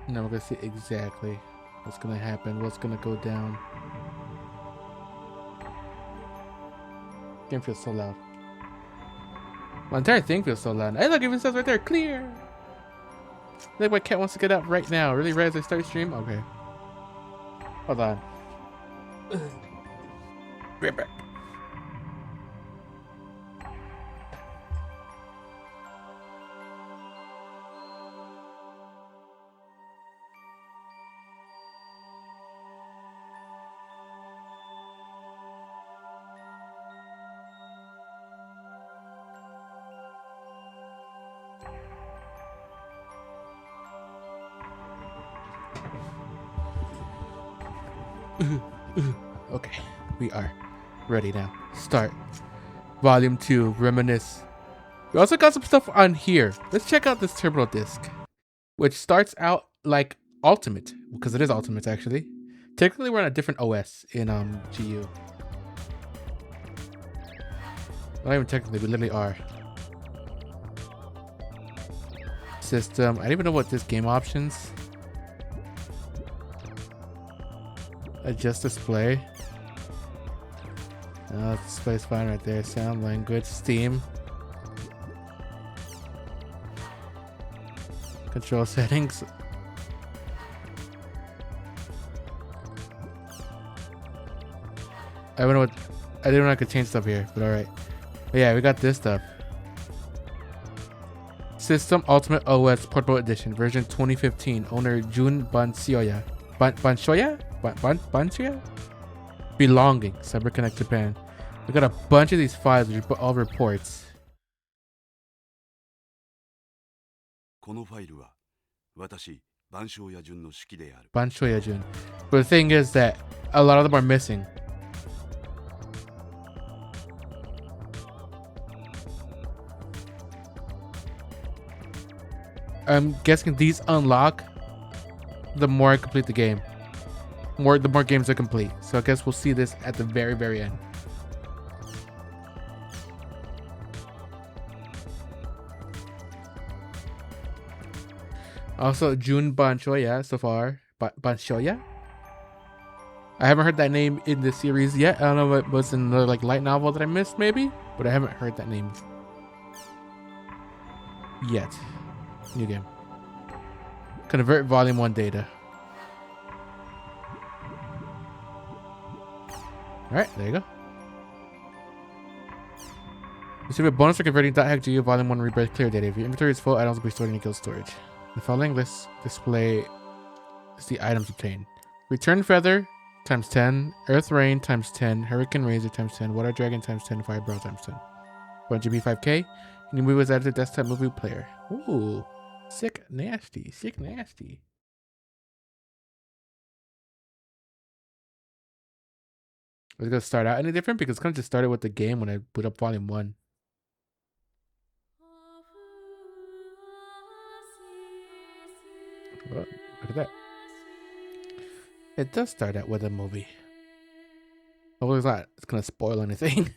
Now we're gonna see exactly what's gonna happen, what's gonna go down. Game feels so loud. My entire thing feels so loud. Hey, look, it even says right there, clear. Like my cat wants to get up right now. Really, right as I start stream? Okay. Hold on. Right back. Okay, we are ready now. Start. Volume 2, Reminisce. We also got some stuff on here. Let's check out this terminal disc, which starts out like Ultimate, because it is Ultimate actually. Technically, we're on a different OS in GU. Not even technically, we literally are. System. I don't even know what this game options. Adjust display. Display's fine right there. Sound, language, Steam. Control settings. I don't know what. I didn't know I could change stuff here, but alright. Yeah, we got this stuff. System Ultimate OS Portable Edition, version 2015. Owner Jun Banshoya. Banshoya? Belonging. CyberConnect Japan. We got a bunch of these files, which are all reports. Banshoya Jun. But the thing is that a lot of them are missing. I'm guessing these unlock the more I complete the game. The more games are complete. So I guess we'll see this at the very, very end. Also, Jun Banshoya so far. Banshoya? I haven't heard that name in this series yet. I don't know if it was in the like light novel that I missed, maybe, but I haven't heard that name yet. New game. Convert volume 1 data. Alright, there you go. Receive a bonus for converting .hack.gu volume 1 rebirth clear data. If your inventory is full, items will be stored in your guild storage. The following list display is the items obtained. Return feather times 10, earth rain times 10, hurricane razor times 10, water dragon times 10, fire bro times 10. 1GB 5K. New movie was added to desktop movie player. Ooh. Sick nasty. Sick nasty. Is it gonna start out any different? Because it's gonna just started with the game when I put up volume 1. Oh, look at that. It does start out with a movie. Hopefully it's not. It's gonna spoil anything.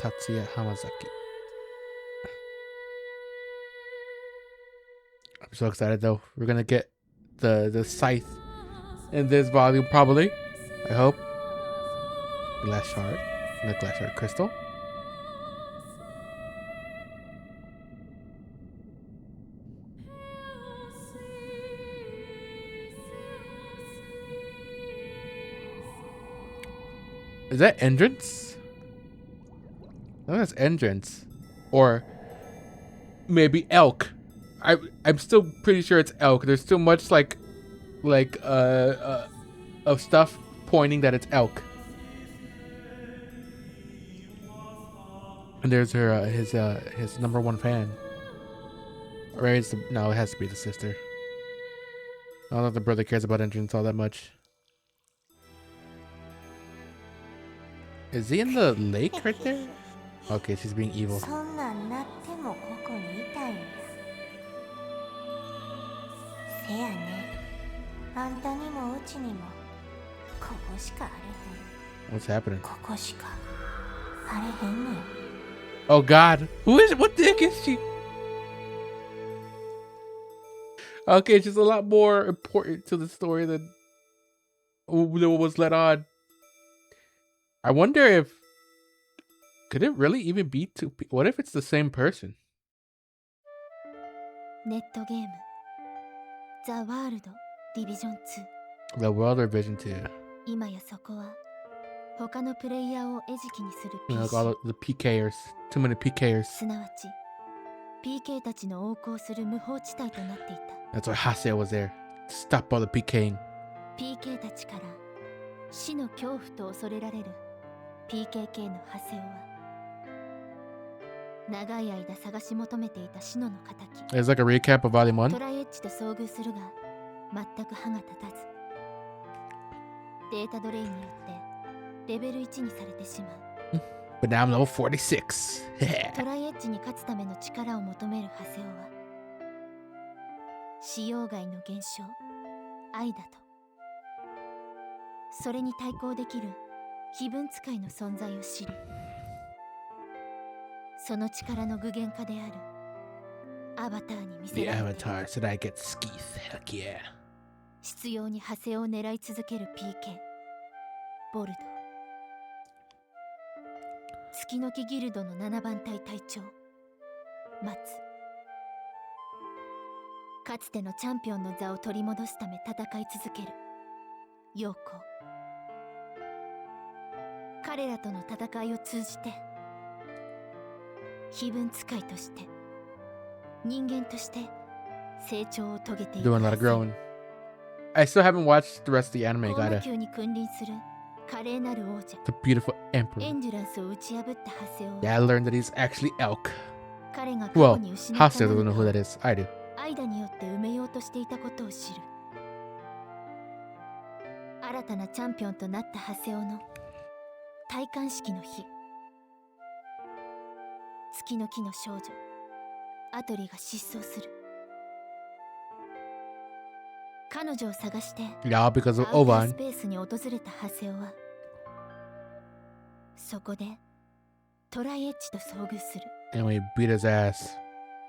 Tatsuya Hamazaki. I'm so excited though. We're gonna get the scythe in this volume probably. I hope. Glass shard. And the glass shard crystal. Is that entrance? No, that's entrance. Or maybe elk. I'm still pretty sure it's elk. There's still much like of stuff pointing that it's elk. And there's her his number one fan. Or it's no, it has to be the sister. I don't know if the brother cares about entrance all that much. Is he in the lake right there? Okay, she's being evil. What's happening? Oh God, who is it? What the heck is she? Okay, she's a lot more important to the story than what was let on. I wonder if could it really even be two people? What if it's the same person? ネットゲームザ・ワールドディビジョン The World Division 2. 2。今やそこは他のプレイヤーを餌食にする You know, like PC、 all the PKers, too many PKers. すなわち PK たちの横行する無法地帯となっていた。 That's why Haseo was there. Stop all the PKing. PK たちから死の恐怖と恐れられる PKK のハセオは長い間探し求めていたシノの仇 It's like a recap of Volume ト 1. ライエッジと遭遇するが全く歯が立たず、データドレインによってレベル1にされてしまう。 But now I'm level 46. トライエッジに勝つための力を求めるハセオは使用外の現象愛だと、それに対抗できる非分使いの存在を知り、その力の具現化であるアバターに見せ The られて Avatar said I get Skeeth. Heck yeah. 執拗にハセオを狙い続ける PK ボルド、月の木ギルドの7番隊隊長マツ、かつてのチャンピオンの座を取り戻すため戦い続けるヨーコ、彼らとの戦いを通じて非分使いとして人間として成長を遂げている Doing a lot of growing. I still haven't watched the rest of the anime. 高魔 Gotta. 級に君臨する華麗なる王者 The beautiful エ Emperor. ンデュランスを打ち破ったハセオは Yeah, I learned that he's actually Elk. 彼が過去 Well, に失った Haseo doesn't know 何 who か that is. I do. を間によって埋めようとしていたことを知る。新たなチャンピオンとなったハセオの戴冠式の日、月の木の少女アトリが失踪する。彼女を探して Yeah, because ア of ウター Oban. スペースに訪れたハセオはそこでトライエッジと遭遇する。 And we beat his ass.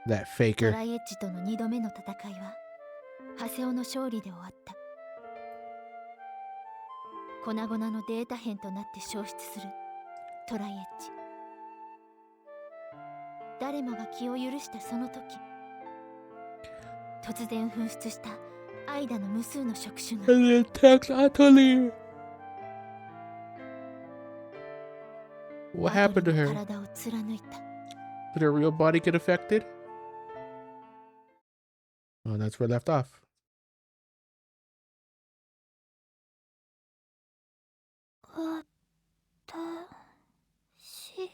That ト faker. ライエッジとの2度目の戦いはハセオの勝利で終わった。粉々のデータ片となって消失するトライエッジ。誰もが気を許したその時、突然噴出したアイダの無数の触手が And he attacks Atali. What アト happened to リの her? 体を貫いた。 Did her real body get affected? Oh, that's where it left off. 私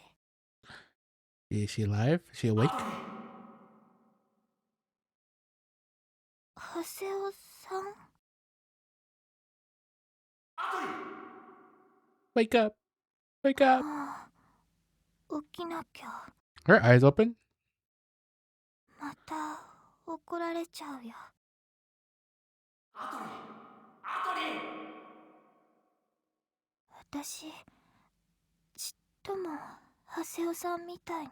Is she alive? Is she awake? ハセオさん Wake up. Wake up. 起きなきゃ Her eyes open. また怒られちゃうよ。私ちっともハセオさんみたいに。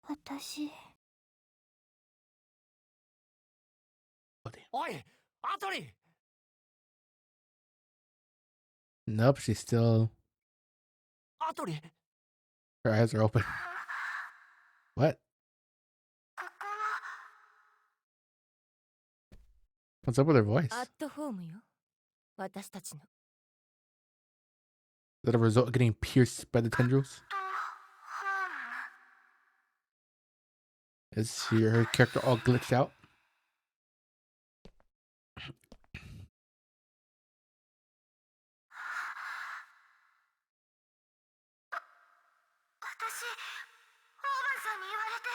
私おい、アトリ Nope, she's still. アトリ Her eyes are open. What? What's up with her voice? アットホームよ、私たちの。 Is that a result of getting pierced by the tendrils? Is her character all glitched out? 私、オーバンさんに言われて、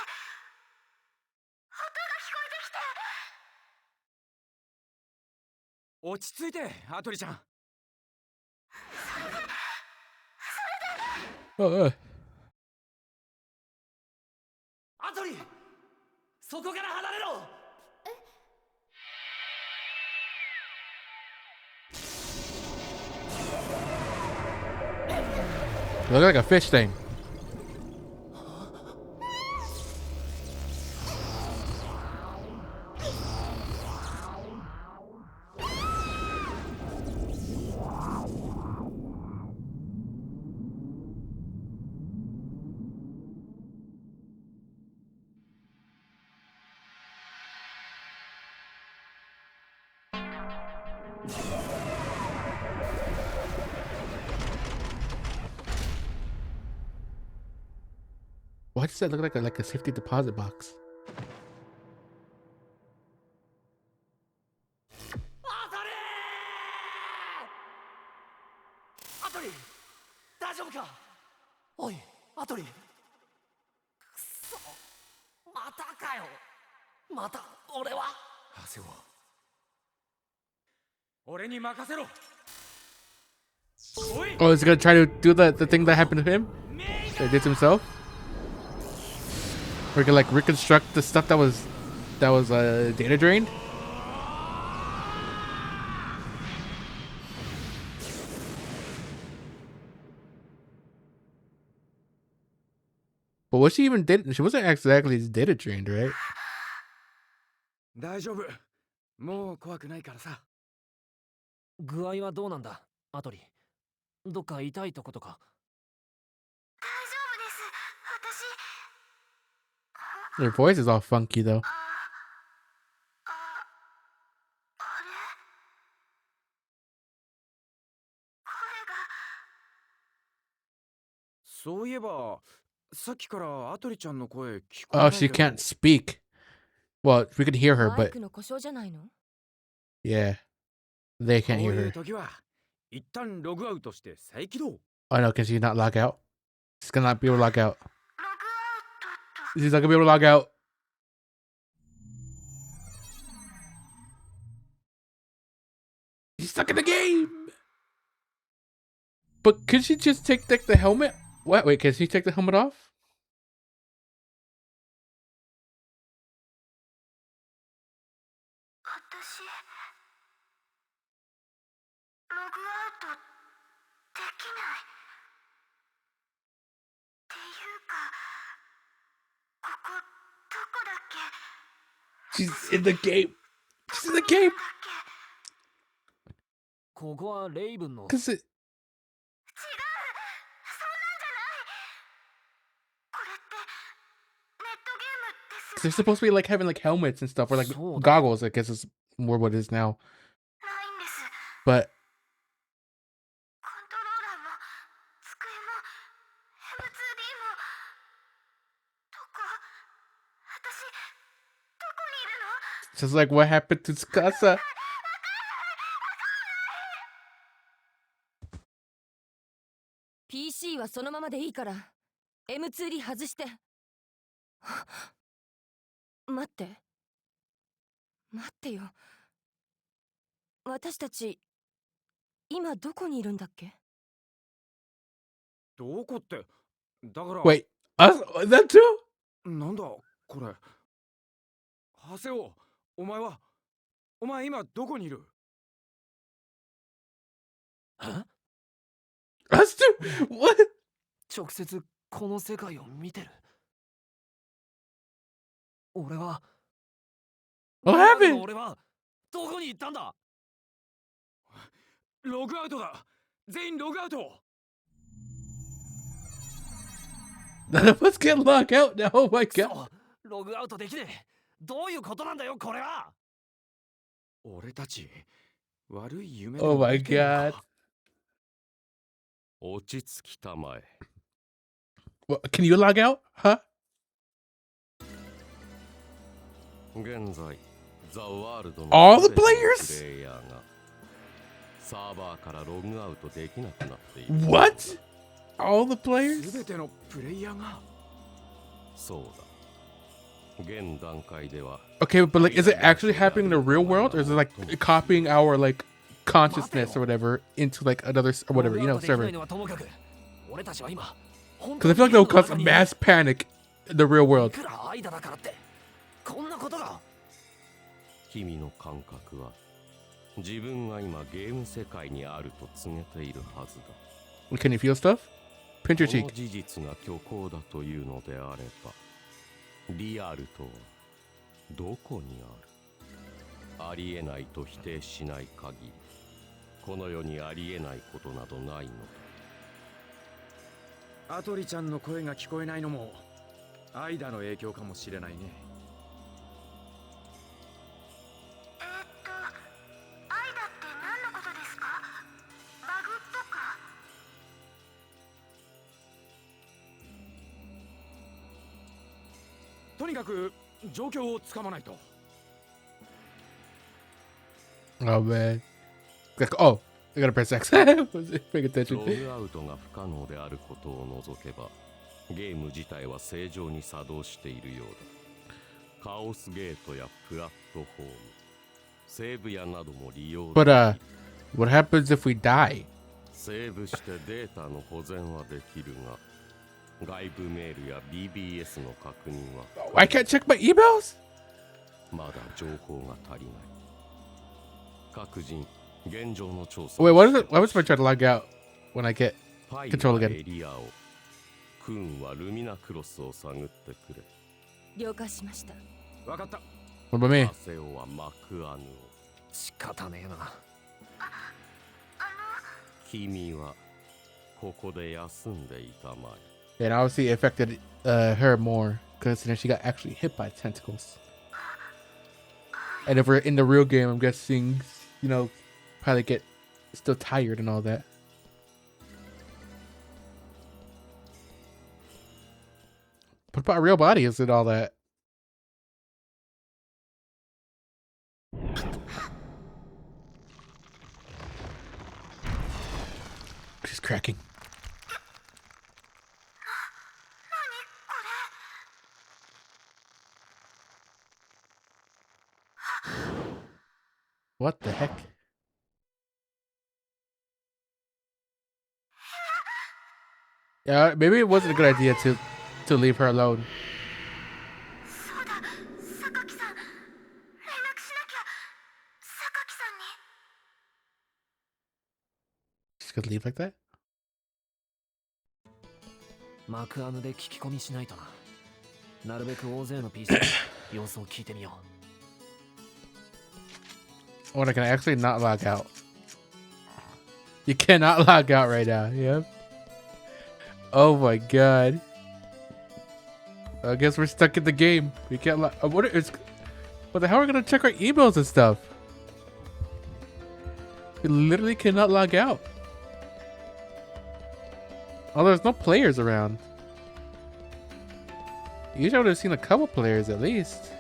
音が聞こえてきて。落ち着いて、アトリちゃん。 Oh, アトリそこから離れろ。 What Look like a fish thing. Why does that look like a safety deposit box? アトリ大丈夫か。おいアトリ、くそまたかよ。また俺はハセオ、俺に任せろ。 Oh, is he gonna try to do the thing that happened to him? That he did to himself? Or he can like reconstruct the stuff that was data drained? But what she even did, she wasn't exactly data drained, right? 大丈夫、もう怖くないからさ。具合はどうなんだアトリ、どっか痛いとことか。 Her voice is all funky though. そういえばさっきからアトリちゃんの声聞こえ Oh, ない she けど。 can't speak. Well, we could hear her, マイ but クの故障じゃないの？ yeah, they can't こう hear いう her. 時は一旦ログアウトして再起動。 Oh no, can she not log out? She's gonna not be able to log out. She's not gonna be able to log out. She's stuck in the game. But could she just take like the helmet? What? Wait, can she take the helmet off? ログアウトできないっていうか、ここどこだっけ？ She's in the game. She's in the game. ここはレイブンの。 Cause it, 違う、そんなんじゃない。これってネットゲームです cause they're supposed to be like having like helmets and stuff or like goggles. I guess is more what it is now. ないんです。 But コントローラーも机も M2D もどこ？私どこにいるの？ just like what happened to Tsukasa. PC はそのままでいいから M2D 外して。待って待ってよ、私たち今どこにいるんだっけ？どこって。だから。 Wait, us? That too? なんだこれ。ハセオ、お前今どこにいる？ Us too? What? 直接この世界を見てる。俺は What happened? 俺はどこに行ったんだ？ログアウトだ。全員ログアウト。 None of us can log out now. Oh my そ god. う、ログアウトできねえ。どういうことなんだよこれは。俺たち悪い夢で Oh も my 見てるの god. か。落ち着きたまえ。 What, can you log out? Huh? 現在、ザ・ワールドの All the 全ての players? プレイヤーがサーバーからログアウトできなくなっている。 What? All the players? すべてのプレイヤーが。そうだ。現段階では Okay, but like, is it actually happening in the real world, or is it like copying our like consciousness or whatever into like another or whatever, you know, server? 俺たちは今 Because I feel like that would cause a mass panic in the real world. いくら間だからってこんなことが。君の感覚は自分が今ゲーム世界にあると告げているはずだ。 Can you feel stuff? Pinch your この cheek. 事実が虚構だというのであれば、リアルとはどこにある？ありえないと否定しない限り、この世にありえないことなどないのだ。アトリちゃんの声が聞こえないのもアイダの影響かもしれないね。アイダって何のことですか？バグとか？とにかく状況をつかまないと。 Oh man. Oh, I gotta press X. Wasn't paying ロ attention. グアウトが不可能であることを除けば、ゲーム自体は正常に作動しているようだ。カオスゲートやプラットフォーム、セーブやなども利用でき But る。 what happens if we die? セーブしてデータの保全はできるが、外部メールや BBS の確認は I can't check my emails? まだ情報が足りない。各人、現状の調査 Wait, what is it? Why was I trying to log out when I get ファイ control ル again? エリアを、クーンはルミナクロスを探ってくれ。了解しました。分かった。 What about me? アセオはマクアヌを、仕方ねえな。君はここで休んでいたまえ。 And obviously it affected her more because then she got actually hit by tentacles. And if we're in the real game, I'm guessing, you know, probably get still tired and all that. What about real bodies and all that? She's cracking. What the heck? Yeah, maybe it wasn't a good idea to leave her alone. そうだ、榊さん。連絡しなきゃ。榊さんに。 She's gonna leave like that? マクアヌで聞き込みしないとな。なるべく大勢の PC で様子を聞いてみよう。 Or I can actually not log out. You cannot log out right now. Yep. Oh my god. I guess we're stuck in the game. We can't log. What the hell are we gonna check our emails and stuff? We literally cannot log out. Oh, there's no players around. Usually I would have seen a couple players at least.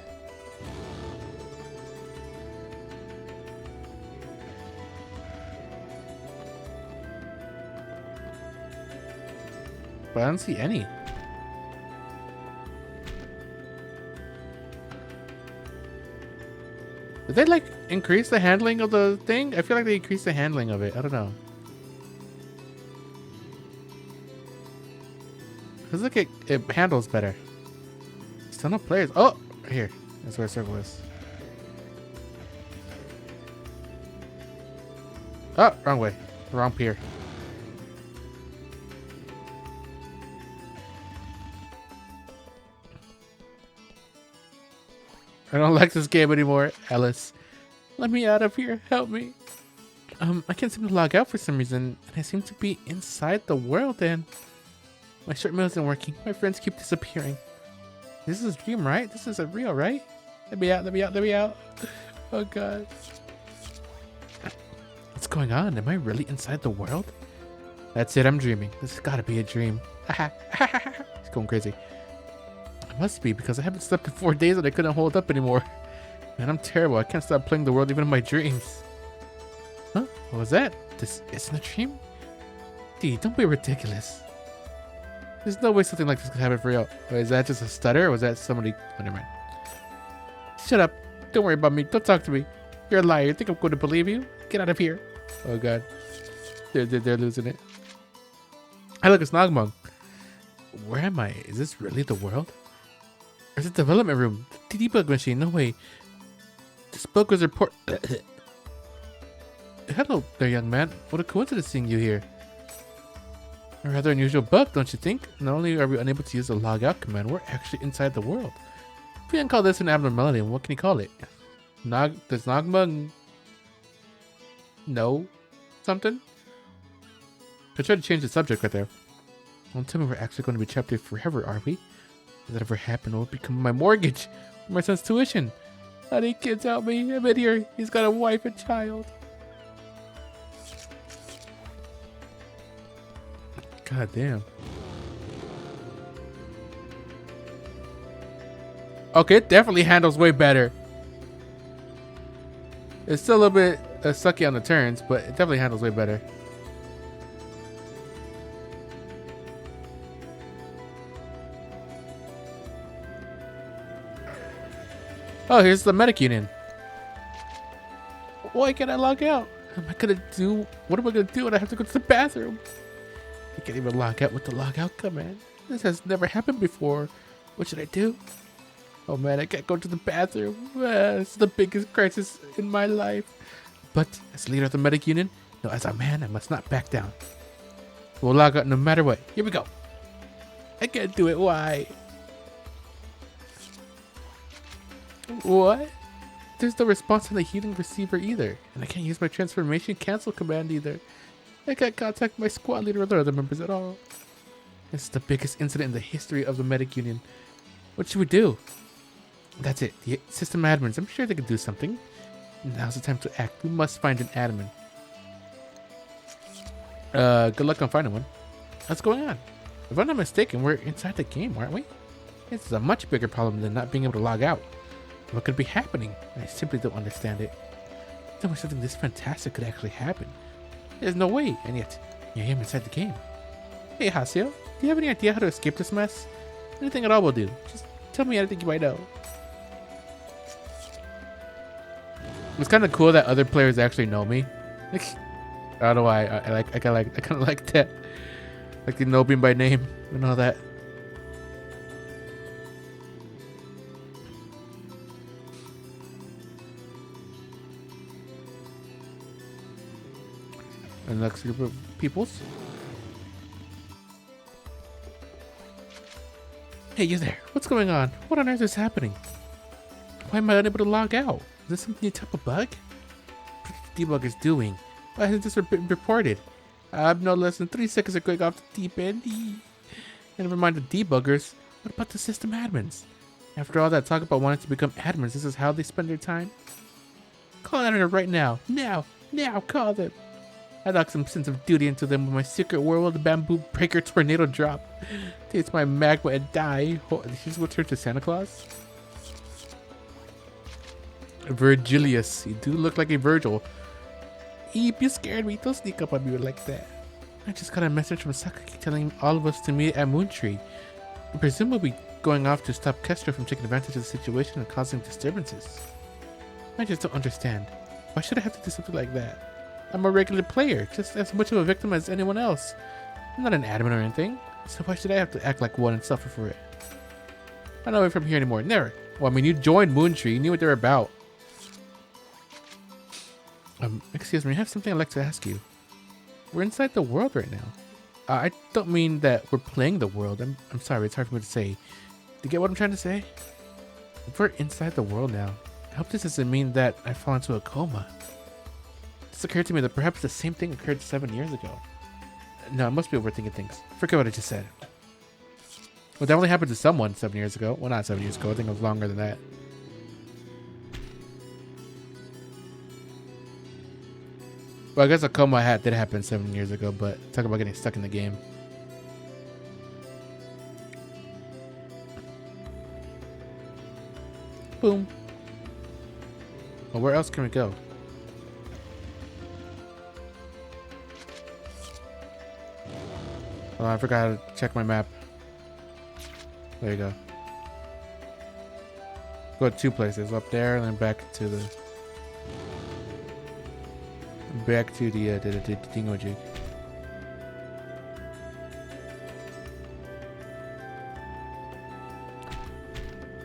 But I don't see any. Did they like increase the handling of the thing? I feel like they increased the handling of it. I don't know. Cause look, it handles better. Still no players. Oh, right here. That's where circle is. Oh, wrong way. Wrong pier. I don't like this game anymore, Alice. Let me out of here. Help me. I can't seem to log out for some reason, and I seem to be inside the world and my short mail isn't working. My friends keep disappearing. This is a dream, right? This isn't real, right? Let me out, let me out, let me out. Oh god. What's going on? Am I really inside the world? That's it, I'm dreaming. This has gotta be a dream. It's going crazy. It must be because I haven't slept in 4 days and I couldn't hold up anymore. Man, I'm terrible. I can't stop playing the world even in my dreams. Huh? What was that? This isn't a dream? Dude, don't be ridiculous. There's no way something like this could happen for real. Wait, is that just a stutter or was that somebody? Oh, never mind. Shut up. Don't worry about me. Don't talk to me. You're a liar. You think I'm going to believe you? Get out of here. Oh god. They're losing it. Hey, look, it's Nagmong. Where am I? Is this really the world? There's a development room. The debug machine. No way. This book was report. Hello there, young man. What a coincidence seeing you here. A rather unusual bug, don't you think? Not only are we unable to use the log out command, we're actually inside the world. If we can call this an abnormality, what can you call it? Does Nagma know something? I tried to change the subject right there. Don't tell me we're actually going to be trapped here forever, are we? If that ever happened, what will become of my mortgage? My son's tuition? How do kids help me? I'm in here. He's got a wife and child. God damn. Okay, it definitely handles way better. It's still a little bit sucky on the turns, but it definitely handles way better. Oh, here's the medic union. Why can't I log out? What am I gonna do when I have to go to the bathroom? I can't even log out with the log out command. This has never happened before. What should I do? Oh man, I can't go to the bathroom. It's the biggest crisis in my life. But as leader of the medic union, no, as a man, I must not back down. We'll log out no matter what. Here we go. I can't do it. Why? What? There's no response on the healing receiver either. And I can't use my transformation cancel command either. I can't contact my squad leader or the other members at all. This is the biggest incident in the history of the medic union. What should we do? That's it. The system admins. I'm sure they could do something. Now's the time to act. We must find an admin. Good luck on finding one. What's going on? If I'm not mistaken, we're inside the game, aren't we? This is a much bigger problem than not being able to log out. What could be happening? I simply don't understand it. There's no way something this fantastic could actually happen. There's no way, and yet, here I am inside the game. Hey Hasio, do you have any idea how to escape this mess? Anything at all will do. Just tell me anything you might know. It's kind of cool that other players actually know me. I don't know why. I kind of like that. Like they know me by name and all that. And next group of peoples. Hey, you there. What's going on? What on earth is happening? Why am I unable to log out? Is this some new type of bug? What the debugger's doing? Why hasn't this been reported? I'm no less than 3 seconds of going off the deep end. And never mind the debuggers. What about the system admins? After all that talk about wanting to become admins, this is how they spend their time? Call an admin right now. Now, call them. I locked some sense of duty into them with my secret whirlwind bamboo breaker tornado drop. Taste my magma and die. She's will turn to Santa Claus. Virgilius. You do look like a Virgil. Eep, you scared me. Don't sneak up on me like that. I just got a message from Sakaki telling all of us to meet at Moontree. I presume we'll be going off to stop Kestra from taking advantage of the situation and causing disturbances. I just don't understand. Why should I have to do something like that? I'm a regular player, just as much of a victim as anyone else. I'm not an admin or anything, so why should I have to act like one and suffer for it? I don't know from here anymore. Never. Well, I mean, you joined Moontree, you knew what they were about. Excuse me, I have something I'd like to ask you. We're inside the world right now. I don't mean that we're playing the world. I'm sorry, it's hard for me to say. Do you get what I'm trying to say? If we're inside the world now, I hope this doesn't mean that I fall into a coma. This occurred to me that perhaps the same thing occurred 7 years ago. No, I must be overthinking things. Forget what I just said. Well, that only happened to someone 7 years ago. Well, not 7 years ago. I think it was longer than that. Well, I guess a coma I had did happen 7 years ago, but talk about getting stuck in the game. Boom. Well, where else can we go? Oh, I forgot to check my map. There you go. Go to 2 places, up there and then back to the thingamajig.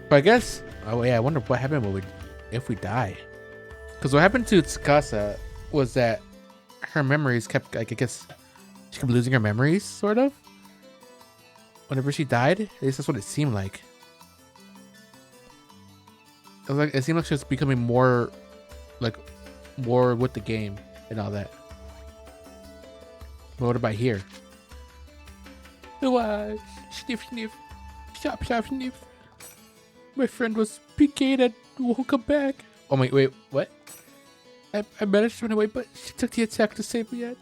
But I guess, oh yeah, I wonder what happened if we die. Because what happened to Tsukasa was that her memories kept, like, I guess, she kept losing her memories, sort of. Whenever she died, at least that's what it seemed like. It seemed like she was becoming more with the game and all that. But what about here? Sniff, sniff. Shop, shop, sniff. My friend was PK'd and woke up back. Oh, wait, what? I managed to run away, but she took the attack to save me.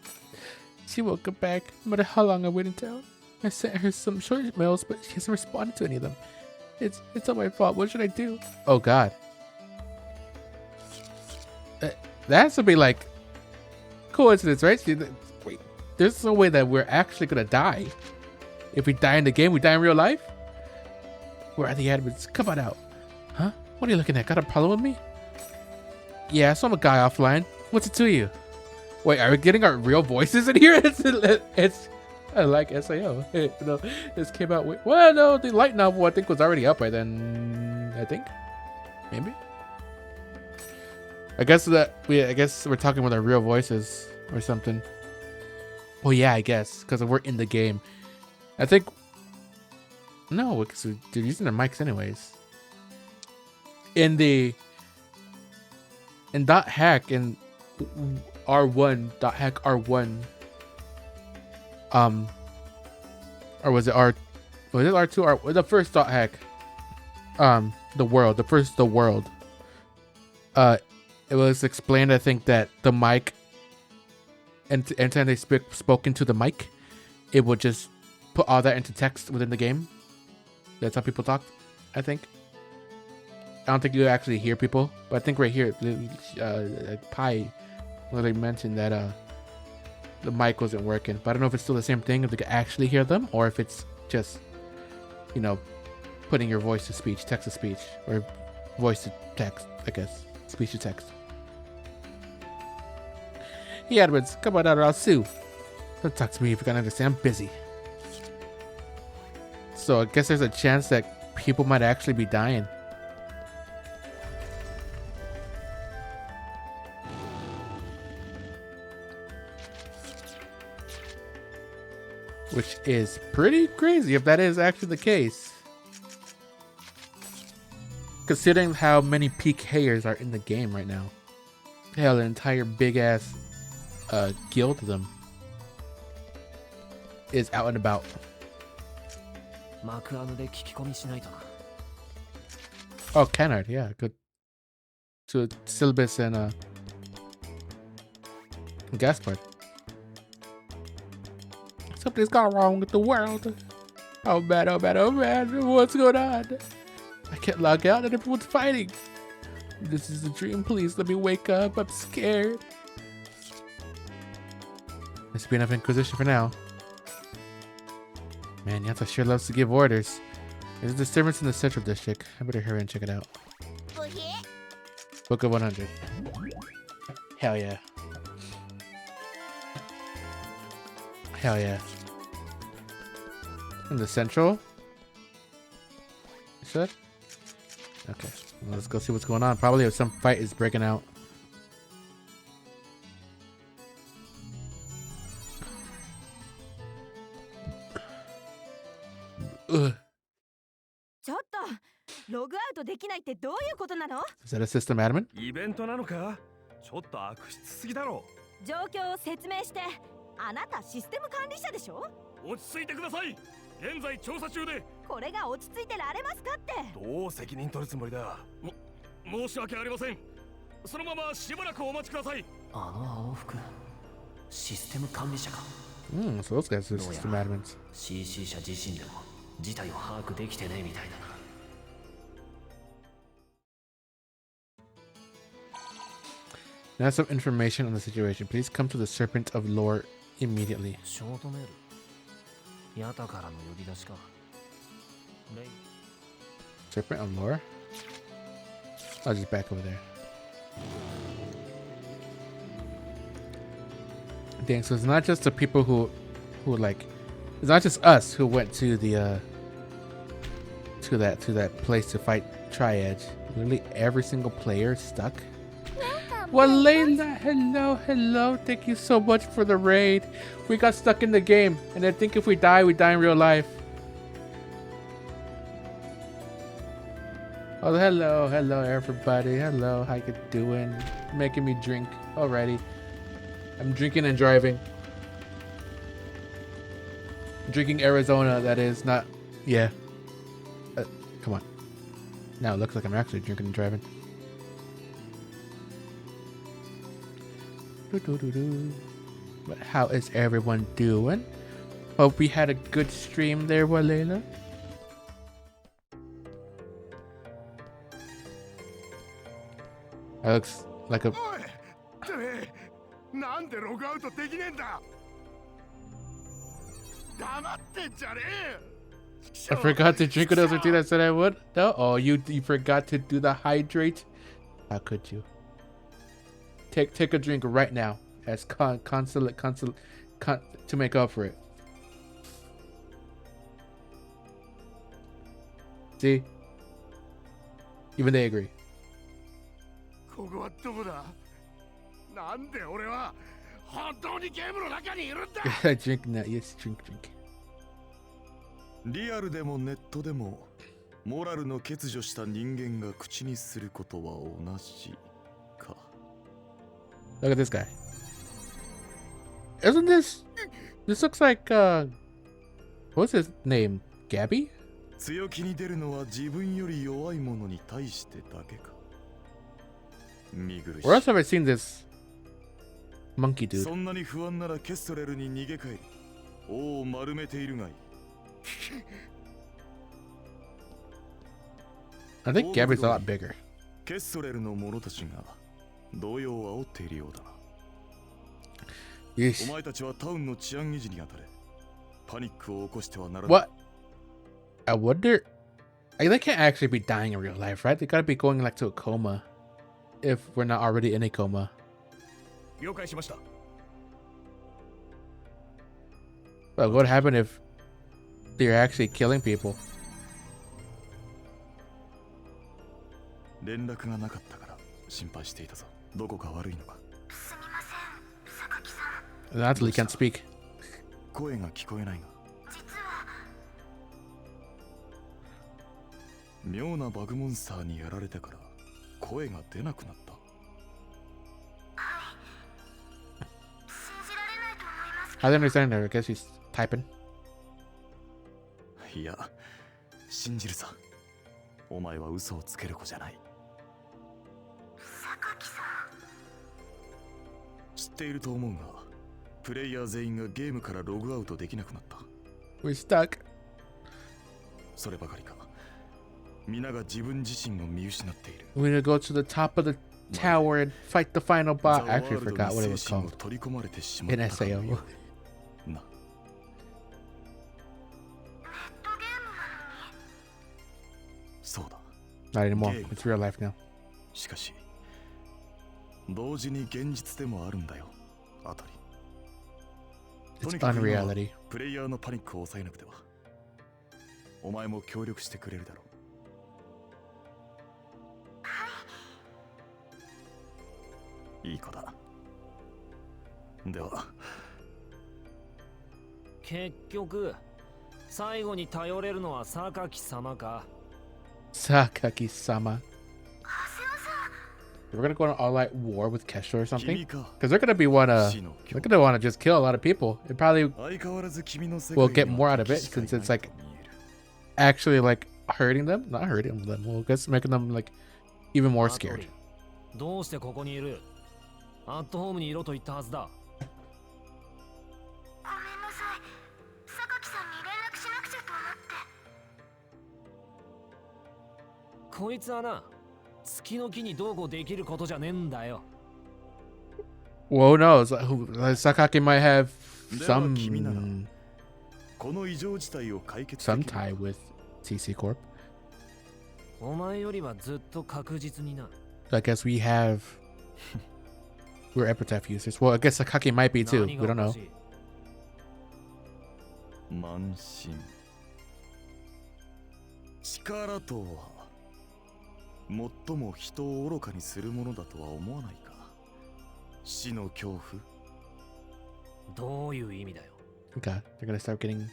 She woke up back, no matter how long I waited in town. I sent her some short mails, but she hasn't responded to any of them. It's not my fault. What should I do? Oh, God. That has to be like coincidence, right? Wait, there's no way that we're actually gonna die. If we die in the game, we die in real life? Where are the admins? Come on out. Huh? What are you looking at? Got a problem with me? Yeah, I saw a guy offline. What's it to you? Wait, are we getting our real voices in here? It's I like SAO. No, this came out. Well, no, the light novel I think was already up by then. I think, maybe. I guess we're talking with our real voices or something. Well, yeah, I guess because we're in the game. I think. No, because they're using their mics anyways. In .hack in R1 .hack R1. Or was it R2 or the first .hack? The world. It was explained, I think, that the mic, and anytime they spoke into the mic, it would just put all that into text within the game. That's how people talk, I think. I don't think you actually hear people, but I think right here, Pi literally mentioned that the mic wasn't working. But I don't know if it's still the same thing, if they could actually hear them, or if it's just, putting your voice to speech, text to speech, or voice to text, I guess. Speech to text. Yeah, Edwards, come on out or I'll sue. Don't talk to me if you can't understand. I'm busy. So I guess there's a chance that people might actually be dying. Which is pretty crazy if that is actually the case. Considering how many PKers are in the game right now. Hell, an entire big ass guild of them is out and about. Oh, Kennard, yeah, good. To Syllabus and Gaspard. Something's gone wrong with the world. Oh man, oh man, oh man, what's going on? I can't log out and everyone's fighting. This is a dream, please let me wake up, I'm scared. This will be enough Inquisition for now. Man, Yanta sure loves to give orders. There's a disturbance in the Central District. I better hurry and check it out. Book of 100. Hell yeah. Hell yeah. In the Central? You said? Okay. Well, let's go see what's going on. Probably if some fight is breaking out. Ugh. Is that a system admin? イベントなのかちょっと悪質すぎだろ状況を説明して。あなたシステム管理者でしょ。落ち着いてください現在調査中でこれが落ち着いてられますかって。どう責任取るつもりだ申し訳ありませんそのまましばらくお待ちくださいあの青服システム管理者かSo those guys are system admins. CC 社自身でも事態を把握できてねえみたいだな Now some information on the situation. Please come to the Serpent of Lore immediately. ショートメールヤタからの呼び出しか Serpent of Lore? I'll just back over there. Dang, so it's not just the people who like, it's not just us who went to the to that place to fight Triad. Literally every single player is stuck. Well, Layla, hello. Thank you so much for the raid. We got stuck in the game, and I think if we die in real life. Oh, hello everybody. Hello, how you doing? Making me drink already. I'm drinking and driving. Drinking Arizona, that is not. Yeah. Come on. Now it looks like I'm actually drinking and driving. But how is everyone doing? Hope we had a good stream there, Walena. That looks like a. I forgot to drink another tea. I said I would. No, oh, you forgot to do the hydrate. How could you? Take a drink right now as consulate to make up for it. See, even they agree. Drink now, yes, drink. リアルでもネットでもモラルの欠如した人間が口にすることは同じか。 Look at this guy. Isn't this looks like what's his name? Gabby? 強気に出るのは自分より弱い者に対してだけか。見苦しい。 Where else have I seen this monkey dude? そんなに不安ならケストレルに逃げ帰り王を丸めているがいい。 I think Gabby's a lot bigger. ケストレルの者たちが動揺を煽っているようだな。 Yeesh. お前たちはタウンの治安維持に当たれ。パニックを起こしてはならない。 What? I wonder. They can't actually be dying in real life, right? They gotta be going like to a coma, if we're not already in a coma. 了解しました。 But what would happen if they're actually killing people? 連絡がなかったから心配していたぞ。どこか悪いのか。すみません、榊さん。 Natalie can't speak. 声が聞こえないが。実は妙なバグモンスターにやられてから声が出なくなった。はい。信じられないと思いますけ I ど。 don't understand her. I guess she's typing. いや、信じるさ。お前は嘘をつける子じゃない。榊さん。知っていると思うが、プレイヤー全員がゲームからログアウトできなくなった。 We're stuck. そればかりか、皆が自分自身を見失っている。 We need to go to the top of the tower and fight the final boss. I actually forgot what it was ザワールドの精神を called 取り込まれてしまっ in たかのよ SAO. うな。ネットゲームなのに。そうだ。 Not anymore. Game. It's real life now. しかし、同時に現実でもあるんだよ、あたり。 It's とにかく今は unreality. プレイヤーのパニックを抑えなくては。お前も協力してくれるだろう。いい子だ。では、結局最後に頼れるのは榊様か。 Sakaki-sama. 長谷川さん。 We're gonna go on an all-out war with Kesha or 君 something? か。 Because they're gonna be wanna. 死の They're 巨 gonna wanna just kill a lot of people. It probably 相変わらず君の世 We'll 界 get に more は out of it 敵しかい since ない it's like と見える。 actually like hurting them. Not hurting them. Well, I guess making them like even more scared. どうしてここにいる？アットホームにいろと言ったはずだ。ごめんなさい。榊さんに連絡しなくちゃと思って。こいつはな、月の木にどうこうできることじゃねえんだよ。 Who knows? Sakaki might have では君なら some この異常事態を解決 some できる。 tie with TC Corp. お前よりはずっと確実にな。 I guess we have. We're epitaph users. Well, I guess Sakaki might be too. 何 We が don't お know. かしい？慢心。力とは最も人を愚かにするものだとは思わないか。死の恐怖。どういう意味だよ。 Okay, they're gonna start getting.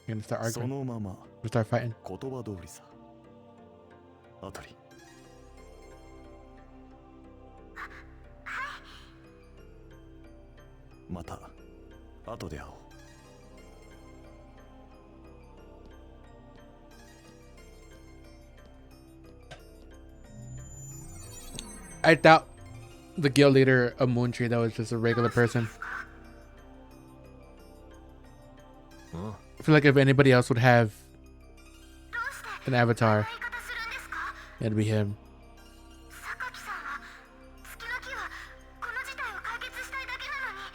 They're gonna start そ arguing. のまま We'll start fighting. 言葉通りさ。アトリ。また後で会おう。I doubt the guild leader of Moon Tree, though, is just a regular person. うん。 I feel like if anybody else would have どうして an avatar, 言い方するんですか？ it'd be him. 榊さんは月の木はこの事態を解決したいだけなのに、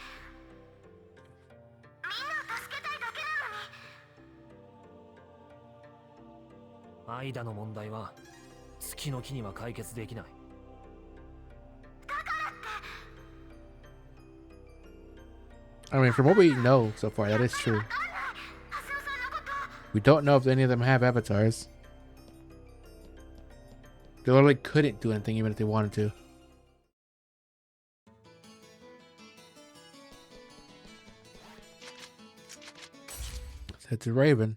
みんなを助けたいだけなのに。アイダの問題は月の木には解決できない。 I mean, from what we know so far, that is true. We don't know if any of them have avatars. They literally couldn't do anything even if they wanted to. Let's head to Raven.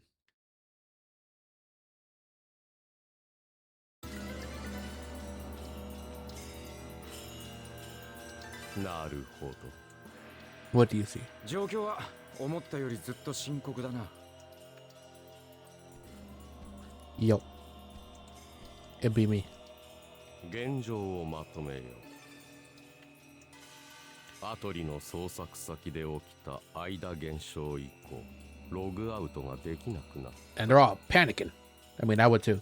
なるほど。 What do you see? 状況は思ったよりずっと深刻だな。 Yo. It'd be me. 現状をまとめよう。アトリの捜索先で起きた間現象以降、ログアウトができなくなった。 And they're all panicking. I mean, I would too.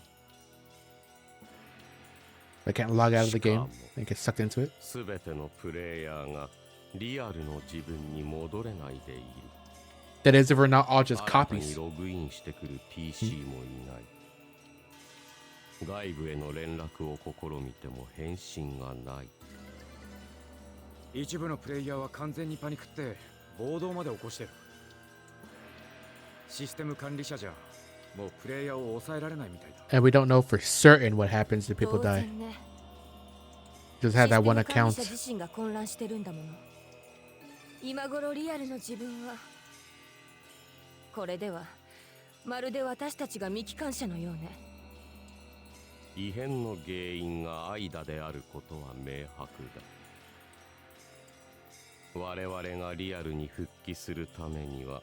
They can't log out of the game and get sucked into it. すべてのプレイヤーがリアルの自分に戻れないでいる。 That is, if we're not all just 新たに copies. ログインしてくる PC もいない。外部への連絡を試みても返信がない。一部のプレイヤーは完全にパニクって暴動まで起こしてる。システム管理者じゃもうプレイヤーを抑えられないみたいだ。 And we don't know for certain what happens if people die. Just had that one account. 自身が混乱してるんだもの。今頃リアルの自分はこれではまるで私たちが未帰還者のようね。異変の原因が間であることは明白だ。我々がリアルに復帰するためには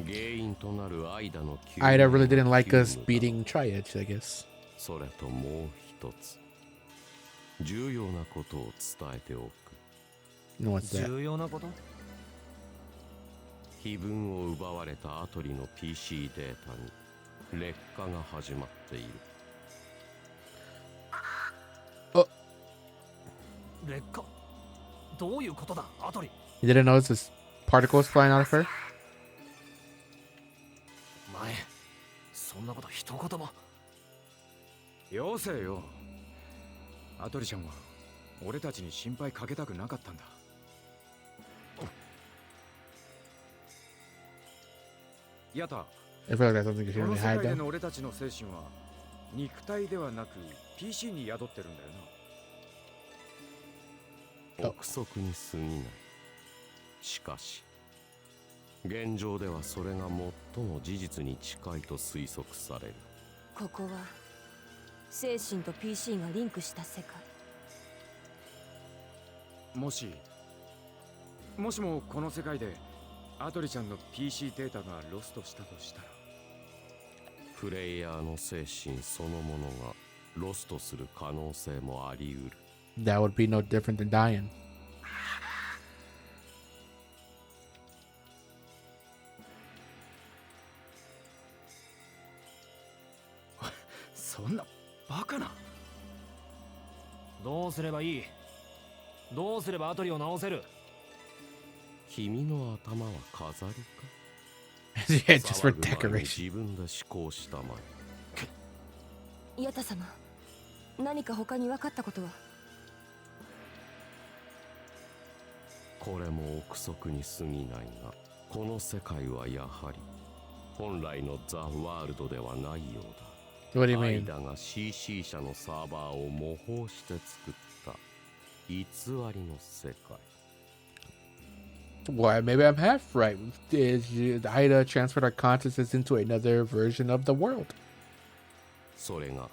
原因となる間の救 Ida really didn't like us beating Triage, I guess. それともう一つ重要なことを伝えておく。 You know what's that? 重要なこと？碑文を奪われたアトリの PC データに劣化が始まっている。劣化？どういうことだ、アトリ？ You didn't notice this particles flying out of her? 前、そんなこと一言も。よせよ。アトリちゃんは俺たちに心配かけたくなかったんだ。やた、 I feel like that's something you こ should の really 世 hide 界で though. の俺たちの精神は肉体ではなく PC に宿ってるんだよな。憶測に過ぎない。しかし現状ではそれが最も事実に近いと推測される。ここは精神と PC がリンクした世界。もしもこの世界でアトリちゃんの PC データがロストしたとしたら、プレイヤーの精神そのものがロストする可能性もあり得る。 That would be no different than dying. そんなバカな。どうすればいい？どうすればアトリを直せる？君の頭は飾りか？ Yeah, just for 騒ぐ前に decoration. 自分で思考したまえ。ヤタ様、何か他に分かったことは？これも憶測に過ぎないが、この世界はやはり本来のザ・ワールドではないようだ。 What do you アイ mean? ダが CC 社のサーバーを模倣して作った。偽りの世界。 Why, maybe I'm half right. Is Ida transferred our consciousness into another version of the world? それが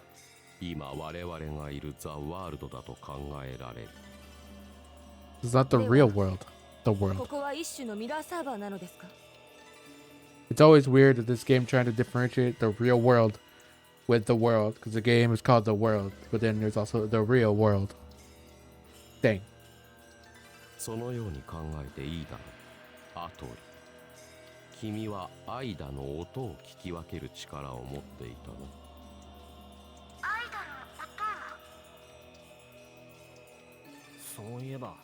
今我々がいるザ・ワールドだと考えられる。 It's not the real world. The こ world. こは一種のミラーサーバーなのですか？ It's always weird that this game trying to differentiate the real world with the world, because the game is called the world, but then there's also the real world. Dang. そのように考えていいだろう、アトリ。君はアイダの音を聞き分ける力を持っていたの。アイダの音を。そういえば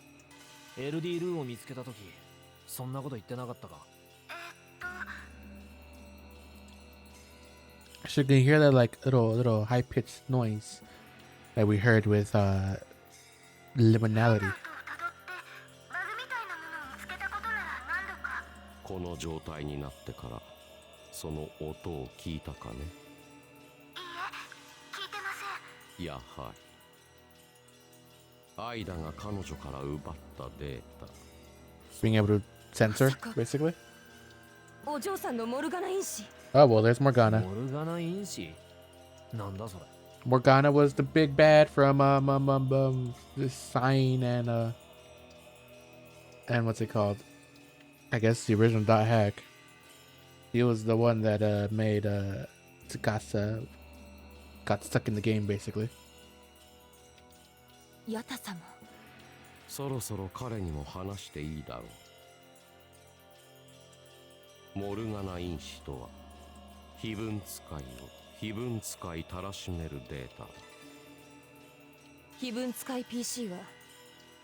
LD ルーを見つけた時そんなこと言ってなかったか？ So you can hear that like little high pitched noise that we heard with liminality. アウトをたどってバグみたいなものを見つけたことなら何度か。この状態になってからその音を聞いたかね。いいえ、聞いてません。やはりアイダが彼女から奪ったデータ。 Being able to censor, basically. お嬢さんのモルガナ因子。 Oh, well, there's Morgana. モルガナ因子なんだそれ？ Morgana was the big bad from this sign and what's it called? I guess the original dot hack. He was the one that made Tsukasa got stuck in the game basically. ヤタ様。そろそろ彼にも話していいだろう。モルガナ因子とは非分使いを非分使いたらしめるデータ。非分使い PC は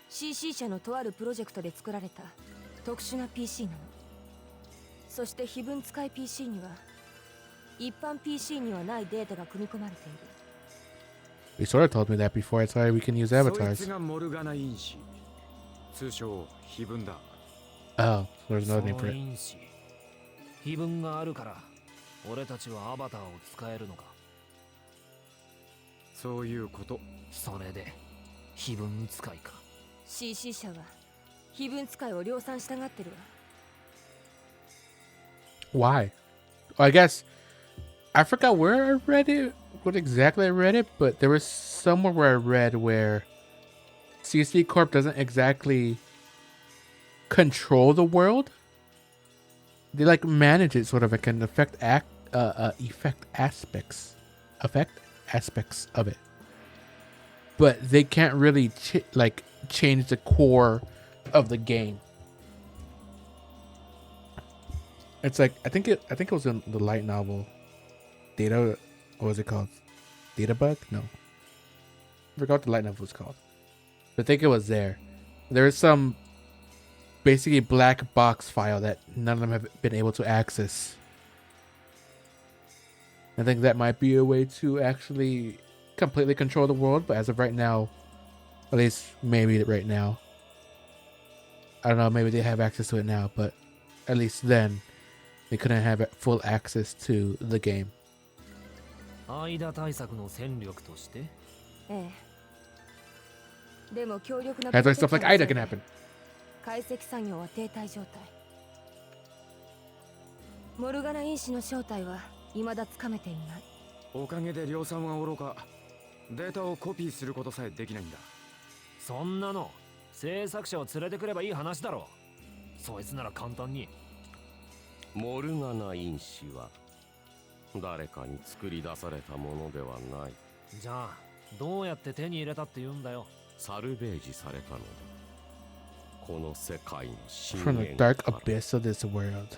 CC 社のとあるプロジェクトで作られた特殊な PC なの。そして非分使い PC には一般 PC にはないデータが組み込まれている。 You sort of told me that before. It's why we can use そい avatars. つがモルガナ因子、通称非分だ。 Oh, so there's そ no name の for it. 因子非分があるから俺たちはアバターを使えるのか？そういうこと。それで非分使いか。 CC 社は非分使いを量産したがってるわ。 Why? Well, I guess I forgot where I read it, what exactly I read it, but there was somewhere where I read where CC Corp doesn't exactly control the world. They like manage it sort of and can affect aspects of it. But they can't really change the core of the game. It's like I think it was in the light novel Data, what was it called? Data Bug? No. I forgot what the light novel was called. But I think it was there. There is some basically black box file that none of them have been able to access. I think that might be a way to actually completely control the world, but as of right now, at least maybe right now, I don't know, maybe they have access to it now, but at least then they couldn't have full access to the game. 間対策の戦力として？ええ。でも強力な That's why stuff like Ida can happen. 解析作業は停滞状態。モルガナ因子の正体は未だつかめていない。おかげで量産は愚か。データをコピーすることさえできないんだ。そんなの制作者を連れてくればいい話だろ。そいつなら簡単に。モルガナ因子は誰かに作り出されたものではない。じゃあどうやって手に入れたって言うんだよ。サルベージされたのだ。この世界の深 From the 淵 dark から。 abyss of this world.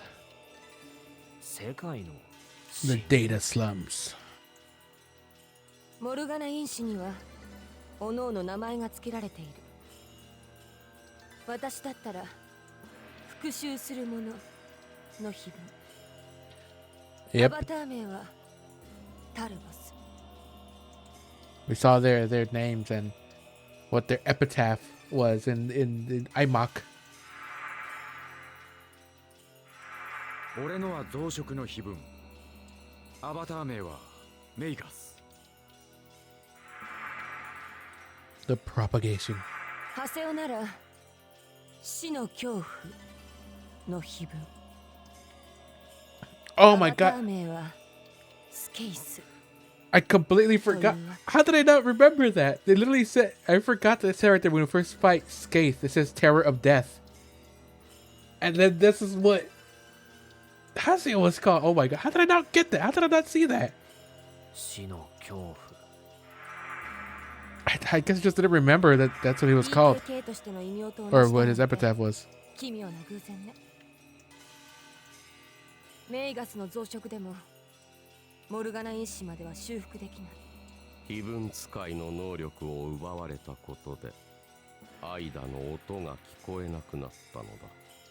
世界の The data slums. モルガナ因子には各々名前が付けられている。私だったら復讐する者の碑文。ア Yep, バター名はタルボス。 we saw their names and what their epitaph was in IMOC. 俺のは増殖の碑文。アバター名はメイガス。 The propagation. ハセオなら死の恐怖の碑文。 Oh my アバター god. 名はスケイス。 I completely forgot. How did I not remember that? They literally said, I forgot that it said right there when we first fight Skaith. It says Terror of Death. And then this is what Haseo was called. Oh my god. How did I not get that? How did I not see that? 死の恐怖。 I guess I just didn't remember that that's what he was called. BKK としての異名と同じ Or なの what his で epitaph was. 奇妙な偶然ね。メイガスの増殖でもモルガナ因子までは修復できない。非分使いの能力を奪われたことでアイダの音が聞こえなくなったのだ。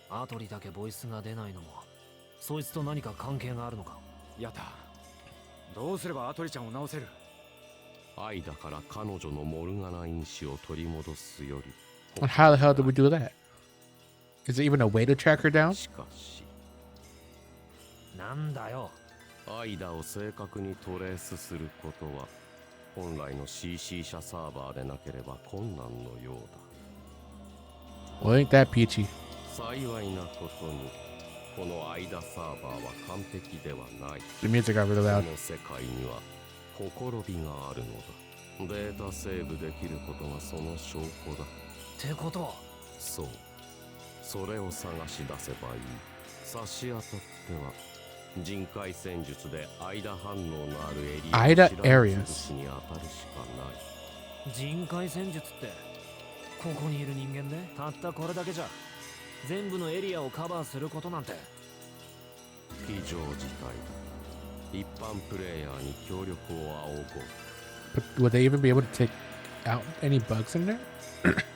アトリだけボイスが出ないのもそいつと何か関係があるのか。やった。どうすればアトリちゃんを治せる？アイダから彼女のモルガナ因子を取り戻すより。 And how the hell did we do that? Is there even a way to track her down? しかしなんだよ。アイダを正確にトレースすることは本来の CC 社サーバーでなければ困難のようだ。 Well, ain't that peachy. 幸いなことにこのアイダサーバーは完璧ではない。 The music got really こ loud. の世界にはほころびがあるのだ。データセーブできることがその証拠だ。ってことはそう。それを探し出せばいい。差し当たっては人海戦術でアイダ反応のあるエリア Ida を調べ areas 潰しに当たるしかない。人海戦術ってここにいる人間でたったこれだけじゃ全部のエリアをカバーすることなんて非常事態だ。一般プレイヤーに協力を仰ごう。 But would they even be able to take out any bugs in there?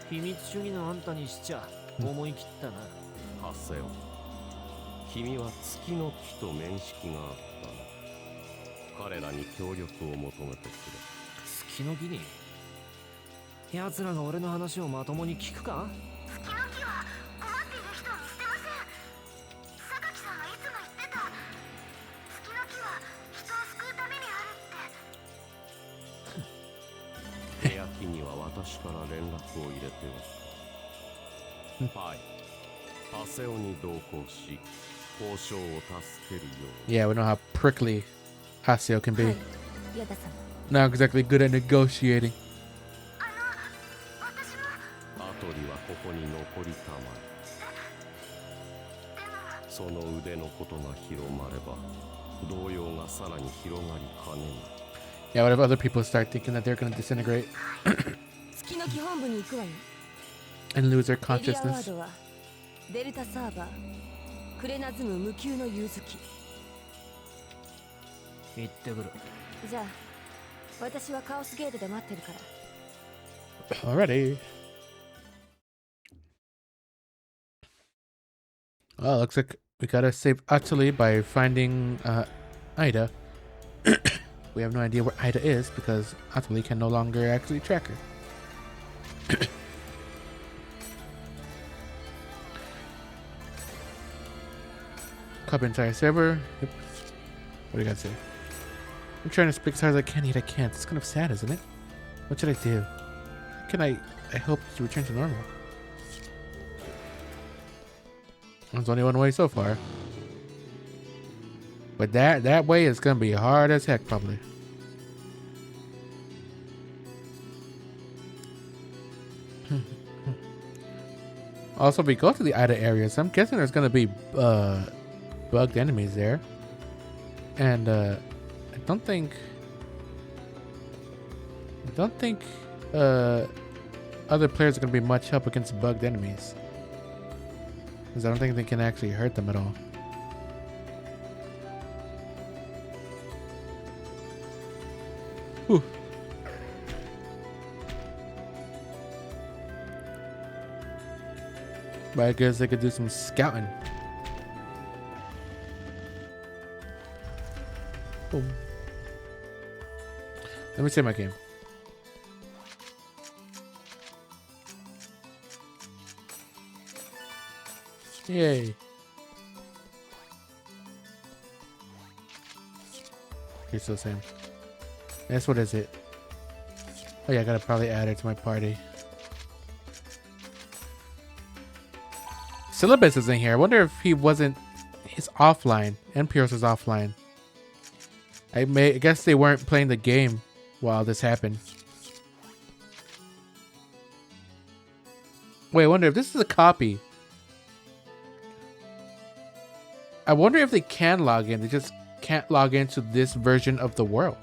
秘密主義のあんたにしちゃ思い切ったな。ハセオ、君は月の木と面識があったな。彼らに協力を求めてくれ。月の木に奴らが俺の話をまともに聞くか？月の木は困っている人を見捨てません。榊さんがいつも言ってた。月の木は人を救うためにあるって。部屋木には私から連絡を入れておく。はい。ハセオに同行し、交渉を助けるように。 Yeah, we know how prickly Haseo can は be. い、ヤダさん。 Not exactly good at negotiating. 私も。アトリはここに残りたまえ。その腕のことが広まれば、動揺がさらに広がりかねない。 Yeah, what if other people start thinking that they're gonna disintegrate 月の基本部に行くわよ。 and lose their エリアワー consciousness? ドはデルタサーバークレナズム無給の融通機。行ってくる。じゃあ私はカオスゲートで待ってるから。 Alrighty. Well, looks like we gotta save Atuli by finding Ida. We have no idea where Ida is because Atuli can no longer actually track her. Cup entire server. Yep. What do you got to say? I'm trying to speak as hard as I can, yet I can't. It's kind of sad, isn't it? What should I do? How can I hope to return to normal? There's only one way so far. But that way is gonna be hard as heck, probably. Also, if we go to the Ida areas, I'm guessing there's gonna be bugged enemies there. And I don't think other players are gonna be much help against bugged enemies. Because I don't think they can actually hurt them at all. Whew. But I guess they could do some scouting. Boom. Let me save my game. Yay. You're still the same. That's what is it? Oh yeah, I gotta probably add her to my party. Syllabus is in here. I wonder if he wasn't. He's offline. And Pierce is offline. I guess they weren't playing the game while this happened. Wait, I wonder if this is a copy. I wonder if they can log in. They just can't log into this version of the world.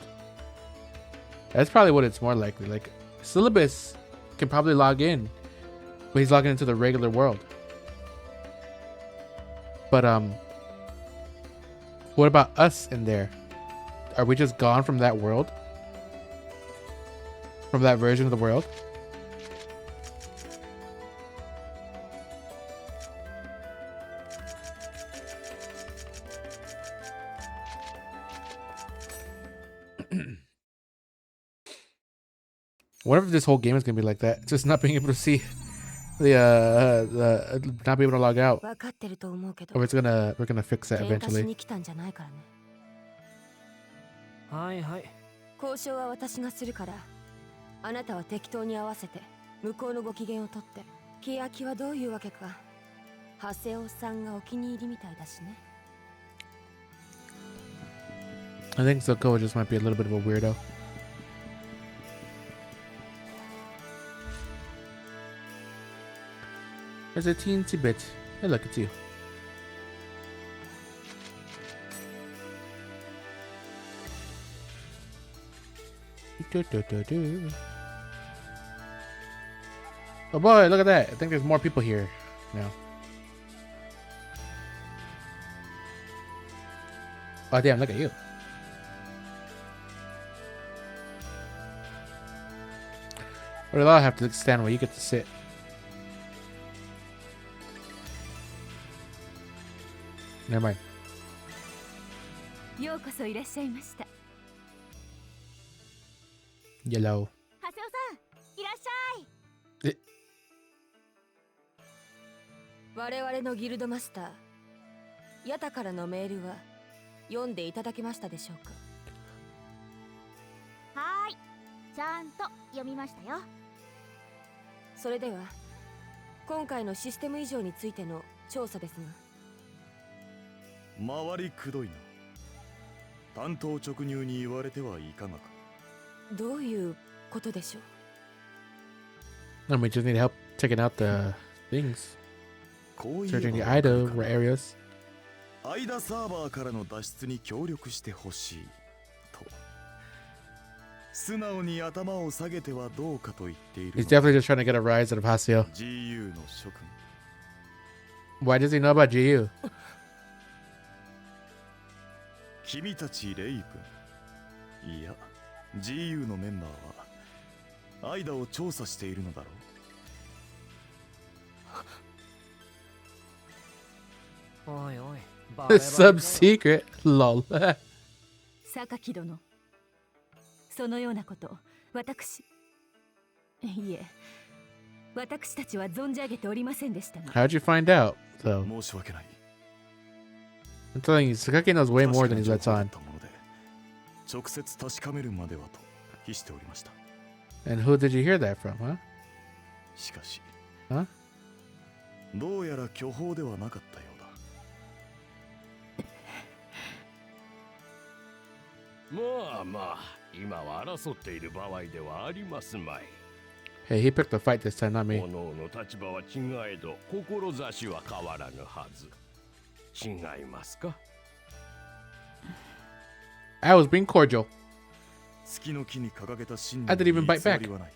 That's probably what it's more likely. Like, Syllabus can probably log in, but he's logging into the regular world. But what about us in there? Are we just gone from that world? From that version of the world? What if this whole game is gonna be like that? Just not being able to see the not be able to log out. 分かってると思うけど Or we're gonna fix that 喧嘩し eventually. に来たんじゃないからね。はいはい。交渉は私がするから、あなたは適当に合わせて向こうのご機嫌を取って。欅はどういうわけか、長谷尾さんがお気に入りみたいだしね。I think Zoko just might be a little bit of a weirdo. There's a teensy bit. Hey, look, it's you. Oh boy, look at that. I think there's more people here now. Oh damn, look at you. Or do I have to stand where you get to sit? Never mind. ようこそいらっしゃいました。 Yellow. 長谷尾さん、いらっしゃい。我々のギルドマスター、ヤタからのメールは読んでいただけましたでしょうか。はーい、ちゃんと読みましたよ。それでは今回のシステム異常についての調査ですが、回りくどいな。担当直入に言われてはいかがか。どういうことでしょう。 No, we just need help checking out the things. こういう Searching the item areas. 間サーバーからの脱出に協力してほしいと素直に頭を下げてはどうかと言っている He's definitely just trying to get a rise out of Haseo. GU の諸君。 Why does he know about GU? 君たちレイ君、いや GU のメンバーは間を調査しているのだろう。おいおい。 Sub secret. Lol. 榊殿、そのようなこと私たちは存じ上げておりませんでしたが。 How'd you find out, though? 申し訳ない。 I'm telling you, Sakaki knows way more than he lets on. 直接確かめるまではと秘しておりました。 And who did you hear that from, huh? しかし、Huh? どうやら巨峰ではなかったようだ。まあまあ、今は争っている場合ではありますまい。 Hey, he picked the fight this time, not me. 各々立場は違えど、志は変わらぬはず。違いますか？ I was being cordial. 月の木に掲げた信 I 念 didn't even に bite 偽 back. りはない。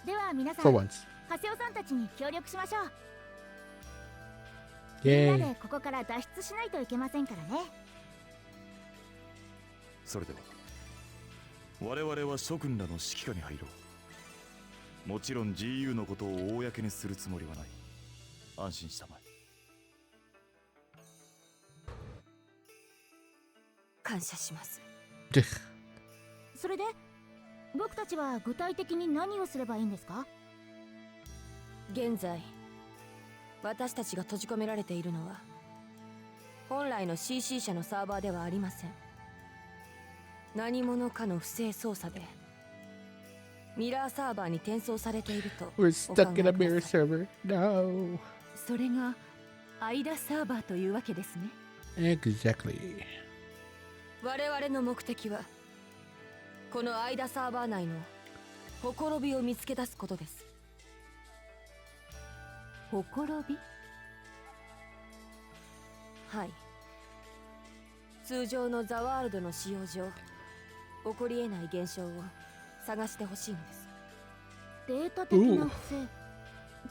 では皆さん、 For once. 長谷尾さんたちに協力しましょう。みん Yay. なでここから脱出しないといけませんからね。それでは我々は諸君らの指揮下に入ろう。もちろん GU のことを公にするつもりはない。安心したまえ。感謝します。それで僕たちは具体的に何をすればいいんですか？現在私たちが閉じ込められているのは本来の CC 社のサーバーではありません。何者かの不正操作でミラーサーバーに転送されていると We're お stuck 考え in a くだ mirror さい。 server. No. それが間サーバーというわけですね。 Exactly. 我々の目的はこの間サーバー内のほころびを見つけ出すことです。ほころび？はい。通常のザワールドの使用上起こり得ない現象を探してほしいのです。データ的な不正、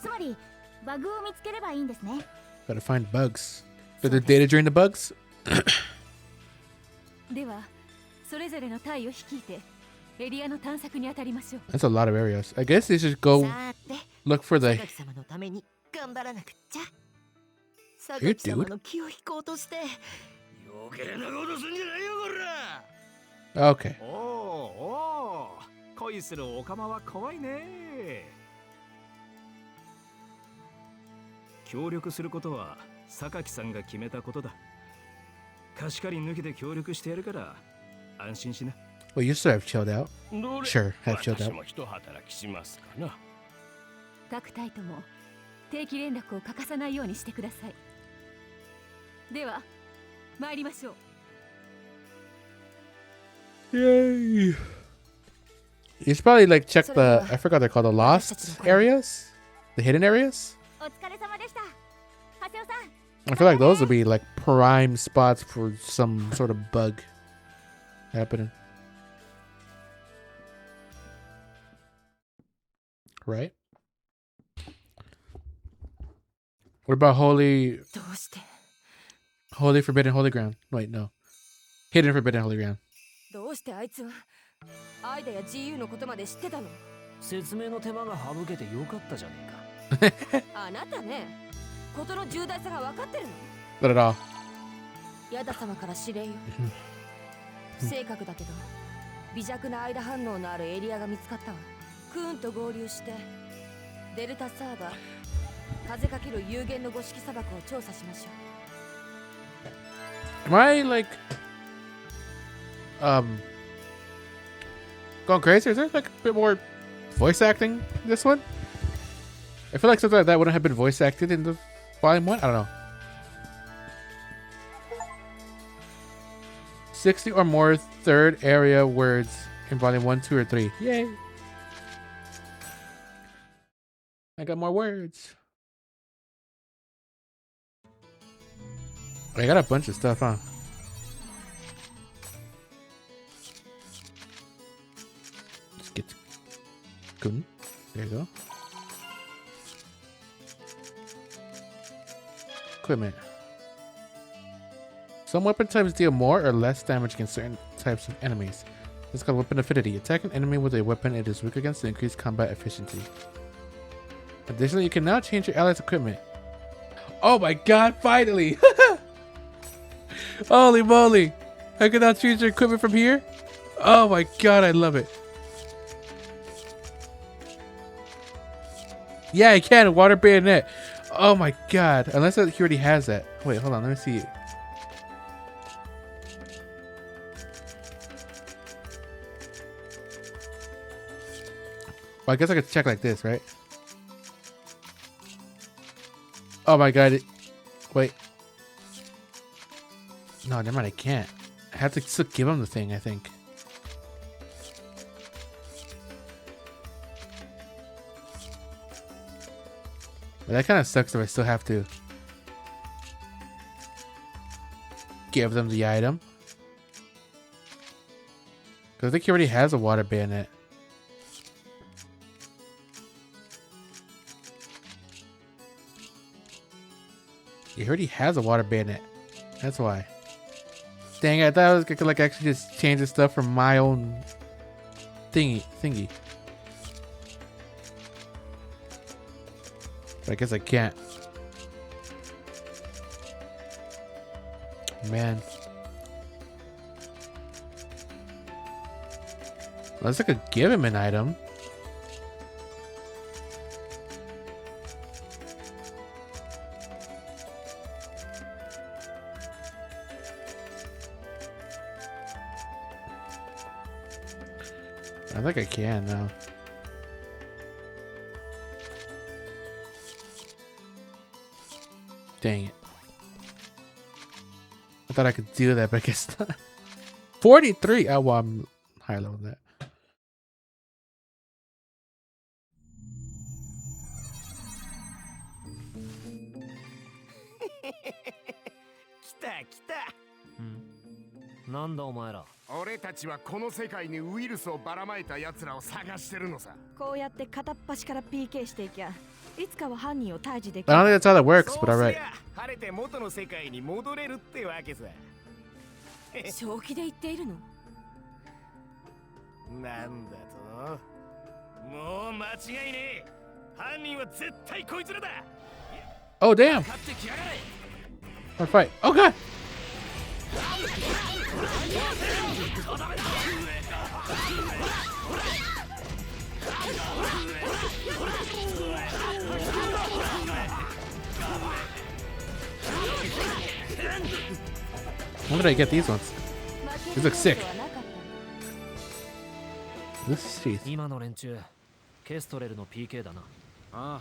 つまりバグを見つければいいんですね。 Gotta find bugs. Did the data drain the bugs? ではそれぞれの隊を率いてエリアの探索に当たりましょう。 That's a lot of areas. I guess they should go さて look for the. 榊様のために頑張らなくっちゃ。 Here, 榊様 dude. の気を引こうとして余計なことすんじゃないよこら。 Okay. おお恋するオカマは怖いね。協力することは榊さんが決めたことだ。貸し借り抜きで協力してやるから安心しな。 Well, you still have chilled out. どれ Sure, have chilled 私 out. も一働きしますかな。各隊とも定期連絡を欠かさないようにしてください。では参りましょう。 Yay. You should probably like check the. I forgot they're called the lost areas, the hidden areas. お疲れ様でした。ハセオさん。 I feel like those would be like prime spots for some sort of bug happening. Right? What about holy どうして forbidden holy ground? Wait, no. Hidden forbidden holy ground. どうしてあいつはアイダや GU のことまで知ってたの？説明の手間が省けてよかったじゃねえか。あなたね、ことの重大さが分かってるの？ Not at all. ヤダ様から指令よ。不正確だけど微弱な間反応のあるエリアが見つかったわ。クーンと合流してデルタサーバー風かける有限の五色砂漠を調査しましょう。 Am I like going crazy? Is there like a bit more voice acting in this one? I feel like something like that wouldn't have been voice acted in the volume 1. I don't know. 60 or more third area words in volume 1, 2, or 3. Yay! I got more words. I got a bunch of stuff, huh? Just get Kun. There you go. Equipment. Some weapon types deal more or less damage against certain types of enemies. This is called weapon affinity. Attack an enemy with a weapon it is weak against to increase combat efficiency. Additionally, you can now change your allies' equipment. Oh my god, finally! Holy moly! I can now change your equipment from here? Oh my god, I love it. Yeah, I can. Water bayonet. Oh my god. Unless he already has that. Wait, hold on. Let me see. Well, I guess I could check like this, right? Oh my god. Wait. No, never mind. I can't. I have to still give him the thing, I think. But that kind of sucks if I still have to give them the item. Because I think he already has a water bayonet. He already has a water bayonet. That's why. Dang it, I thought I was gonna like actually just change the stuff from my own thingy. But I guess I can't. Man. Unless I could give him an item. I think I can now. Dang it. I thought I could do that, but I guess not. 43. Oh, well, I'm higher level than that. 来た来た。なんだお前ら。俺たちはこの世界にウイルスをばらまいた奴らを探してるのさ。こうやって片っ端から PK していきゃ、いつかは犯人を退治でき I る。 don't think that's how that works, but alright. 晴れて元の世界に戻れるってわけさ。正気で言っているの？なんだと？もう間違いねえ。犯人は絶対こいつらだ。 Oh, damn. 勝ってきやがれ。 What fight? Oh, God. When did I get these ones? These look sick. This is 今の連中、ケストレルの PK だな。ああ。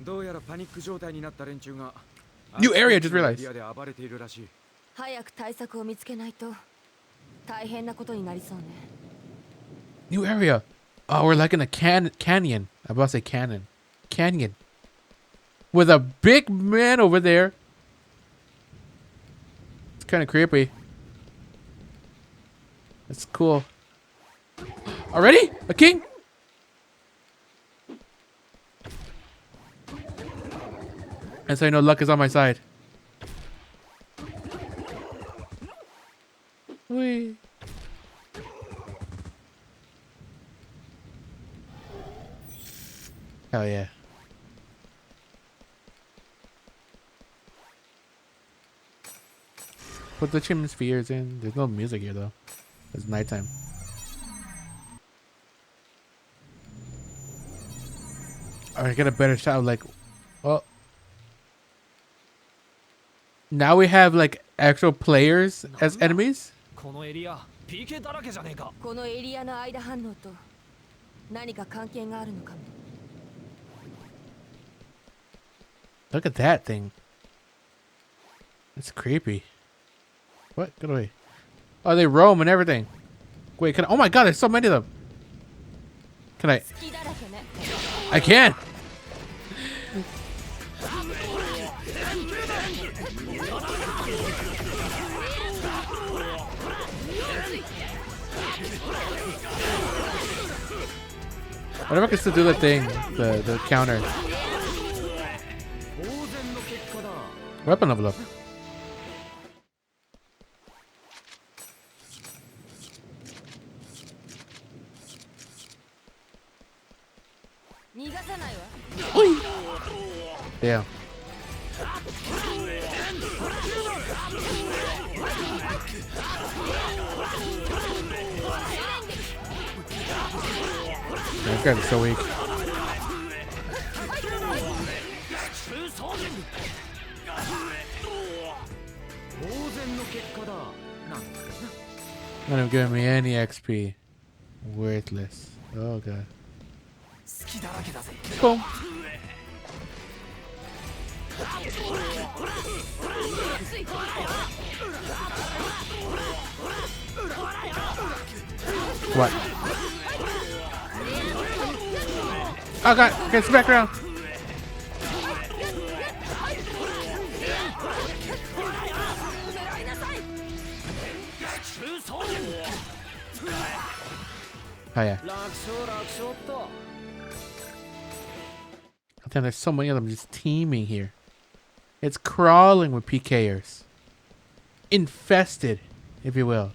どうやらパニック状態になった連中が New area, just realized. エリアで暴れているらしい。早く対策を見つけないと大変なことになりそうね。New area. Oh, we're like in a canyon. I'm about to say cannon. Canyon. With a big man over there. It's kind of creepy. That's cool. Already? A king? And so I know luck is on my side. Whee. Hell yeah. Put the chimney spheres in. There's no music here though. It's nighttime. Alright, get a better shot of like, oh. Now we have like actual players as enemies? このエリア PK だらけじゃねえか。このエリアの間反応と何か関係があるのかも。 Look at that thing. That's creepy. What? Get away. Oh, they roam and everything. Wait, can I? Oh my god, there's so many of them. Can I? I can! I wonder if I can still do the thing, the counter. Weapon level up. Damn. This guy's so weak. Not even giving me any XP. Worthless. Oh god. Boom. What? Oh god, okay, it's back around. Oh yeah. Damn, there's so many of them just teaming here. It's crawling with PKers. Infested, if you will.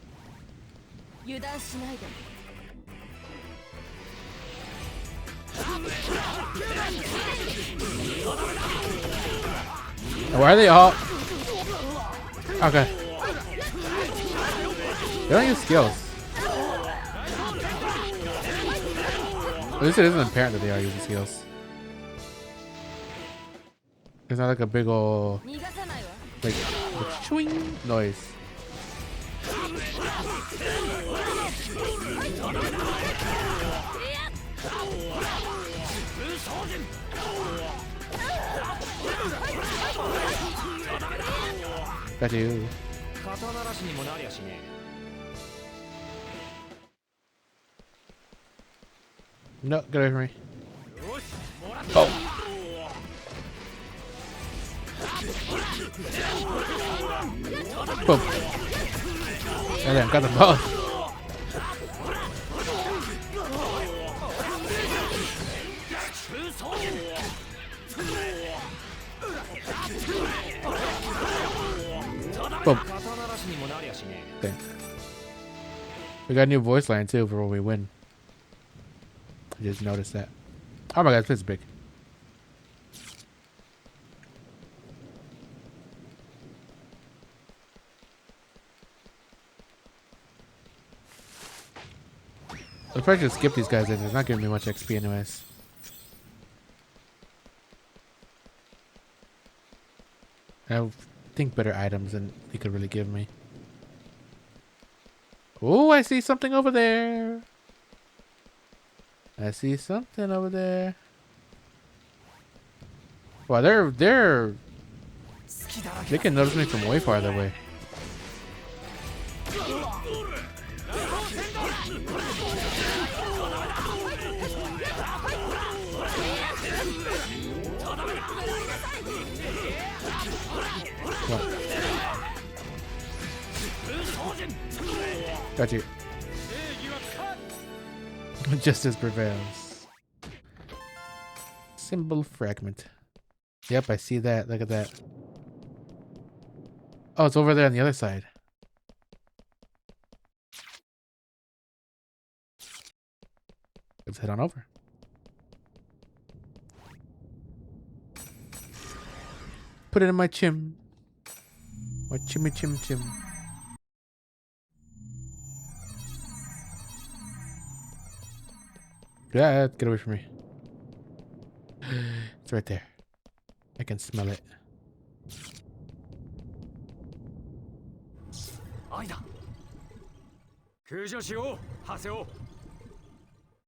Why are they all? Okay. They don't use skills. At least it isn't apparent that they are using skills. It's not like a big ol' like swing noise. Got you. 刀ならしにもなりゃしね No, get away from me. Oh. Boom. Oh, damn, got the ball. Boom. Okay. We got a new voice line too for when we win. I just noticed that. Oh my god, this is big. I'll probably just skip these guys in. It's not giving me much XP anyways. I think better items than he could really give me. Oh, I see something over there. I see something over there. Wow, they can notice me from way farther away. What? Got you. Justice prevails. Symbol fragment. Yep, I see that. Look at that. Oh, it's over there on the other side. Let's head on over. Put it in my chim. My chimmy chim chim. Yeah, get away from me. It's right there. I can smell it. 愛だ駆除しようハセオ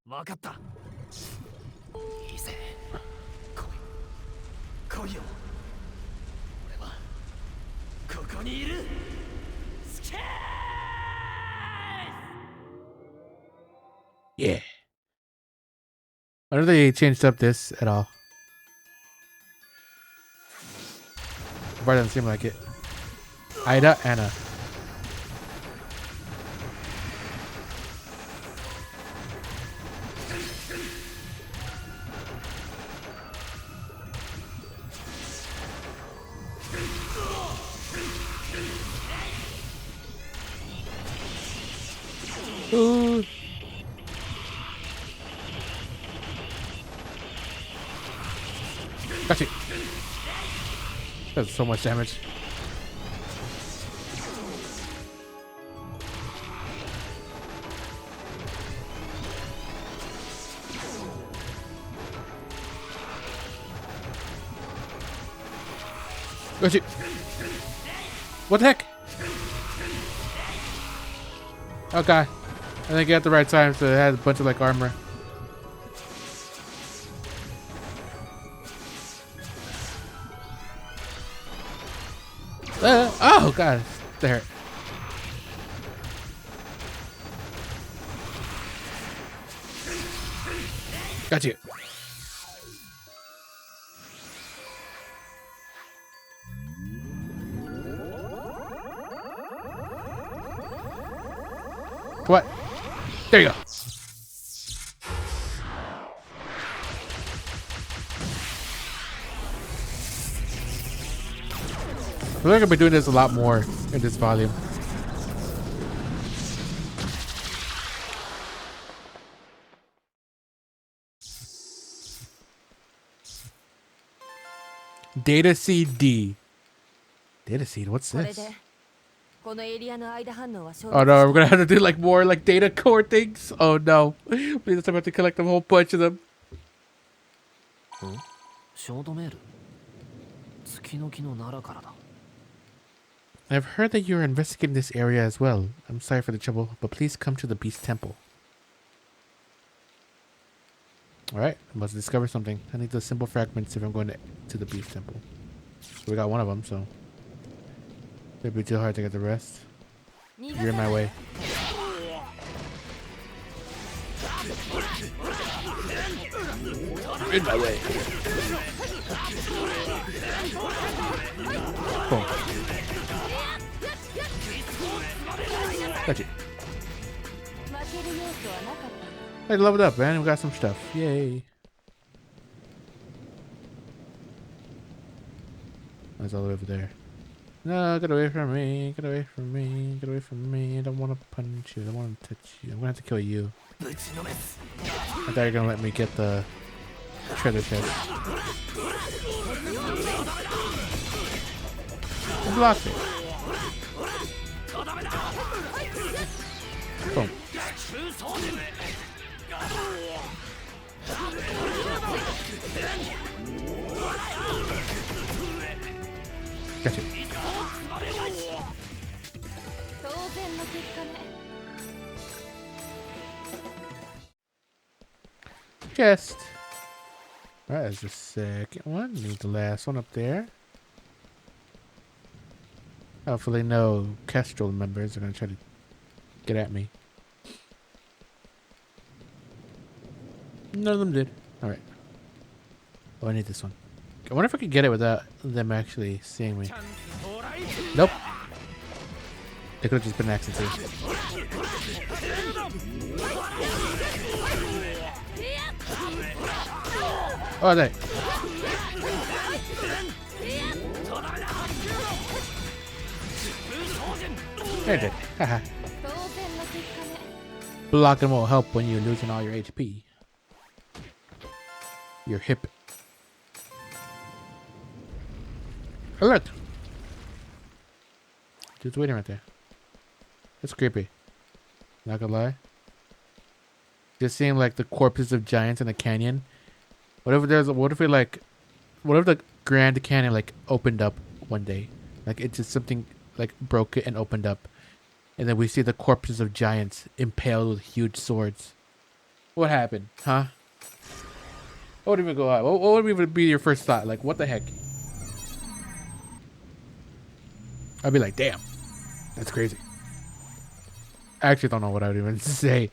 分かったいいぜ来いよ俺はここにいるスケー Yeah. I don't think they changed up this at all. But it doesn't seem like it. Ida, Anna. Ooh. Got you. That's so much damage. Got you. What the heck? Okay. I think you got the right time, so it has a bunch of like armor. Oh god, there. Got you. What? There you go. We're gonna be doing this a lot more in this volume. Data seed D. Data seed, what's this? Oh no, we're gonna have to do like more like data core things. Oh no. Please I'm about to collect a whole bunch of them. ショートメール月の木の奈良からだ I've heard that you're investigating this area as well. I'm sorry for the trouble, but please come to the Beast Temple. Alright, I must discover something. I need the symbol fragments if I'm going to the Beast Temple. We got one of them, so. It'd be too hard to get the rest. You're in my way. In my way. Boom. Got you. Hey, leveled up, man. We got some stuff. Yay. That's all the way over there. No, get away from me. Get away from me. Get away from me. I don't want to punch you. I don't want to touch you. I'm going to have to kill you. I thought you were going to let me get the treasure chest. I blocked it. Boom. Gotcha. Chest. Alright, that's the second one. Need the last one up there. Hopefully no Kestrel members are going to try to get at me. None of them did. Alright. Oh, I need this one. I wonder if I could get it without them actually seeing me. Nope. It could have just been an accident too. Oh, there. There it did. Haha. Blocking won't help when you're losing all your HP. Your hip. Alert! Dude's waiting right there. That's creepy. Not gonna lie. Just seeing like the corpses of giants in a canyon. What if the Grand Canyon like opened up one day? Like it's just something like broke it and opened up. And then we see the corpses of giants impaled with huge swords. What happened? Huh? What would even go on? What would even be your first thought? Like, what the heck? I'd be like, damn. That's crazy. I actually don't know what I would even say.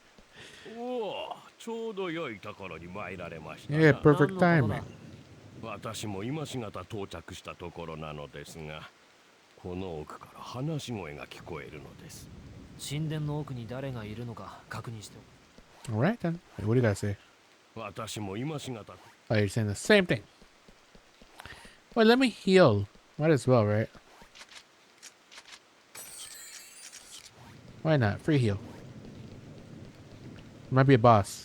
Yeah, perfect timing. 私も今しがた到着したところなのですが、この奥から話し声が聞こえるのです。神殿の奥に誰がいるのか確認しておく。 Alright then. What do you gotta say? 私も今しがた。 Oh, you're saying the same thing. Wait, let me heal. Might as well, right? Why not? Free heal. Might be a boss.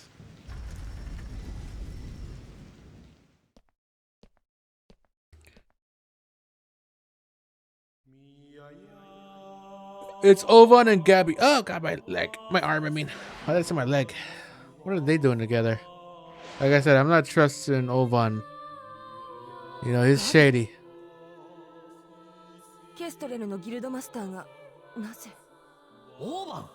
It's Ovan and Gabby. Oh god, my leg. My arm, I mean. Oh, that's in my leg. What are they doing together? Like I said, I'm not trusting Ovan. You know, he's shady. ケストレルのギルドマスターがなぜオーバン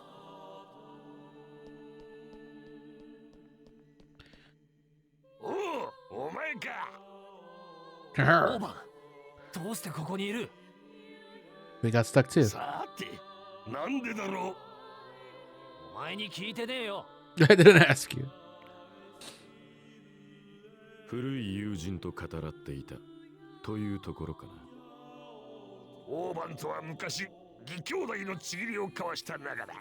おお、お前か。オーバンどうしてここにいる We got stuck too. さて、なんでだろう。お前に聞いてねえよ I didn't ask you. 古い友人と語らっていたというところかな。オーバンとは昔義兄弟のちぎりを交わした仲だ。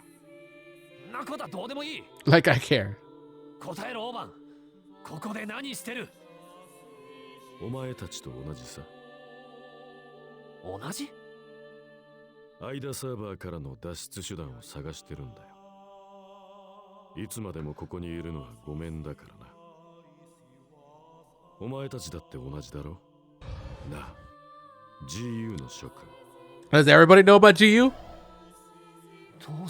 なことはどうでもいい Like I care. 答えろオーバンここで何してるお前たちと同じさ。同じ間サーバーからの脱出手段を探してるんだよ。いつまでもここにいるのはごめんだからな。お前たちだって同じだろなあ、GU の諸君。Does everybody know about GU? どう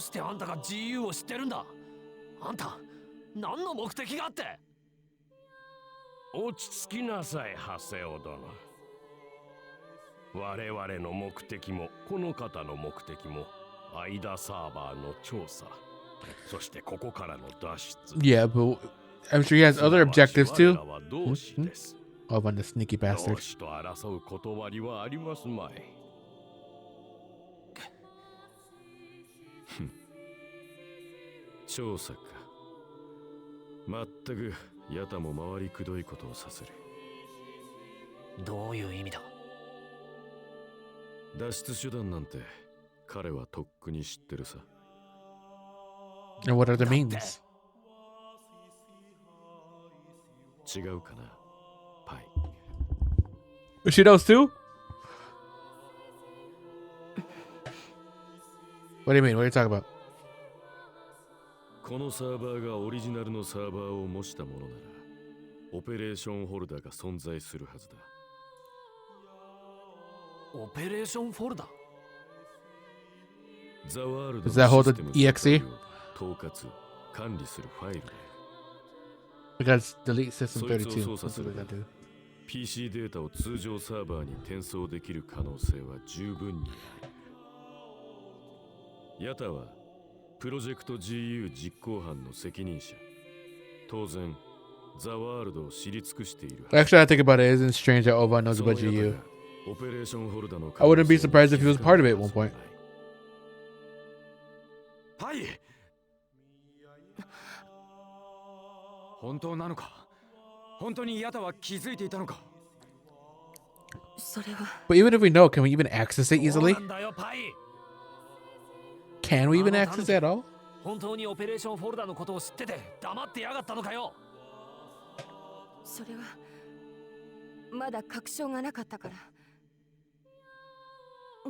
してあんたが GU を知ってるんだあんた何の目的があって落ち着きなさい、ハセオ殿。我々の目的もこの方の目的も間サーバーの調査、そしてここからの脱出。 Yeah, but I'm sure he has other objectives too. Oban, the sneaky bastard. 同志と争う断りはありますまい。調査か。まったくヤタも回りくどいことをさせる。どういう意味だ。脱出手段なんて彼はとっくに知ってるさ。And what are the means? 違うかな、パイ。She knows too? What do you mean? What are you talking about? このサーバーがオリジナルのサーバーを模したものなら、オペレーションホルダーが存在するはずだ。オペレーションフォルダ。ザワールド Does that hold の the システ EXE? ム統括、管理するファイルだ。Because delete system そいつを 32. 操作す Something れ like ば that, dude. PC データを通常サーバーに転送できる可能性は十分にある。ヤタはプロジェクト GU 実行犯の責任者。当然、ザワールドを知り尽くしている。 Actually, I think about it. It isn't strange that Oban knows その about ヤタ GU. がオペレーションホルダーの I wouldn't be surprised if he was part of it at one point. はい。本当なのか。本当にヤタは気づいていたのか。それは。 But even if we know, can we even access it そう easily? なんだよパイ。 Can we even access it at all? 本当にオペレーションフォルダのことを知ってて黙ってやがったのかよ。それはまだ確証がなかったから。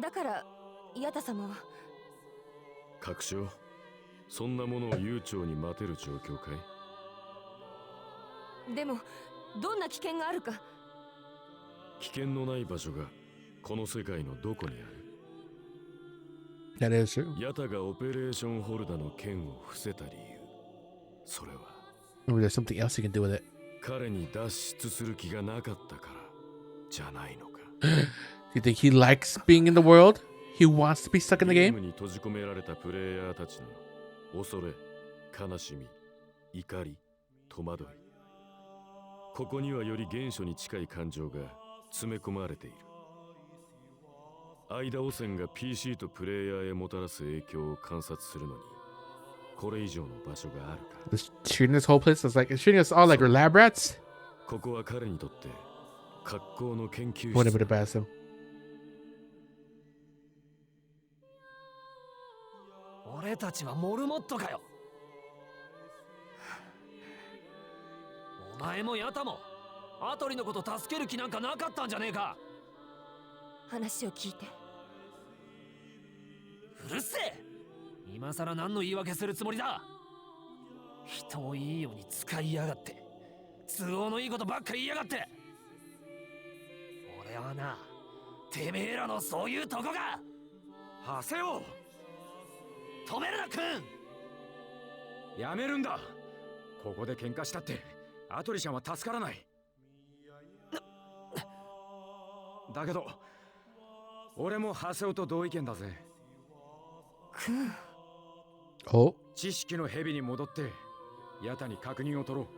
だからヤタ様は。確証？そんなものを悠長に待てる状況かい？でもどんな危険があるか。危険のない場所がこの世界のどこにある？ That is true. ヤタがオペレーションホルダーの剣を伏せた理由。それは Maybe there's something else you can do with it. 彼に脱出する気がなかったからじゃないのか。Do you think he likes being in the world? He wants to be stuck in the ゲーム game? に閉じ込められたプレイヤーたちの恐れ、悲しみ、怒り、戸惑い。ここにはより原初に近い感情が詰め込まれている。間汚染が PC とプレイヤーへもたらす影響を観察するのにこれ以上の場所があるか。 Just treating this whole place as like treating us all like we're lab rats? ここは彼にとって格好の研究 Wouldn't 室 put it past him. 俺たちはモルモットかよ。お前もヤタもアトリのこと助ける気なんかなかったんじゃねえか。話を聞いて。うるせえ。今さら何の言い訳するつもりだ。人をいいように使いやがって、都合のいいことばっか言いやがって。俺はな、てめえらのそういうとこが。はせよ。止めるな、くん。やめるんだ。ここで喧嘩したってアトリちゃんは助からない。だけど俺もハセオと同意見だぜ。くん。Oh? 知識の蛇に戻ってヤタに確認を取ろう。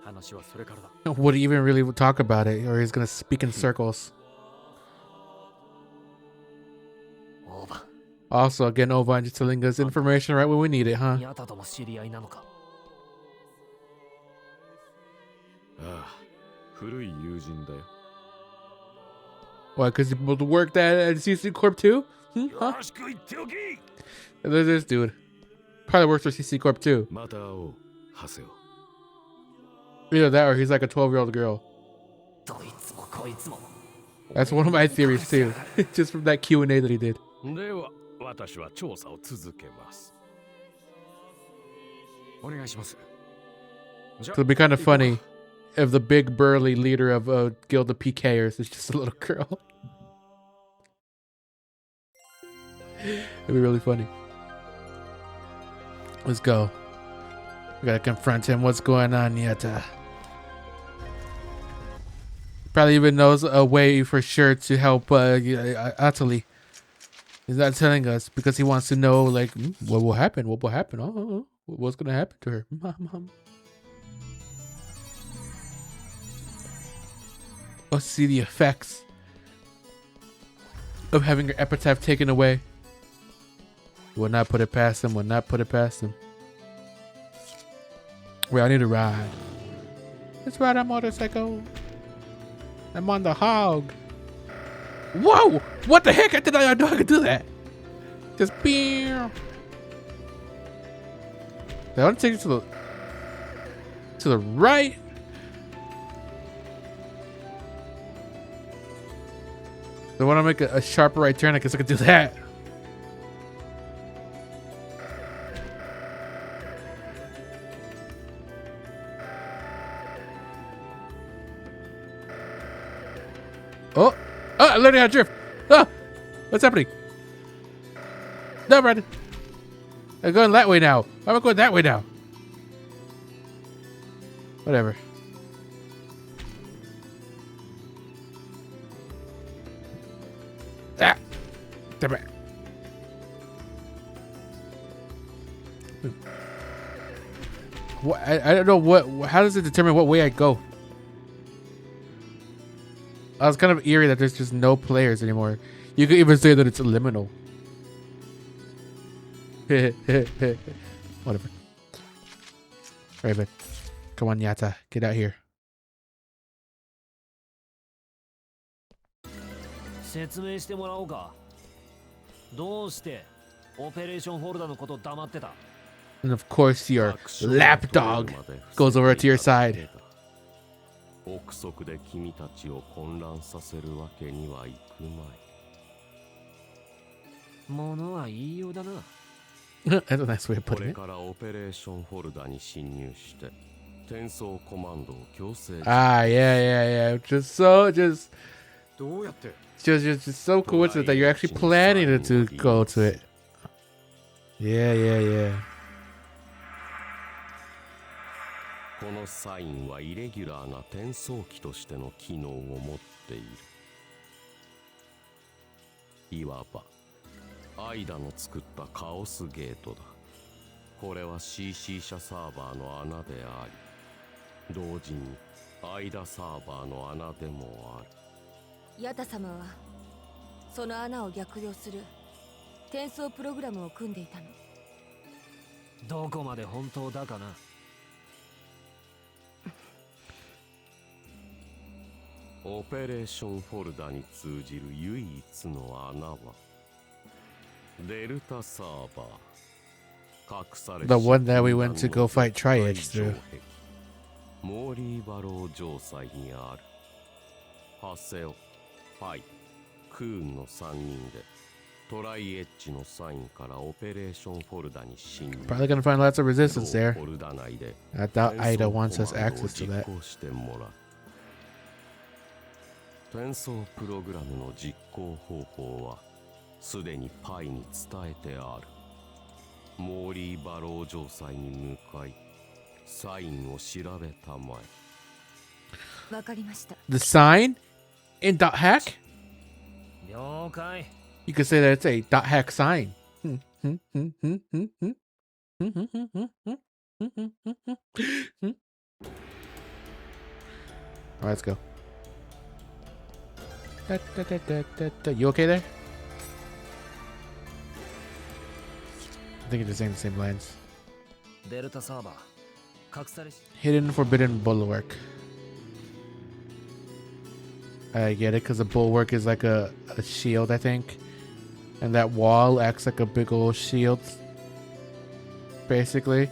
話はそれからだ。Would he even really talk about it, or he's gonna speak in circles? オーバ Also, again, Oban just telling us information right when we need it, huh? ヤタとも知り合いなのか。ああ、古い友人だよ。Why? Because he worked at CC Corp too? よ Huh? ろしく言っておき。 There's this dude. Probably works for CC Corp too. また会おう、ハセオ。 Either that or he's like a 12-year-old girl. どいつもこいつも。 That's one of my theories too. Just from that Q&A that he did. では、私は調査を続けます。お願いします。 So it'd be kind of funny if the big burly leader of a guild of PKers is just a little girl. It'd be really funny. Let's go. We gotta confront him. What's going on yet? Probably even knows a way for sure to help Atali. He's not telling us because he wants to know, like, what will happen? What will happen? Oh, what's gonna happen to her? Mom. or see the effects of having your epitaph taken away. Will not put it past him. Will not put it past him. Wait, I need to ride. Let's ride a motorcycle. I'm on the hog. Whoa! What the heck? I did not know I could do that. Just beer. I want to take it to the right. I want to make a sharper right turn. I guess I could do that. Oh, I learned how to drift. Oh, what's happening? No, Brandon. I'm going that way now. Why am I going that way now? Whatever. Ah, damn it. What? I don't know what. How does it determine what way I go? I was kind of eerie that there's just no players anymore. You could even say that it's liminal. Whatever. Raven. Come on, Yata. Get out here. 説明してもらおうか。どうしてオペレーションフォルダのこと黙ってた？ And of course, your lapdog goes over to your side. 憶測で君たちを混乱させるわけにはいくまい。ものは言いようだな。That's a nice way of こ putting れ it. からオペレーションフォルダに侵入して転送コマンドを強制 Ah, yeah. Just so so coincident that you're actually planning to go to it. Yeah. このサインはイレギュラーな転送機としての機能を持っている。いわばアイダの作ったカオスゲートだ。これは CC 社サーバーの穴であり、同時にアイダサーバーの穴でもある。ヤタ様はその穴を逆用する転送プログラムを組んでいたの。どこまで本当だかな。オペレーションフォルダに通じる唯一の穴はデルタサーバー。隠され The one that we went to go fight Triage through. モーリーバロー城塞にある。ハセオ、パイ、クーンの3人でトライエッジのサインからオペレーションフォルダに侵入。 Probably gonna find lots of resistance there. フォルダ内で I doubt Ida wants us access to 実 that. 行してもらう。転送プログラムの実行方法はすでにパイに伝えてある。モーリーバロー城塞に向かいサインを調べたまえ。わかりました。 The sign in dot hack? 了解。 You could say that it's a dot hack sign. Alright, let's go. You okay there? I think you're just saying the same lines. デルタサーバー、隠されし Hidden forbidden bulwark. I get it, because a bulwark is like a shield, I think. And that wall acts like a big old shield. Basically.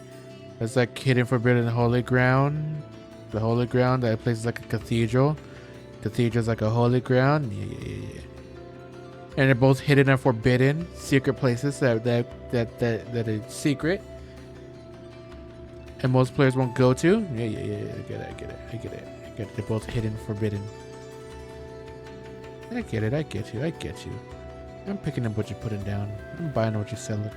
It's like hidden forbidden holy ground. The holy ground, that place is like a cathedral. Cathedral's like a holy ground. Yeah. And they're both hidden and forbidden. Secret places that is secret. And most players won't go to. Yeah. I get it. They're both hidden, forbidden. I get it. I get you. I'm picking up what you're putting down. I'm buying what you're selling.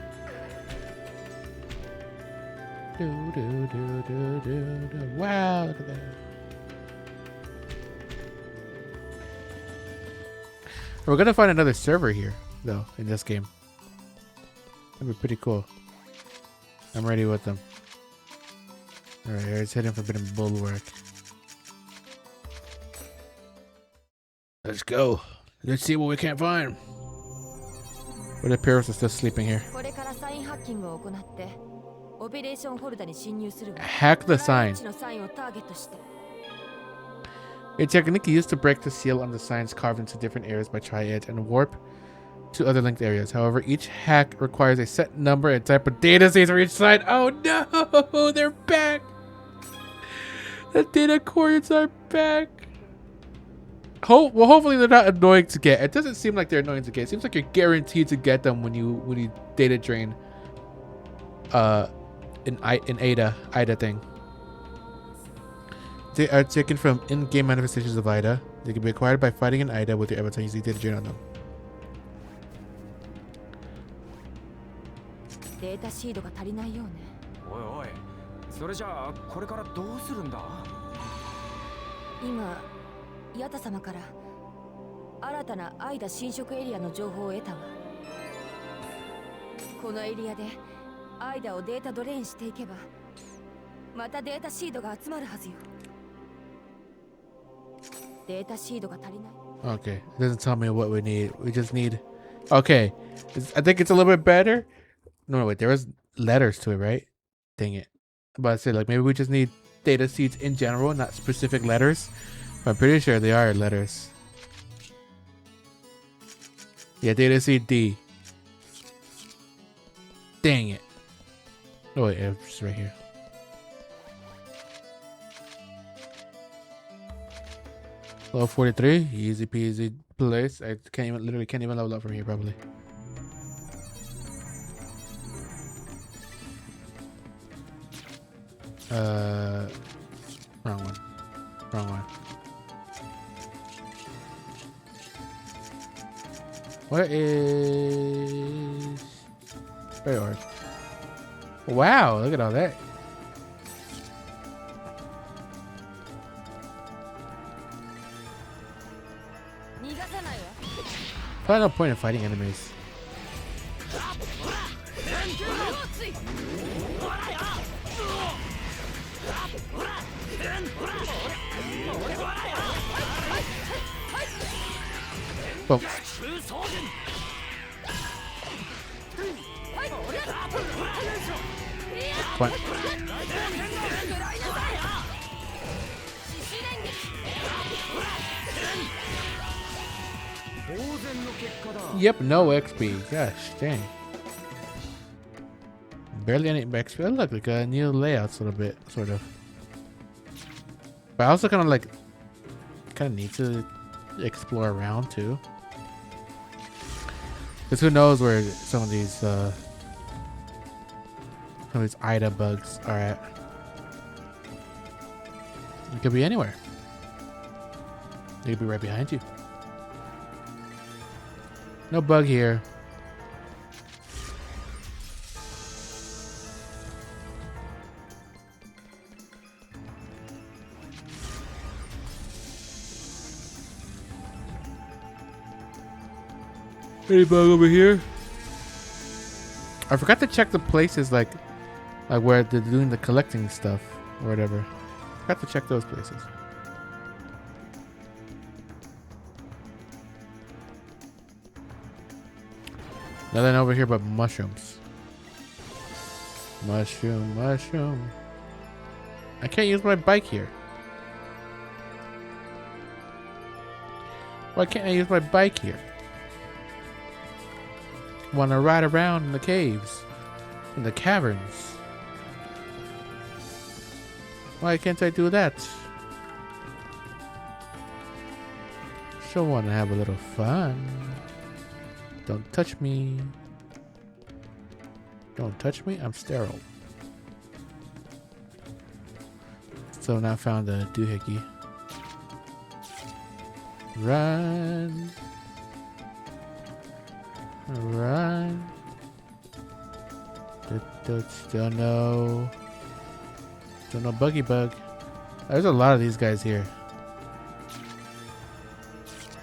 Wow, look at that. We're gonna find another server here, though, in this game. That'd be pretty cool. I'm ready with them. Alright, here's hidden forbidden bulwark. Let's go. Let's see what we can't find. But the parents are still sleeping here. これからサインハッキングを行って、オペレーションホルダに侵入するわ。 Hack the sign. のサインをターゲットして。 A technique used to break the seal on the signs carved into different areas by Tri-Edge and warp to other linked areas. However, each hack requires a set number and type of data seeds for each sign. Oh no, they're back. The data coordinates are back. Hopefully they're not annoying to get. It doesn't seem like they're annoying to get. It seems like you're guaranteed to get them when you data drain in Ida thing. They are taken from in-game manifestations of Ida. They can be acquired by fighting an Ida with your avatar using data drain on them. データシードが足りないようね。おいおい、それじゃあこれからどうするんだ？今、ヤタ様から新たなアイダ侵食エリアの情報を得たわ。このエリアでアイダをデータドレーンしていけば、またデータシードが集まるはずよ。データシードが足りない。 Okay, it doesn't tell me what we need. We just need. Okay, I think it's a little bit better. No, wait, there was letters to it, right? Dang it. But I said, like, maybe we just need data seeds in general, not specific letters. But I'm pretty sure they are letters. Yeah, data seed D. Dang it. Oh, wait, it's right here. Level 43, easy peasy place. I literally can't even level up from here, probably. Wrong one. What is very hard? Wow, look at all that. Probably no point in fighting enemies. Well. What? Yep, no XP. Gosh, dang. Barely any XP. Oh, look, like a new layouts a little bit, sort of. But I also kind of need to explore around too. Because who knows where some of these Ida bugs are at. It could be anywhere. It could be right behind you. No bug here. Any bug over here? I forgot to check the places like where they're doing the collecting stuff or whatever. Forgot to check those places. Nothing over here but mushrooms. Mushroom. I can't use my bike here. Why can't I use my bike here? Want to ride around in the caves, in the caverns. Why can't I do that? Sure want to have a little fun. Don't touch me. Don't touch me. I'm sterile. Still not found a doohickey. Run. Run. Still no buggy bug. There's a lot of these guys here.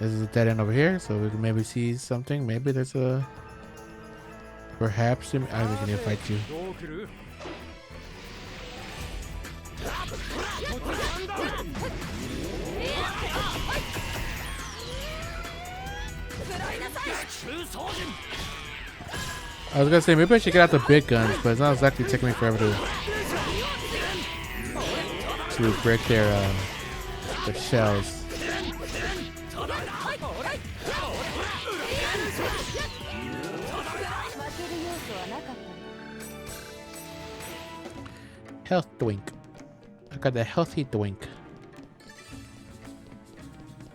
This is a dead end over here, so we can maybe see something. Maybe there's a... Perhaps... I don't think I need to fight you. I was gonna say maybe I should get out the big guns, but it's not exactly taking me forever to break their shells. Health drink. I got the healthy drink.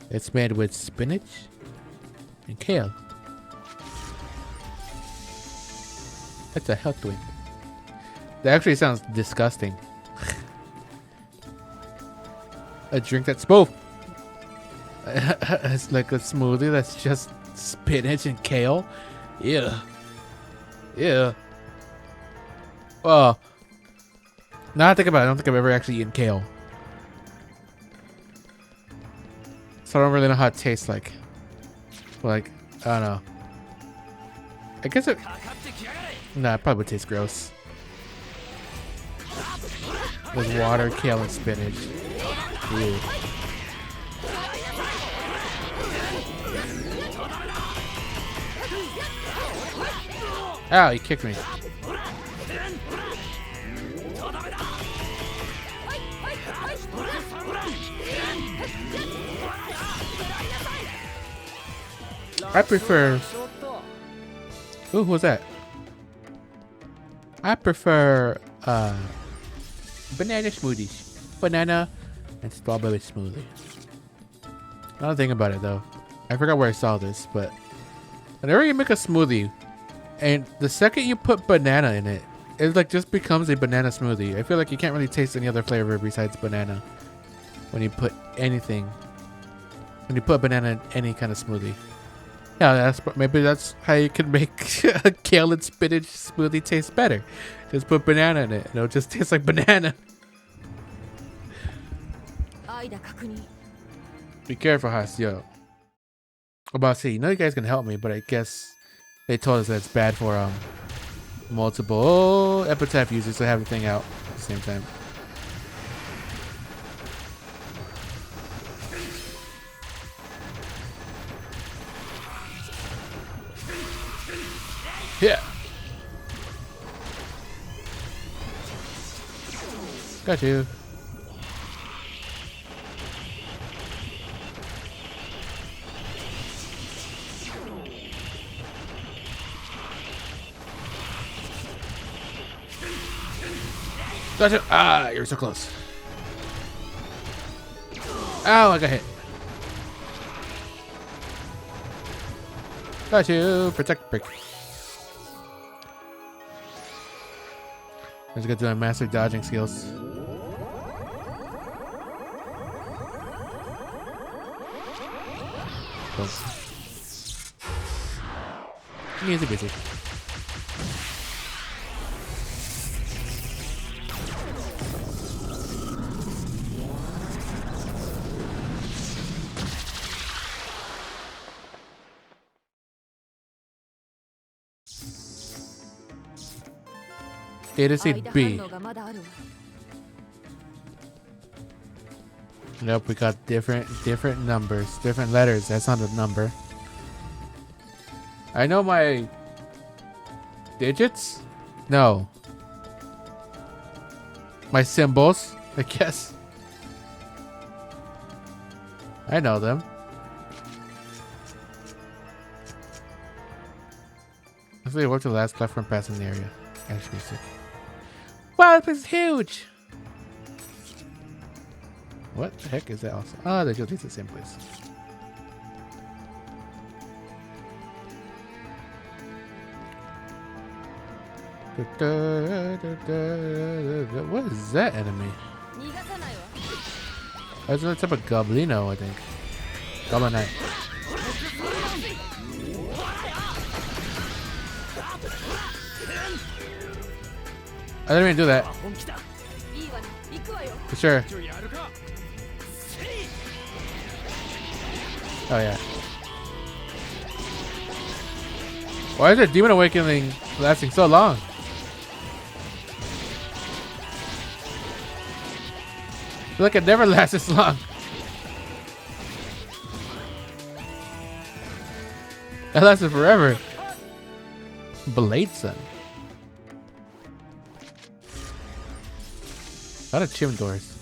It's made with spinach and kale. That's a health drink. That actually sounds disgusting. A drink that's both. It's like a smoothie that's just spinach and kale. Yeah. Yeah. Oh. Now I think about it, I don't think I've ever actually eaten kale. So I don't really know how it tastes like. Like, I don't know. I guess it... Nah, it probably tastes gross. With water, kale, and spinach. Ew. Ow, he kicked me. I prefer... Ooh, who was that? I prefer banana smoothies. Banana and strawberry smoothie. Another thing about it though, I forgot where I saw this, but whenever you make a smoothie and the second you put banana in it, it like just becomes a banana smoothie. I feel like you can't really taste any other flavor besides banana when you put anything. When you put banana in any kind of smoothie. Yeah, maybe that's how you can make a kale and spinach smoothie taste better. Just put banana in it, and it'll just taste like banana. Be careful, Hasio. I'm about to say, you know you guys can help me, but I guess they told us that it's bad for multiple epitaph users to have the thing out at the same time. Yeah. Got you. Gotcha. Ah, you're so close. Ow, I got hit. Got you. Protect break. Let's get to my master dodging skills. Boom. Easy busy. Data seed B. Nope, we got different numbers, different letters. That's not a number. I know my digits? No. My symbols, I guess. I know them. Hopefully, what's the last platform passing the area? Actually, sick. Wow, this place is huge! What the heck is that also? Oh, they just use the same place. What is that enemy? That's another type of goblino, I think. Goblinite. I didn't even do that. For sure. Oh yeah. Why is the Demon Awakening lasting so long? I feel like it never lasts this long. That lasted forever. Blade Sun. A lot of chim doors.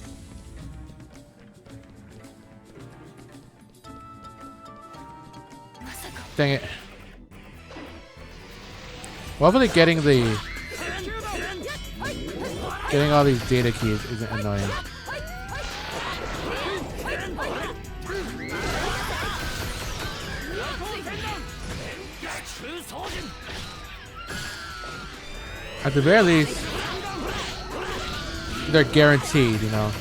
Dang it. Hopefully getting all these data keys isn't annoying. At the very least, they're guaranteed, you know.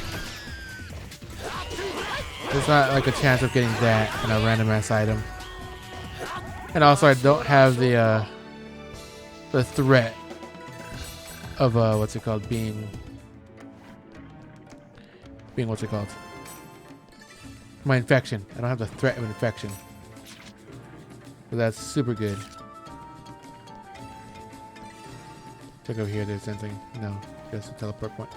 There's not like a chance of getting that in a random ass item. And also I don't have the threat of what's it called, being what's it called? My infection. I don't have the threat of infection. So that's super good. Check over here, there's anything. No, just a teleport point.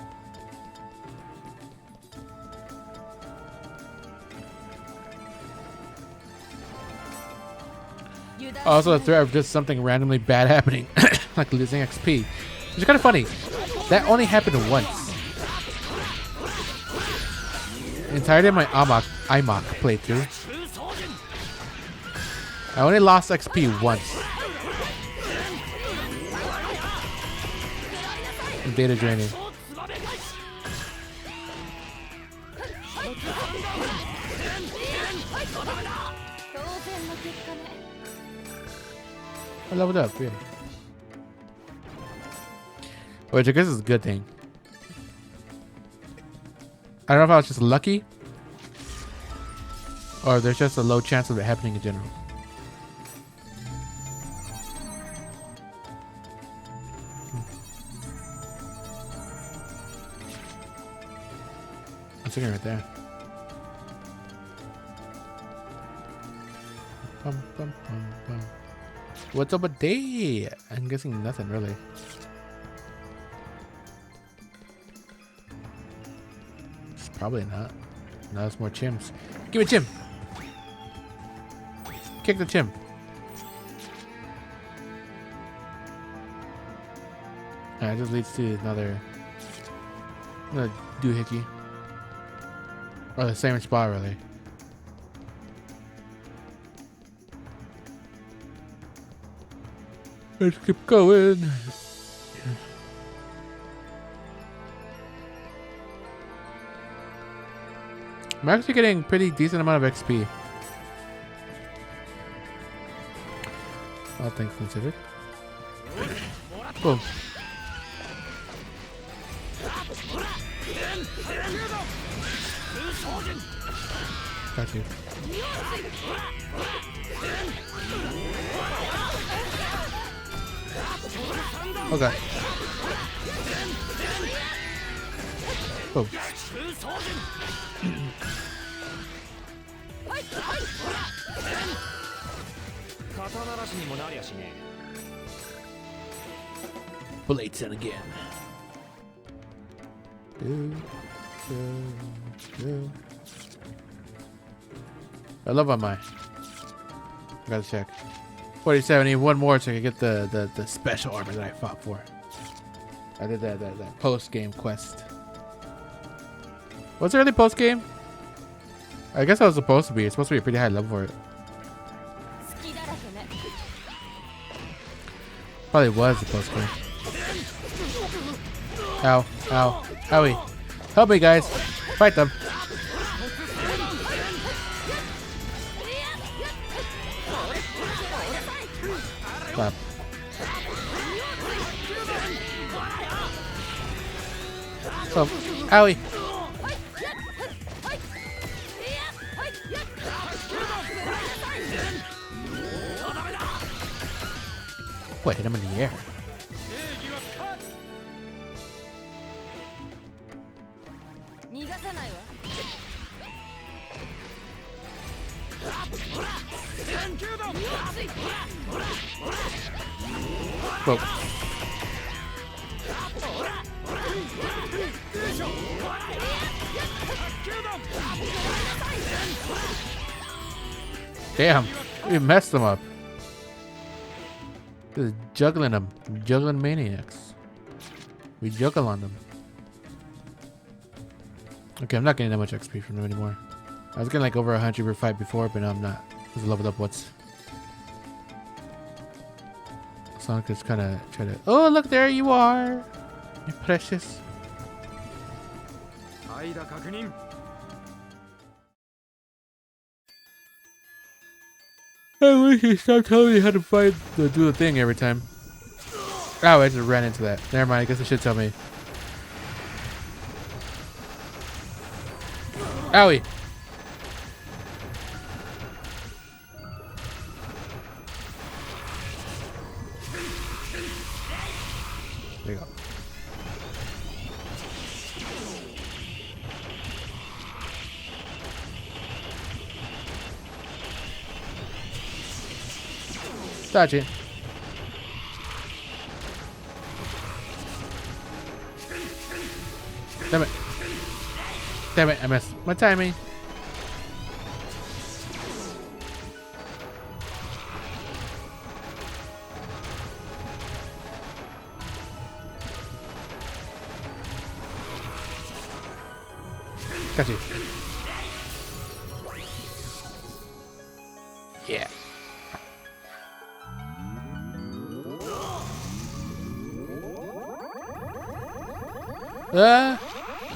Also, the threat of just something randomly bad happening, like losing XP, which is kind of funny. That only happened once. The entirety of my IMOC playthrough, I only lost XP once. And data draining. I leveled up, yeah. Which I guess is a good thing. I don't know if I was just lucky, or there's just a low chance of it happening in general. I'm sitting right there. Bum, bum, bum, bum. What's up a day? I'm guessing nothing really. It's probably not. No, it's more chims. Give me chim. Kick the chim. Alright, this leads to another doohickey. Or the same spot really. Let's keep going. I'm actually getting pretty decent amount of XP. All things considered. Boom. Got you. Okay. Oh. Blade Sun again. I love my. Gotta check. 47. I need one more so I can get the special armor that I fought for. I did that post game quest. Was it really post game? I guess I was supposed to be. It's supposed to be a pretty high level for it. Probably was the post game. Ow, ow, owie. Help me, guys. Fight them. Clap. Oh, owie. What, hit him in the air? Whoa. Damn, we messed them up. Just juggling them. Juggling maniacs. We juggle on them. Okay, I'm not getting that much XP from them anymore. I was getting like over 100 per fight before, but now I'm not. Just leveled up once. Sonic is kind of try to. Oh, look, there you are, you precious. I wish you stopped telling me how to fight do the thing every time. Oh, I just ran into that. Never mind. I guess it should tell me. Owie. There you go. Dodge it. Damn it. Damn it, I missed my timing. Got you. Yeah.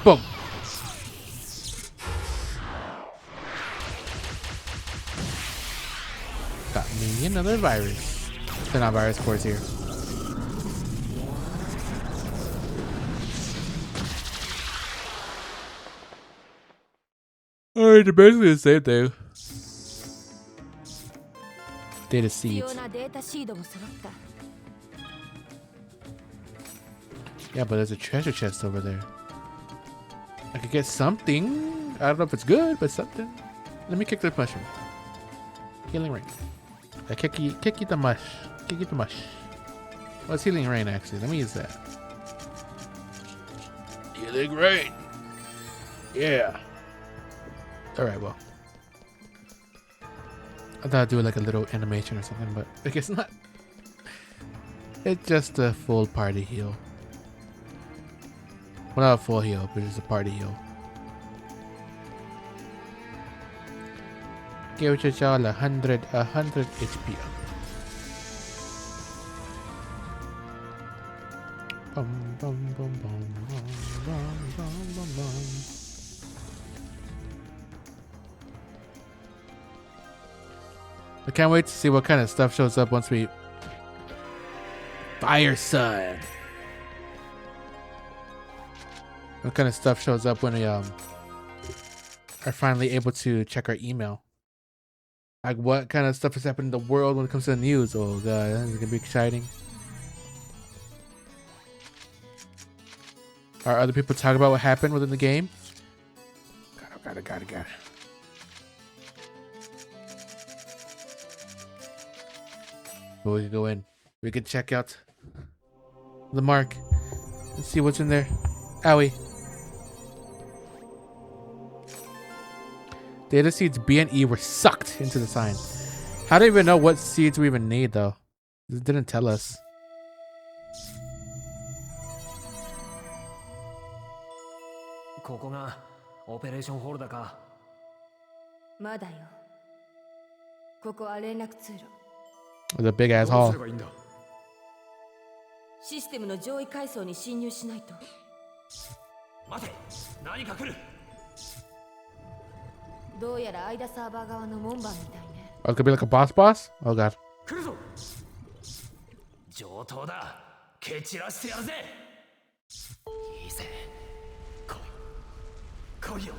Boom. Got me another virus. They're not virus cores here. Alright, they're basically the same thing. Data seeds. Yeah, but there's a treasure chest over there. I could get something. I don't know if it's good, but something. Let me kick the mushroom. Healing rain. Kick you the mush. Kick you the mush. What's healing rain actually? Let me use that. Healing rain. Yeah. Alright, well. I thought I'd do like a little animation or something, but I guess not. It's just a full party heal. Well, not a full heal, but just a party heal. Give your child 100 HP up. Bum, bum, bum, bum, bum, bum, bum, bum, bum. I can't wait to see what kind of stuff shows up once we Fire Sun. What kind of stuff shows up when we are finally able to check our email? Like what kind of stuff has happened in the world when it comes to the news? Oh god, this is gonna be exciting. Are other people talking about what happened within the game? Got it. But we can go in. We can check out the mark and see what's in there. Owie. Data seeds B and E were sucked into the sign. How do you even know what seeds we even need though? It didn't tell us. The big ass hall. システムの上位階層に侵入しないと。待て、何か来る。どうやら間サーバー側の門番みたいね。Oh, it could be like a boss? Oh god. 来るぞ。上等だ。蹴散らしてやるぜ。いいぜ。来いよ。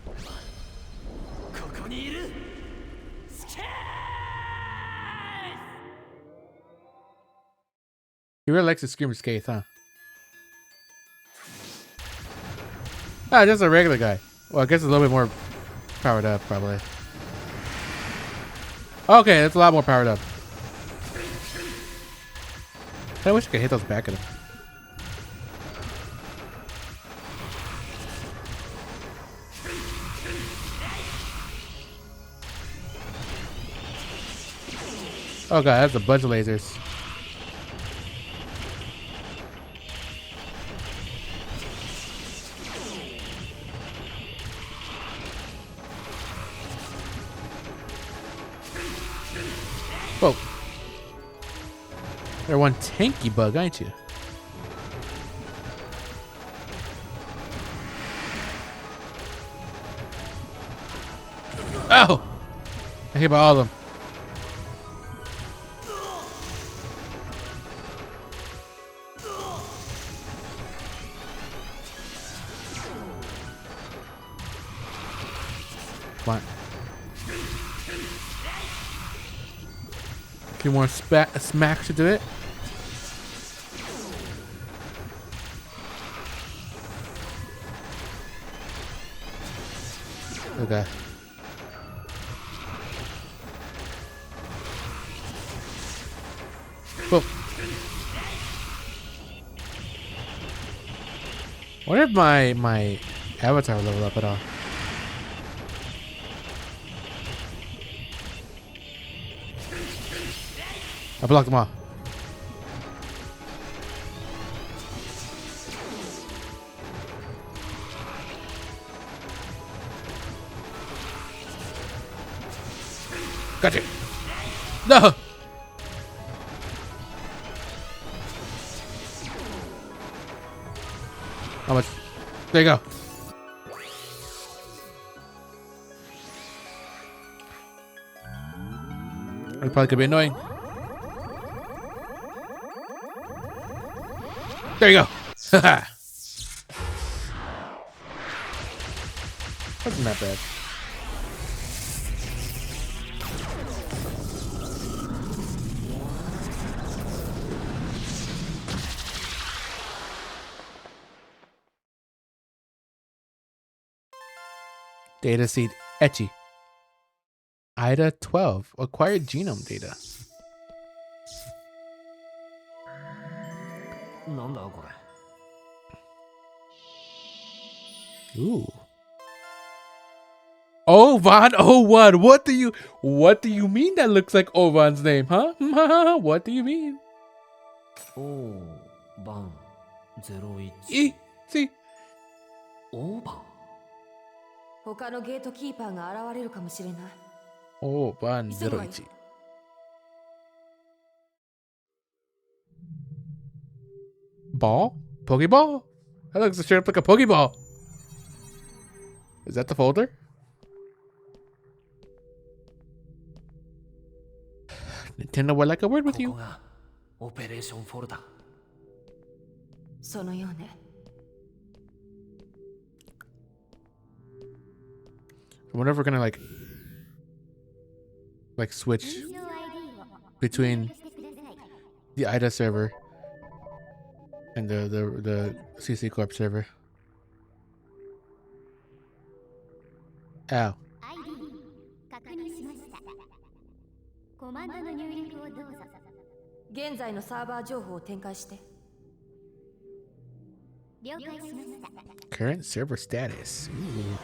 ここにいる。スケー He really likes to scream skates, huh? Ah, just a regular guy. Well, I guess it's a little bit more powered up, probably. Okay, it's a lot more powered up. I wish I could hit those back at him. Oh god, that's a bunch of lasers. Whoa. You're one tanky bug, ain't you? Oh! I hit by all of them. Come on. A few more smacks to do it. Okay. Whoa. I wonder if my avatar will level up at all. I blocked them all. Gotcha. No. How much? There you go. It probably could be annoying. There you go. Haha. Wasn't that bad. Data seed Echi. IDA 12. Acquired genome data. なんだこれ Ooh. Ovan 01. What do you mean that looks like Ovan's name, huh? What do you mean? おバン01 See? オーバン他のゲートキーパーが現れるかもしれない。 Ovan 01. Ball? Pokeball? That looks straight up like a Pokeball. Is that the folder? Nintendo would like a word with you. ここがオペレーションフォルダそのようね。I wonder if we're gonna like switch between the IDA server and the CC Corp server. Ow. 確認しました。コマンドの入力をどうぞ。現在のサーバー情報を展開して。了解しました。 Current server status. Ooh.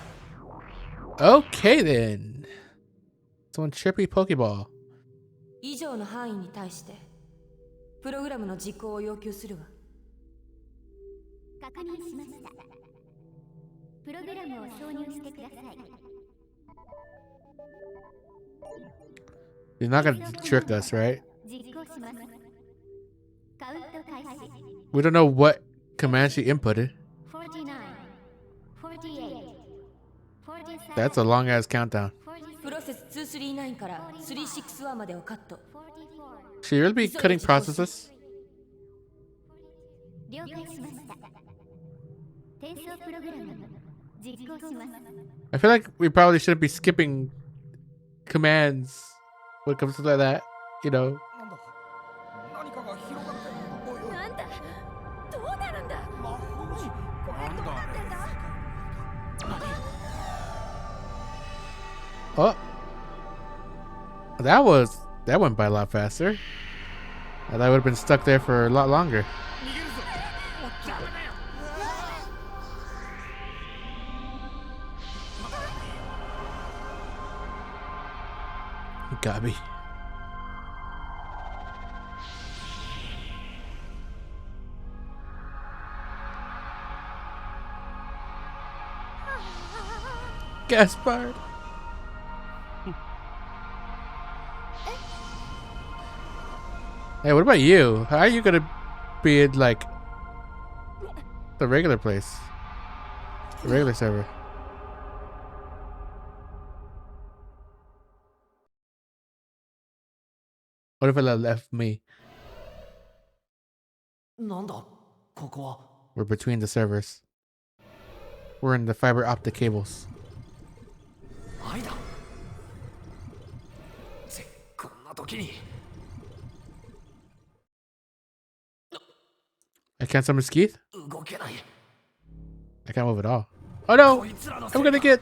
Okay then. Someone trippy Pokeball. 以上の範囲に対してプログラムの実行を要求するわ。確認しました。プログラムを挿入してください。 You're not gonna trick us, right? 実行します。カウント開始。 We don't know what command she inputted. 49 48 That's a long ass countdown. プロセス239から361までをカット。 Should you really be cutting processes? 了解しました。転送プログラム実行します。 I feel like we probably shouldn't be skipping commands when it comes to that, you know. 何かが広がってなんだどうなるんだ魔法陣これどうなってんだ Oh, that went by a lot faster. I thought I would have been stuck there for a lot longer. Got me. Gaspard. Hey, what about you? How are you gonna be in like the regular place? The regular server. What if it left me? なんだここは。 We're between the servers. We're in the fiber optic cables. 愛だ。こんな時に。 I can't summon Skeeth? 動けない。 I can't move at all. Oh no! I'm gonna get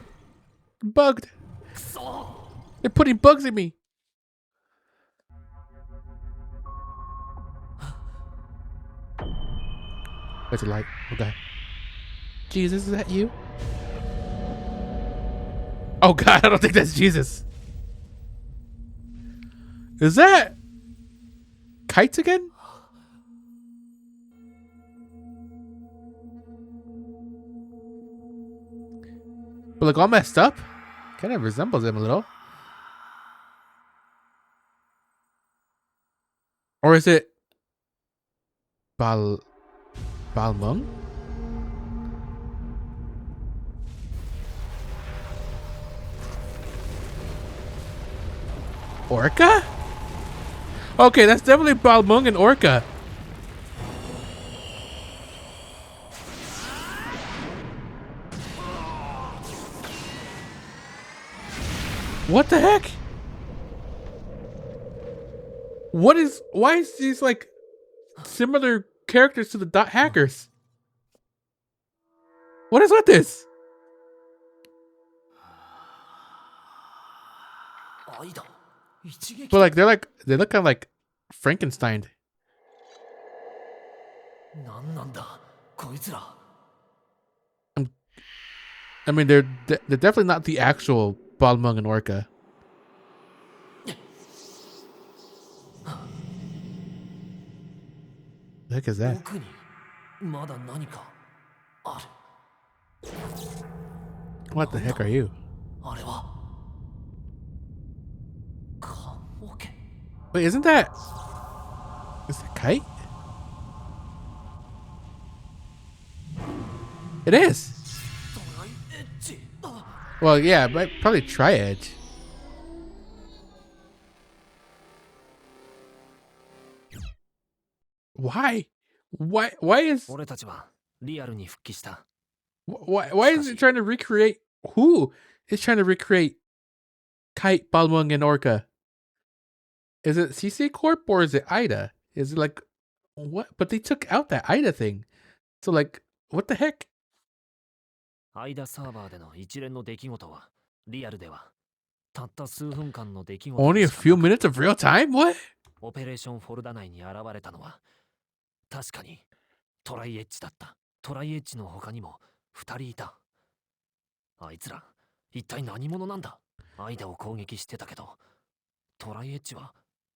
bugged! They're putting bugs in me! What's it like? Okay. Jesus, is that you? Oh god, I don't think that's Jesus. Is that kites again? But like all messed up? Kind of resembles him a little. Or is it Balmung? Orca? Okay, that's definitely Balmung and Orca. What the heck? Why is these like similar characters to the dot hackers? What is with this? But like they look kind of like Frankenstein. I mean they're definitely not the actual Balmung and Orca. The heck is that? What the heck are you? Wait, isn't that... Is that Kite? It is! Well, yeah, but probably Tri-Edge. Why? Why is... Why is it trying to recreate... Who is trying to recreate Kite, Balmung, and Orca? Is it CC Corp or is it IDA? Is it like... What? But they took out that IDA thing. So like, what the heck? IDA サーバーでの一連の出来事はリアルではたった数分間の出来事。 Only a few minutes of real time? What? オペレーションフォルダ内に現れたのは確かにトライエッジだった。トライエッジの他にも2人いた。あいつら一体何者なんだ。アイダを攻撃してたけどトライエッジは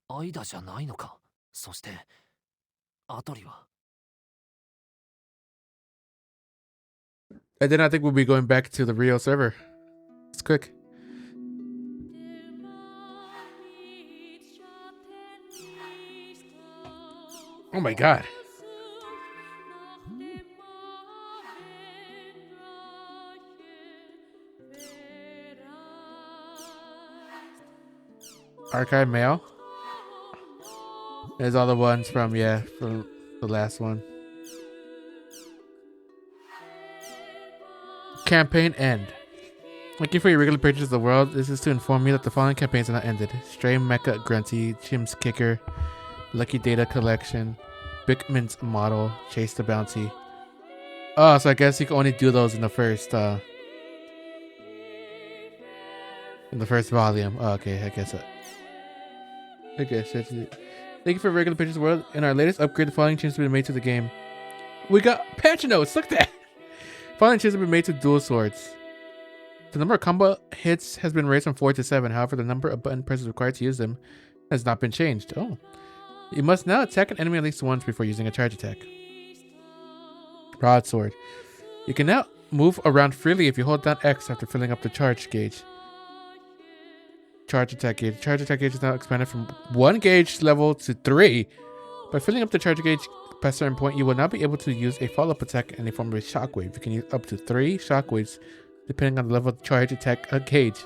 アイダじゃないのか。そしてアトリは。 And then I think we'll be going back to the Rio server. It's quick. Oh my god. Archive mail. There's all the ones from the last one. Campaign end. Thank you for your regular purchase of the world. This is to inform you that the following campaigns are not ended. Stray Mecha Grunty, Chim's Kicker, Lucky Data Collection, Bickman's Model, Chase the Bounty. Oh, so I guess you can only do those in the first volume. Oh, okay, I guess that's it. Thank you for regular purchase of the world. In our latest upgrade, the following changes have been made to the game. We got patch notes. Look at that. Following changes have been made to dual swords. The number of combo hits has been raised from 4 to 7. However, the number of button presses required to use them has not been changed. Oh. You must now attack an enemy at least once before using a charge attack. Broadsword. You can now move around freely if you hold down X after filling up the charge gauge. Charge attack gauge. Charge attack gauge is now expanded from 1 gauge level to 3. By filling up the charge gauge past a certain point, you will now be able to use a follow-up attack in the form of a shockwave. You can use up to 3 shockwaves depending on the level of the charge attack gauge.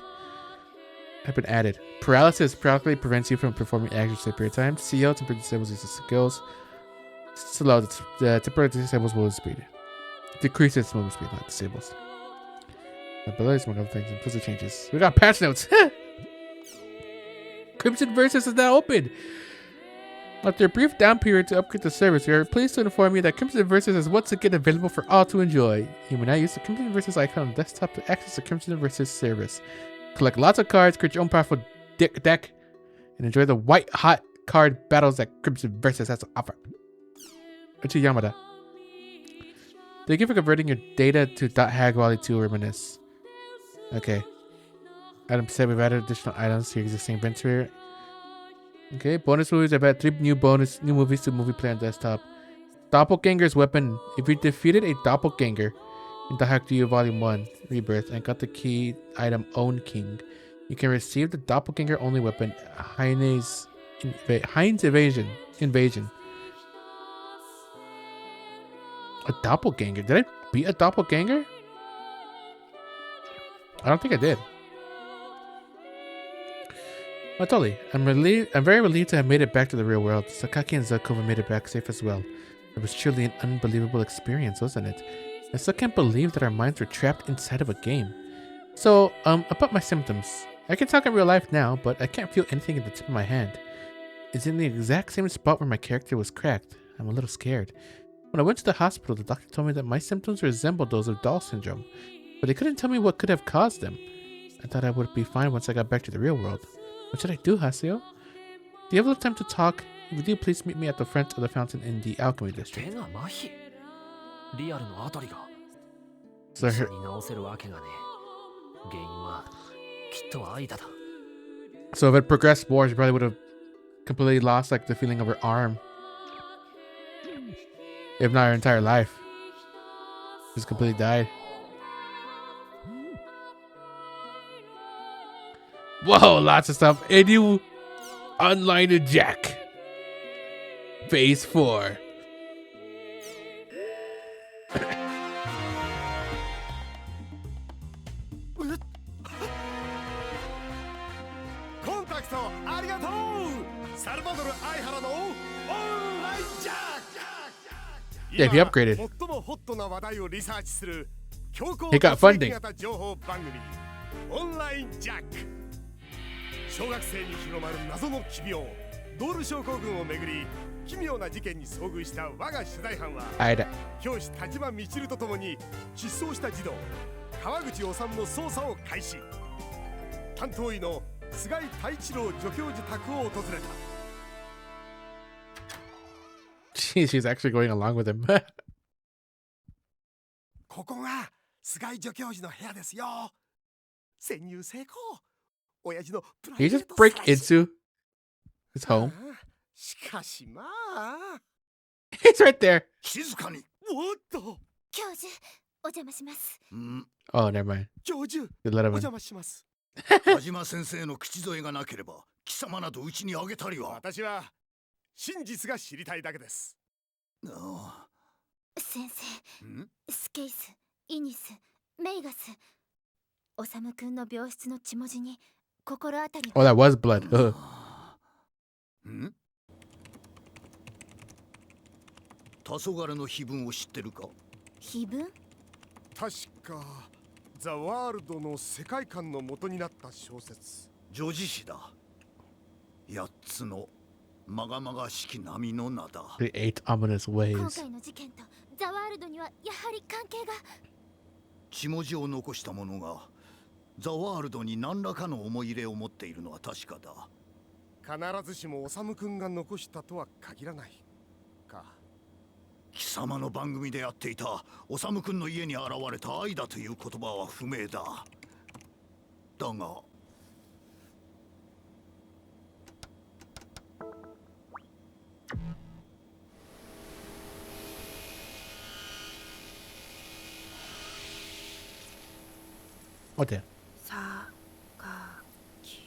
Have been added. Paralysis practically prevents you from performing actions for a period of time. CO temporarily disables these skills. Slow, the temporarily disables movement speed. Decreases movement speed, not disables. Abilities, among other things, implicit changes. We got patch notes. Crimson Versus is now open. After a brief down period to upgrade the service, we are pleased to inform you that Crimson Versus is once again available for all to enjoy. You may now use the Crimson Versus icon on the desktop to access the Crimson Versus service. Collect lots of cards, create your own powerful deck, and enjoy the white-hot card battles that Crimson Versus has to offer. Uchi Yamada. Thank you for converting your data to .hag while to Reminisce. Okay. Item set, we've added additional items to your existing inventory. Okay, bonus movies. I've added 3 new movies to Movie Player on desktop. Doppelganger's weapon. If you defeated a doppelganger in the Hack to You Volume 1 Rebirth and got the key item Own King, you can receive the doppelganger only weapon Heinz Invasion. A doppelganger? Did I beat a doppelganger? I don't think I did. Oh, totally. I'm very relieved to have made it back to the real world. Sakaki and Zakova made it back safe as well. It was truly an unbelievable experience, wasn't it? I still can't believe that our minds were trapped inside of a game. So, about my symptoms. I can talk in real life now, but I can't feel anything in the tip of my hand. It's in the exact same spot where my character was cracked. I'm a little scared. When I went to the hospital, the doctor told me that my symptoms resembled those of Doll syndrome, but they couldn't tell me what could have caused them. I thought I would be fine once I got back to the real world. What should I do, Haseo? Do you have a little time to talk? If you do, please meet me at the front of the fountain in the Alchemy District. So if it progressed more, she probably would have completely lost like the feeling of her arm. If not her entire life. Just completely died. Whoa, lots of stuff. A new unlined Jack. Phase 4. Yeah, he upgraded. He got funding. 小学生に広まる謎の奇病ドール症候群をめぐり奇妙な事件に遭遇した我が取材班は教師田島みちるとともに失踪した児童川口治の捜査を開始担当医の菅井太一郎助教授宅を訪れた She's actually going along with him. ここが菅井助教授の部屋ですよ潜入成功 Can you just break into his home? It's right there. Oh, never mind. You let him in. 田島先生の口添えがなければ貴様などうちにあげたりは私は真実が知りたいだけです先生スケイスイニスメイガスオサム君の病室の血文字に Oh, that was blood. Ugh. 黄昏の碑文を知ってるか碑文確かザワールドの世界観の元になった小説女児誌だ8つのまがまがしき波の名だ The 8 ominous ways. 今回の事件とザワールドにはやはり関係が血文字を残した者が ザワールドに何らかの思い入れを持っているのは確かだ必ずしもオサム君が残したとは限らないか貴様の番組でやっていたオサム君の家に現れた愛だという言葉は不明だだが What the?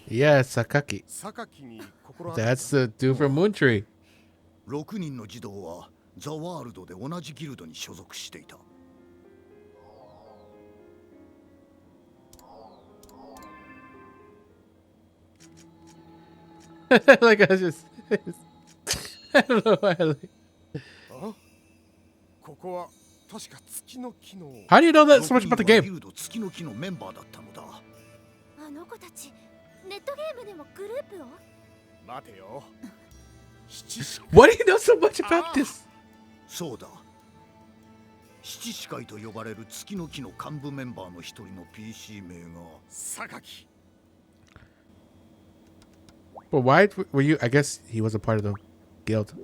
Yes, Sakaki. That's the dude from Moon Tree. 6人の児童はザ・ワールドで同じギルドに所属していた。Like I just I don't know why I like... How do you know that so much about the game? ギルド月の木のメンバーだったのだ。あの子たちネットゲームでもグループを。待てよ。What do you know so much about this? そうだ。七司会と呼ばれる月の木の幹部メンバーの一人の PC 名が榊。But why were you? I guess he was a part of the guild.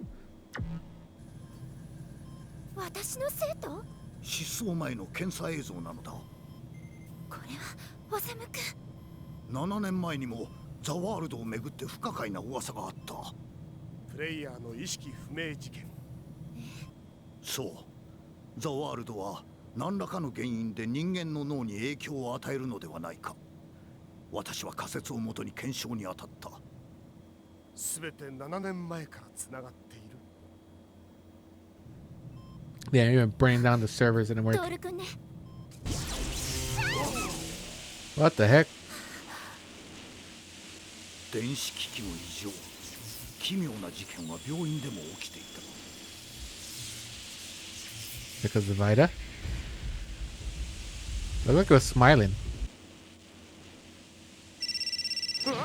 私の生徒？失踪前の検査映像なのだ。これはオサム君。7年前にもザ・ワールドをめぐって不可解な噂があった。プレイヤーの意識不明事件。そう。ザ・ワールドは何らかの原因で人間の脳に影響を与えるのではないか。私は仮説をもとに検証に当たった。すべて7年前からつながっている。Yeah, you're bringing down the servers and work. What the heck? 電子機器の異常。奇妙な事件は病院でも起きていた。Because of Ida? Looked like it was smiling. ごめん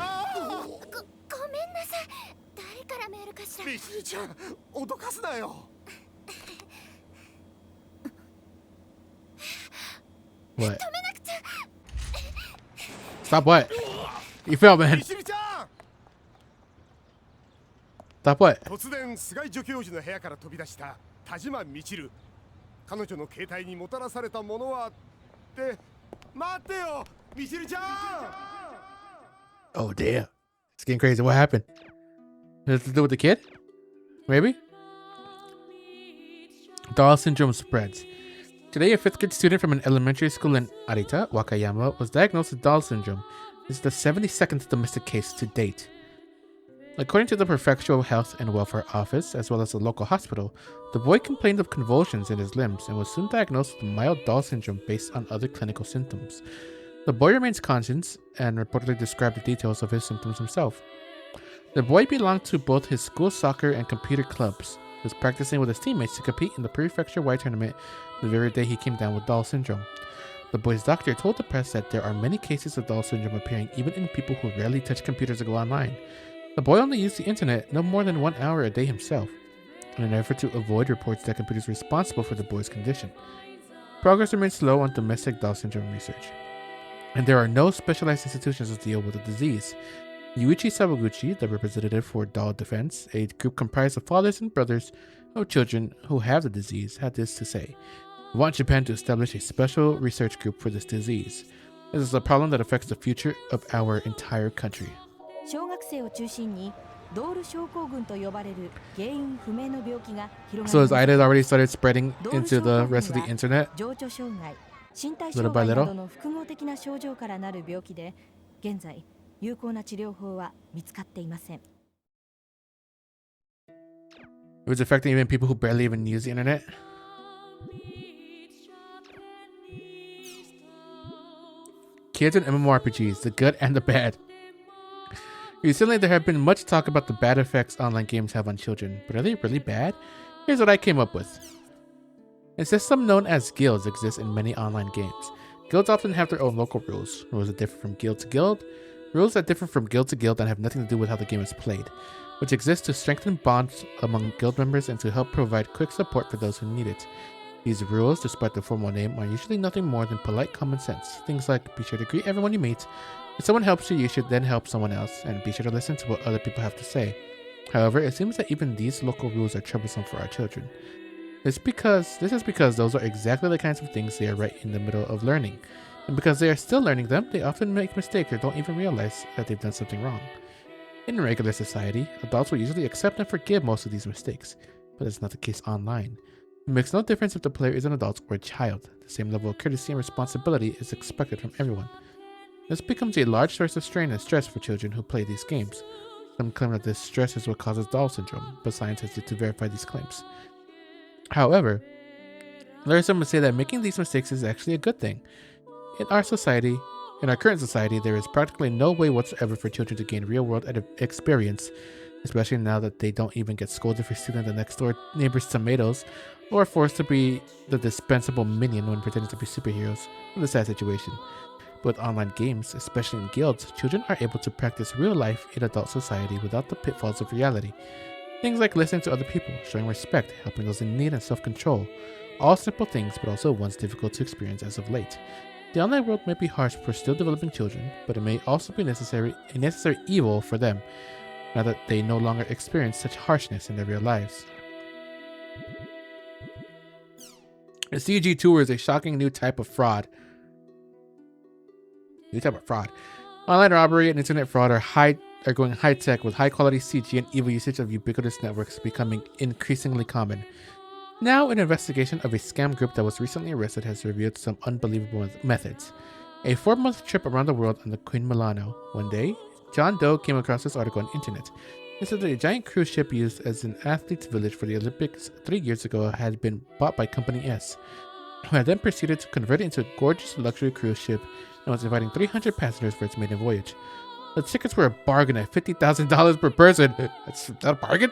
なさい。誰からメールかしら。ミシルちゃん、脅かすなよ。What? Stop what? You fell, man. Stop what? 突然菅井助教授の部屋から飛び出した田島みちる。彼女の携帯にもたらされたものはって待ってよ、みちるちゃん。Oh damn. It's getting crazy. What happened? Has it to do with the kid? Maybe? Doll syndrome spreads. Today, a 5th grade student from an elementary school in Arita, Wakayama, was diagnosed with Doll syndrome. This is the 72nd domestic case to date. According to the Prefectural Health and Welfare Office, as well as the local hospital, the boy complained of convulsions in his limbs and was soon diagnosed with mild Doll syndrome based on other clinical symptoms. The boy remains conscious and reportedly described the details of his symptoms himself. The boy belonged to both his school soccer and computer clubs. He was practicing with his teammates to compete in the prefecture-wide tournament the very day he came down with Doll syndrome. The boy's doctor told the press that there are many cases of Doll syndrome appearing even in people who rarely touch computers or go online. The boy only used the internet no more than 1 hour a day himself, in an effort to avoid reports that computers were responsible for the boy's condition. Progress remains slow on domestic Doll syndrome research, and there are no specialized institutions to deal with the disease. Yuichi Sawaguchi, the representative for Doll Defense, a group comprised of fathers and brothers of children who have the disease, had this to say: "We want Japan to establish a special research group for this disease. This is a problem that affects the future of our entire country." 小学生を中心にドール症候群と呼ばれる原因不明の病気が広が So り has Ida already started spreading into the rest of the internet? 情緒障害、身体 Little 障 by 害な little? どの複合的な症状からなる病気で、現在有効な治療法は見つかっていません。It was affecting even people who barely even use the internet. Kids and MMORPGs, the good and the bad. Recently, there have been much talk about the bad effects online games have on children, but are they really bad? Here's what I came up with. A system known as guilds exists in many online games. Guilds often have their own local rules. Rules that differ from guild to guild. Rules that differ from guild to guild and have nothing to do with how the game is played, which exist to strengthen bonds among guild members and to help provide quick support for those who need it. These rules, despite the formal name, are usually nothing more than polite common sense. Things like, be sure to greet everyone you meet. If someone helps you, you should then help someone else, and be sure to listen to what other people have to say. However, it seems that even these local rules are troublesome for our children. This is because those are exactly the kinds of things they are right in the middle of learning. And because they are still learning them, they often make mistakes or don't even realize that they've done something wrong. In regular society, adults will usually accept and forgive most of these mistakes, but it's not the case online. It makes no difference if the player is an adult or a child. The same level of courtesy and responsibility is expected from everyone. This becomes a large source of strain and stress for children who play these games. Some claim that this stress is what causes Down syndrome, but science has yet to verify these claims. However, there are some who say that making these mistakes is actually a good thing. In our current society, there is practically no way whatsoever for children to gain real-world experience, especially now that they don't even get scolded for stealing the next-door neighbor's tomatoes, or forced to be the dispensable minion when pretending to be superheroes. What a sad situation. With online games, especially in guilds, children are able to practice real life in adult society without the pitfalls of reality. Things like listening to other people, showing respect, helping those in need, and self-control. All simple things, but also ones difficult to experience as of late. The online world may be harsh for still developing children, but it may also be a necessary evil for them, now that they no longer experience such harshness in their real lives. A CG tour is a shocking new type of fraud. Online robbery and internet fraud are going high-tech, with high-quality CG and evil usage of ubiquitous networks becoming increasingly common. Now, an investigation of a scam group that was recently arrested has revealed some unbelievable methods. A 4-month trip around the world on the Queen Milano. One day, John Doe came across this article on the internet. It said that a giant cruise ship used as an athlete's village for the Olympics 3 years ago had been bought by Company S, who had then proceeded to convert it into a gorgeous luxury cruise ship and was inviting 300 passengers for its maiden voyage. The tickets were a bargain at $50,000 per person. That's not a bargain?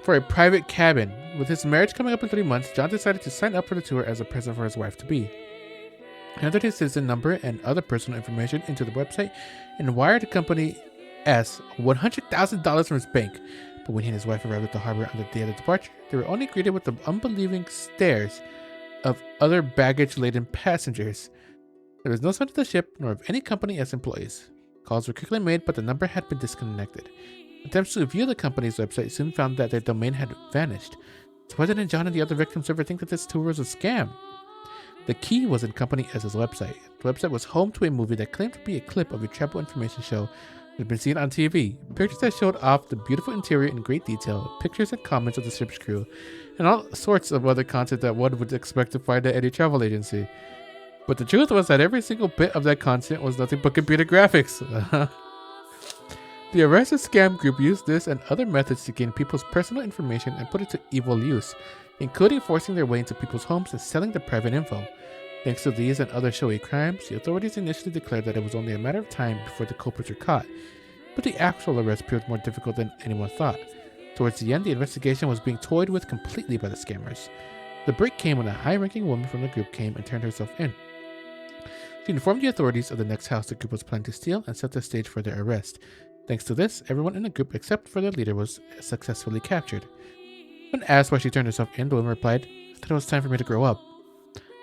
For a private cabin. With his marriage coming up in 3 months, John decided to sign up for the tour as a present for his wife-to-be. He entered his citizen number and other personal information into the website and wired Company S $100,000 from his bank. But when he and his wife arrived at the harbor on the day of the departure, they were only greeted with the unbelieving stares of other baggage-laden passengers. There was no sign of the ship nor of any Company S employees. Calls were quickly made, but the number had been disconnected. Attempts to view the company's website soon found that their domain had vanished. So why didn't John and the other victims ever think that this tour was a scam? The key was in Company S's website. The website was home to a movie that claimed to be a clip of a travel information show that had been seen on TV. Pictures that showed off the beautiful interior in great detail, pictures and comments of the ship's crew, and all sorts of other content that one would expect to find at any travel agency. But the truth was that every single bit of that content was nothing but computer graphics. The arrested scam group used this and other methods to gain people's personal information and put it to evil use, including forcing their way into people's homes and selling their private info. Thanks to these and other showy crimes, the authorities initially declared that it was only a matter of time before the culprits were caught. But the actual arrest proved more difficult than anyone thought. Towards the end, the investigation was being toyed with completely by the scammers. The break came when a high-ranking woman from the group came and turned herself in. She informed the authorities of the next house the group was planning to steal and set the stage for their arrest. Thanks to this, everyone in the group except for their leader was successfully captured. When asked why she turned herself in, the woman replied, "I thought it was time for me to grow up."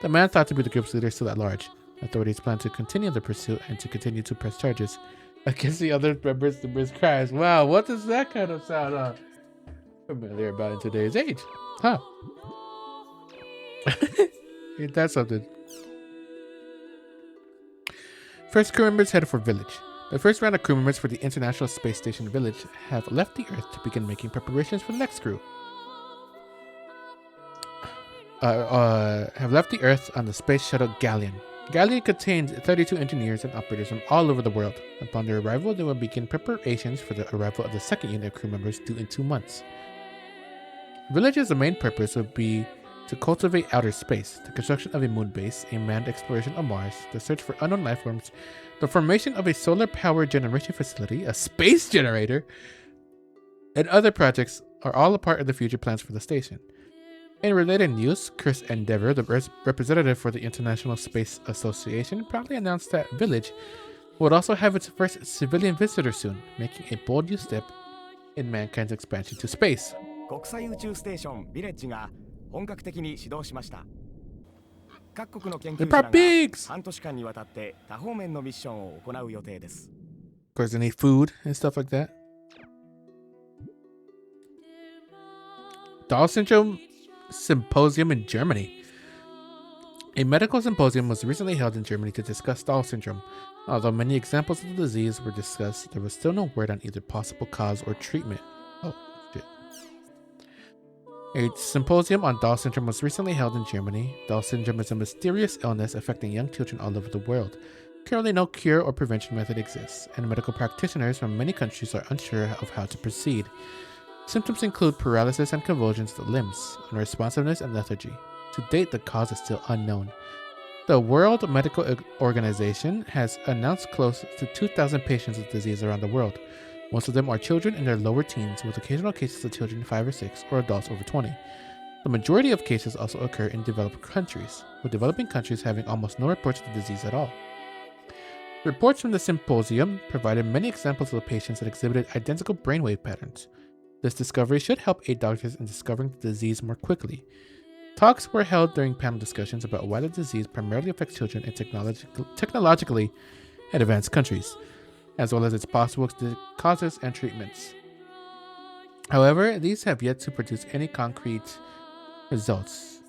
The man thought to be the group's leader still at large. Authorities plan to continue the pursuit and to continue to press charges against the other members of Ms. Crimes. Wow, what does that kind of sound familiar about in today's age? Huh. Ain't that something? First crew members headed for Village. The first round of crew members for the International Space Station Village have left the Earth to begin making preparations for the next crew. Have left the Earth on the space shuttle Galleon. Galleon contains 32 engineers and operators from all over the world. Upon their arrival, they will begin preparations for the arrival of the second unit of crew members due in 2 months. Village's main purpose would be to cultivate outer space, the construction of a moon base, a manned exploration of Mars, the search for unknown life forms, the formation of a solar power generation facility, a space generator, and other projects are all a part of the future plans for the station. In related news, Chris Endeavor, the representative for the International Space Association, proudly announced that Village would also have its first civilian visitor soon, making a bold new step in mankind's expansion to space. 国際宇宙ステーションヴィレッジが本格的に始動しました。各国の研究者らが半年間にわたって多方面のミッションを行う予定です。Of course, they need food and stuff like that. Down syndrome symposium in Germany. A medical symposium was recently held in Germany to discuss Down syndrome. Although many examples of the disease were discussed, there was still no word on either possible cause or treatment. A symposium on Down syndrome was recently held in Germany. Down syndrome is a mysterious illness affecting young children all over the world. Currently, no cure or prevention method exists, and medical practitioners from many countries are unsure of how to proceed. Symptoms include paralysis and convulsions of the limbs, unresponsiveness, and lethargy. To date, the cause is still unknown. The World Medical Organization has announced close to 2,000 patients with the disease around the world. Most of them are children in their lower teens, with occasional cases of children 5 or 6 or adults over 20. The majority of cases also occur in developed countries, with developing countries having almost no reports of the disease at all. Reports from the symposium provided many examples of patients that exhibited identical brainwave patterns. This discovery should help aid doctors in discovering the disease more quickly. Talks were held during panel discussions about why the disease primarily affects children in technologically advanced countries, as well as its possible causes and treatments. However, these have yet to produce any concrete results.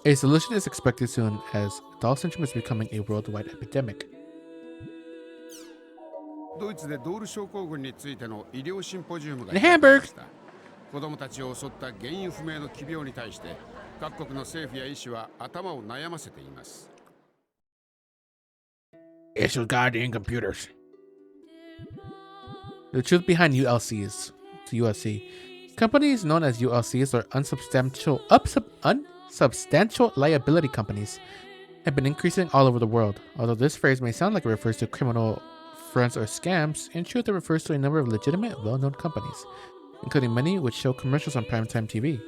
A solution is expected soon, as Down syndrome is becoming a worldwide epidemic. ドイツでドール症候群についての医療シンポジウムが Hamburg! 子供たちを襲った原因不明の奇病に対して各国の政府や医師は頭を悩ませています。Issues guarding computers. The truth behind ULCs. ULC. Companies known as ULCs or unsubstantial liability companies have been increasing all over the world. Although this phrase may sound like it refers to criminal fronts or scams, in truth it refers to a number of legitimate, well-known companies, including many which show commercials on primetime TV.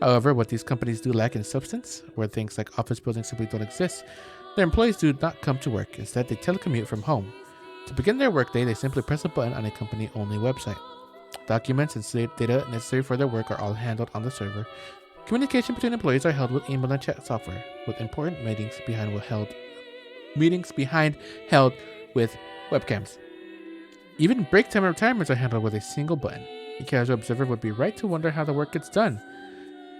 However, what these companies do lack in substance, where things like office buildings simply don't exist, their employees do not come to work. Instead, they telecommute from home. To begin their workday, they simply press a button on a company-only website. Documents and data necessary for their work are all handled on the server. Communication between employees are held with email and chat software, with important meetings behind held with webcams. Even break time retirements are handled with a single button. A casual observer would be right to wonder how the work gets done.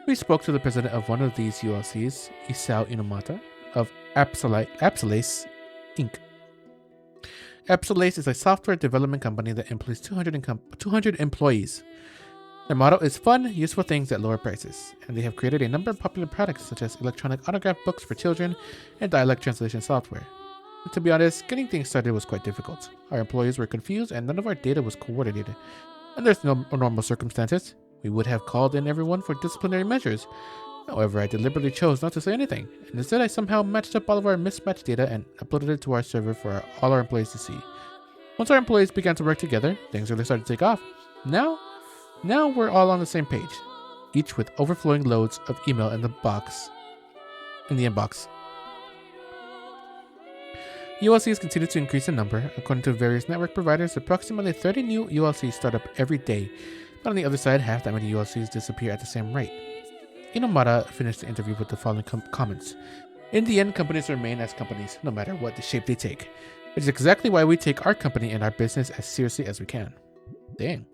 We spoke to the president of one of these ULCs, Isao Inomata, of Apsalace Inc. Apsalace is a software development company that employs 200 employees. Their motto is fun, useful things at lower prices, and they have created a number of popular products such as electronic autograph books for children and dialect translation software. To be honest, getting things started was quite difficult. Our employees were confused and none of our data was coordinated. Under no normal circumstances, we would have called in everyone for disciplinary measures. However, I deliberately chose not to say anything, and instead I somehow matched up all of our mismatched data and uploaded it to our server for all our employees to see. Once our employees began to work together, things really started to take off. Now we're all on the same page, each with overflowing loads of email in the inbox. ULCs continue to increase in number. According to various network providers, approximately 30 new ULCs start up every day, but on the other side, half that many ULCs disappear at the same rate. Inomata finished the interview with the following comments. In the end, companies remain as companies, no matter what the shape they take. Which is exactly why we take our company and our business as seriously as we can. Dang.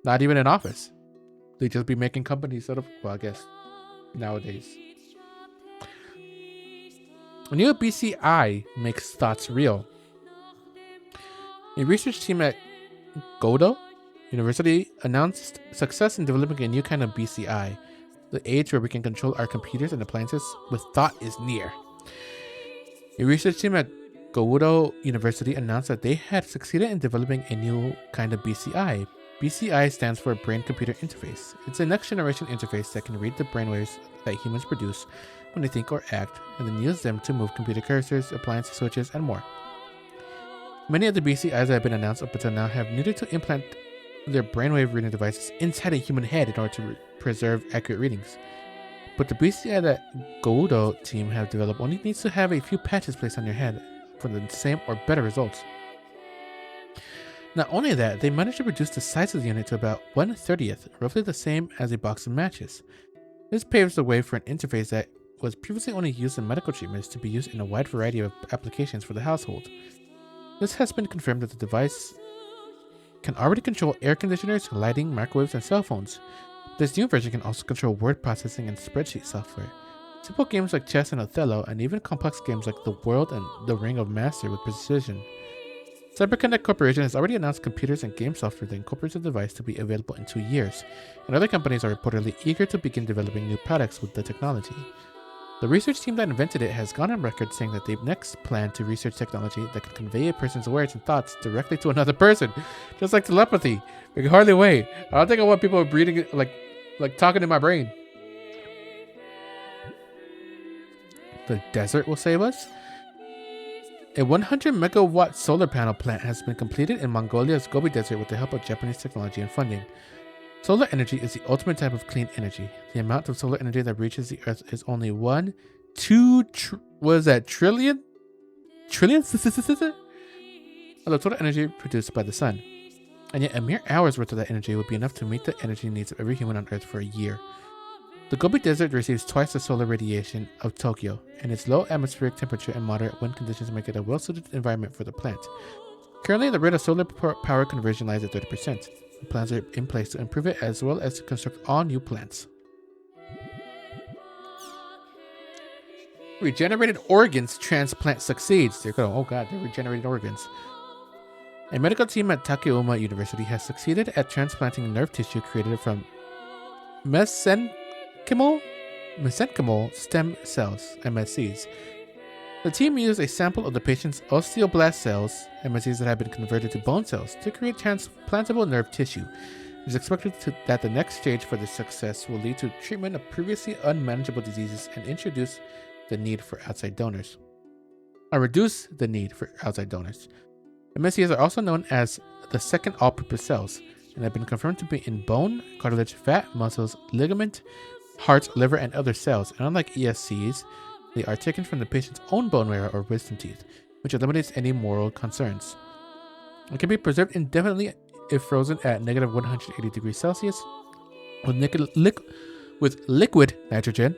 Not even in office. They just be making companies out of, well, I guess, nowadays. A new BCI makes thoughts real. A research team at Godo University announced success in developing a new kind of BCI. The age where we can control our computers and appliances with thought is near. A research team at Godo University announced that they had succeeded in developing a new kind of BCI. BCI stands for Brain-Computer Interface. It's a next-generation interface that can read the brainwaves that humans produce when they think or act, and then use them to move computer cursors, appliance switches, and more. Many of the BCIs that have been announced up until now have needed to implant their brainwave reading devices inside a human head in order to preserve accurate readings. But the BCI that Godo team have developed only needs to have a few patches placed on your head for the same or better results. Not only that, they managed to reduce the size of the unit to about 1/30th, roughly the same as a box of matches. This paves the way for an interface that was previously only used in medical treatments to be used in a wide variety of applications for the household. This has been confirmed that the device can already control air conditioners, lighting, microwaves, and cell phones. This new version can also control word processing and spreadsheet software. Simple games like chess and Othello, and even complex games like The World and The Ring of Master with precision. CyberConnect Corporation has already announced computers and game software that incorporates the device to be available in 2 years, and other companies are reportedly eager to begin developing new products with the technology. The research team that invented it has gone on record saying that they next plan to research technology that can convey a person's words and thoughts directly to another person, just like telepathy. We can hardly wait. I don't think I want people breathing like talking in my brain. The desert will save us. A 100 megawatt solar panel plant has been completed in Mongolia's Gobi Desert with the help of Japanese technology and funding. Solar energy is the ultimate type of clean energy. The amount of solar energy that reaches the Earth is only 2 trillions of the total energy produced by the sun. And yet a mere hour's worth of that energy would be enough to meet the energy needs of every human on Earth for a year. The Gobi Desert receives twice the solar radiation of Tokyo, and its low atmospheric temperature and moderate wind conditions make it a well-suited environment for the plant. Currently, the rate of solar power conversion lies at 30%. Plans are in place to improve it as well as to construct all new plants. Regenerated organs transplant succeeds. They're going, oh god, they're regenerated organs. A medical team at Takeoma University has succeeded at transplanting nerve tissue created from mesenchymal stem cells, MSCs. The team used a sample of the patient's osteoblast cells, MSCs that have been converted to bone cells, to create transplantable nerve tissue. It is expected that the next stage for this success will lead to treatment of previously unmanageable diseases and reduce the need for outside donors. MSCs are also known as the second all-purpose cells and have been confirmed to be in bone, cartilage, fat, muscles, ligament, heart, liver, and other cells. And unlike ESCs, they are taken from the patient's own bone marrow or wisdom teeth, which eliminates any moral concerns. It can be preserved indefinitely if frozen at negative 180 degrees Celsius with liquid nitrogen,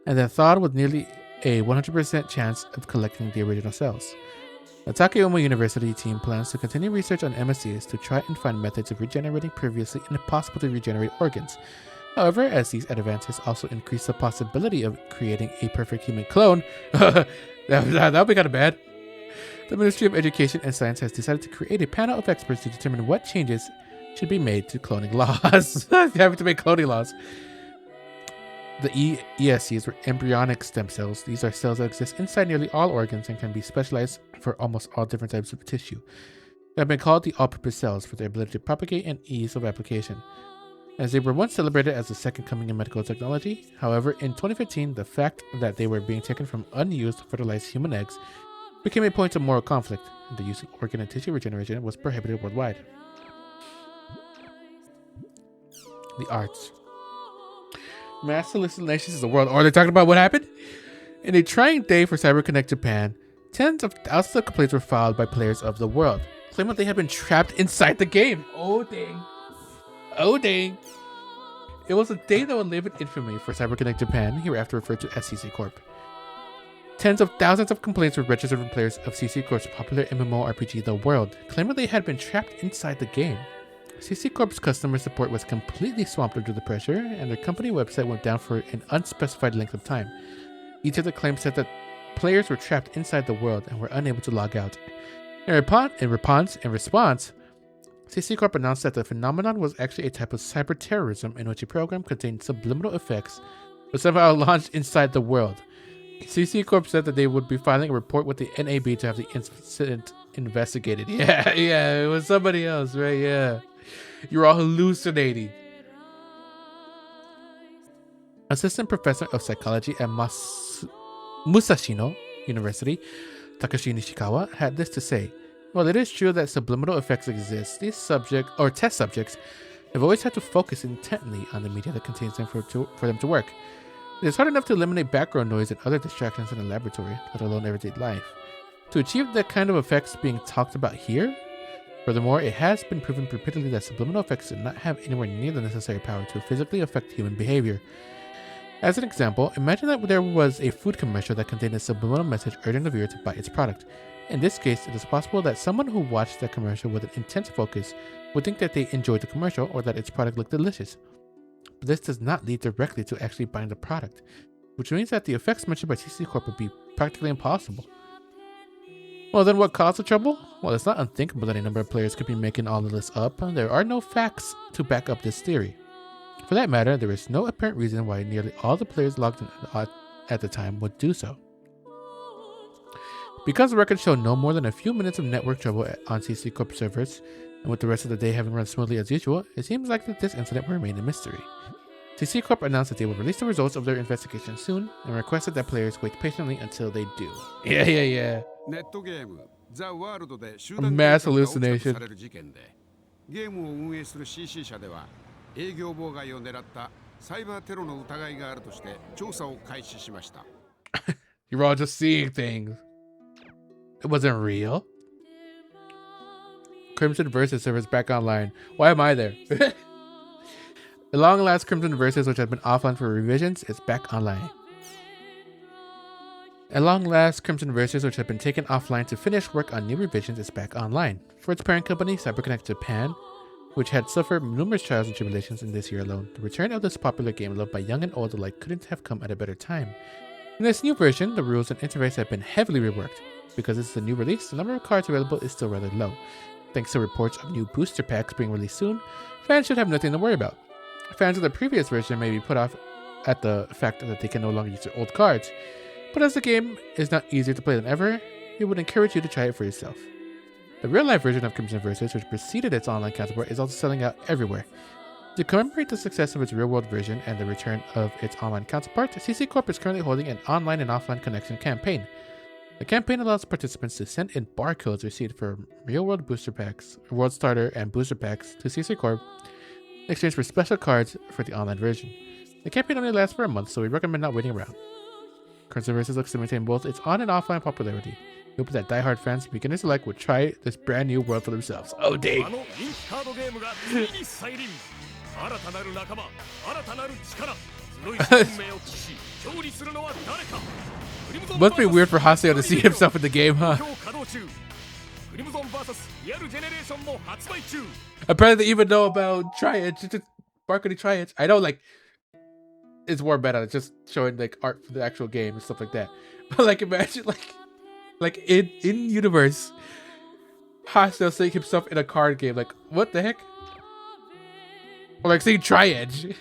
and then thawed with nearly a 100% chance of collecting the original cells. The Takeoma University team plans to continue research on MSCs to try and find methods of regenerating previously impossible to regenerate organs. However, as these advances also increase the possibility of creating a perfect human clone, that would be kind of bad. The Ministry of Education and Science has decided to create a panel of experts to determine what changes should be made to cloning laws. Having to make cloning laws. The ESCs were embryonic stem cells. These are cells that exist inside nearly all organs and can be specialized for almost all different types of tissue. They have been called the all-purpose cells for their ability to propagate and ease of application. As they were once celebrated as the second coming in medical technology, however, in 2015, the fact that they were being taken from unused fertilized human eggs became a point of moral conflict, and the use of organ and tissue regeneration was prohibited worldwide. The arts. Mass hallucinations is the world. Or they're talking about what happened? In a trying day for CyberConnect Japan, tens of thousands of complaints were filed by players of the world, claiming that they had been trapped inside the game. Oh dang. Oh dang. It was a day that would live in infamy for CyberConnect Japan, hereafter referred to as CC Corp. Tens of thousands of complaints were registered from players of CC Corp's popular MMORPG The World, claiming they had been trapped inside the game. CC Corp's customer support was completely swamped under the pressure, and their company website went down for an unspecified length of time. Each of the claims said that players were trapped inside the world and were unable to log out. In response, CC Corp announced that the phenomenon was actually a type of cyber terrorism in which a program contained subliminal effects was somehow launched inside the world. CC Corp said that they would be filing a report with the NAB to have the incident investigated. Yeah, it was somebody else, right? Yeah. You're all hallucinating. Assistant Professor of Psychology at Musashino University, Takashi Nishikawa, had this to say. While it is true that subliminal effects exist, these test subjects have always had to focus intently on the media that contains them for them to work. It is hard enough to eliminate background noise and other distractions in a laboratory, let alone everyday life. To achieve the kind of effects being talked about here, furthermore, it has been proven repeatedly that subliminal effects do not have anywhere near the necessary power to physically affect human behavior. As an example, imagine that there was a food commercial that contained a subliminal message urging the viewer to buy its product. In this case, it is possible that someone who watched that commercial with an intense focus would think that they enjoyed the commercial or that its product looked delicious. But this does not lead directly to actually buying the product, which means that the effects mentioned by CC Corp would be practically impossible. Well, then what caused the trouble? Well, it's not unthinkable that a number of players could be making all of this up. There are no facts to back up this theory. For that matter, there is no apparent reason why nearly all the players logged at the time would do so. Because the records show no more than a few minutes of network trouble on CC Corp servers, and with the rest of the day having run smoothly as usual, it seems like that this incident will remain a mystery. CC Corp announced that they will release the results of their investigation soon, and requested that players wait patiently until they do. Yeah. A mass hallucination. ゲームを運営する CC 社では営業妨害を狙ったサイバーテロの疑いがあるとして調査を開始しました。You're all just seeing things. It wasn't real. Crimson Versus servers back online. Why am I there? The long-last Crimson Versus, which had been offline for revisions, is back online. At long last, Crimson Versus, which had been taken offline to finish work on new revisions, is back online. For its parent company, CyberConnect Japan, which had suffered numerous trials and tribulations in this year alone, the return of this popular game loved by young and old alike couldn't have come at a better time. In this new version, the rules and interface have been heavily reworked. Because this is a new release, the number of cards available is still rather low. Thanks to reports of new booster packs being released soon, fans should have nothing to worry about. Fans of the previous version may be put off at the fact that they can no longer use their old cards, but as the game is now easier to play than ever, we would encourage you to try it for yourself. The real-life version of Crimson Versus, which preceded its online counterpart, is also selling out everywhere. To commemorate the success of its real-world version and the return of its online counterpart, CC Corp is currently holding an online and offline connection campaign. The campaign allows participants to send in barcodes received for real-world booster packs, world starter, and booster packs to CC Corp in exchange for special cards for the online version. The campaign only lasts for a month, so we recommend not waiting around. Crimson Versus looks to maintain both its on and offline popularity. We hope that die-hard fans and beginners alike would try this brand new world for themselves. Oh, dang. Must be weird for Haseo to see himself in the game, huh? Apparently they even know about Triage, just marketing Triage. I know, like, it's more meta, it's just showing like art for the actual game and stuff like that. But like, imagine like in universe, Haseo seeing himself in a card game. Like, what the heck? Or like seeing Triage.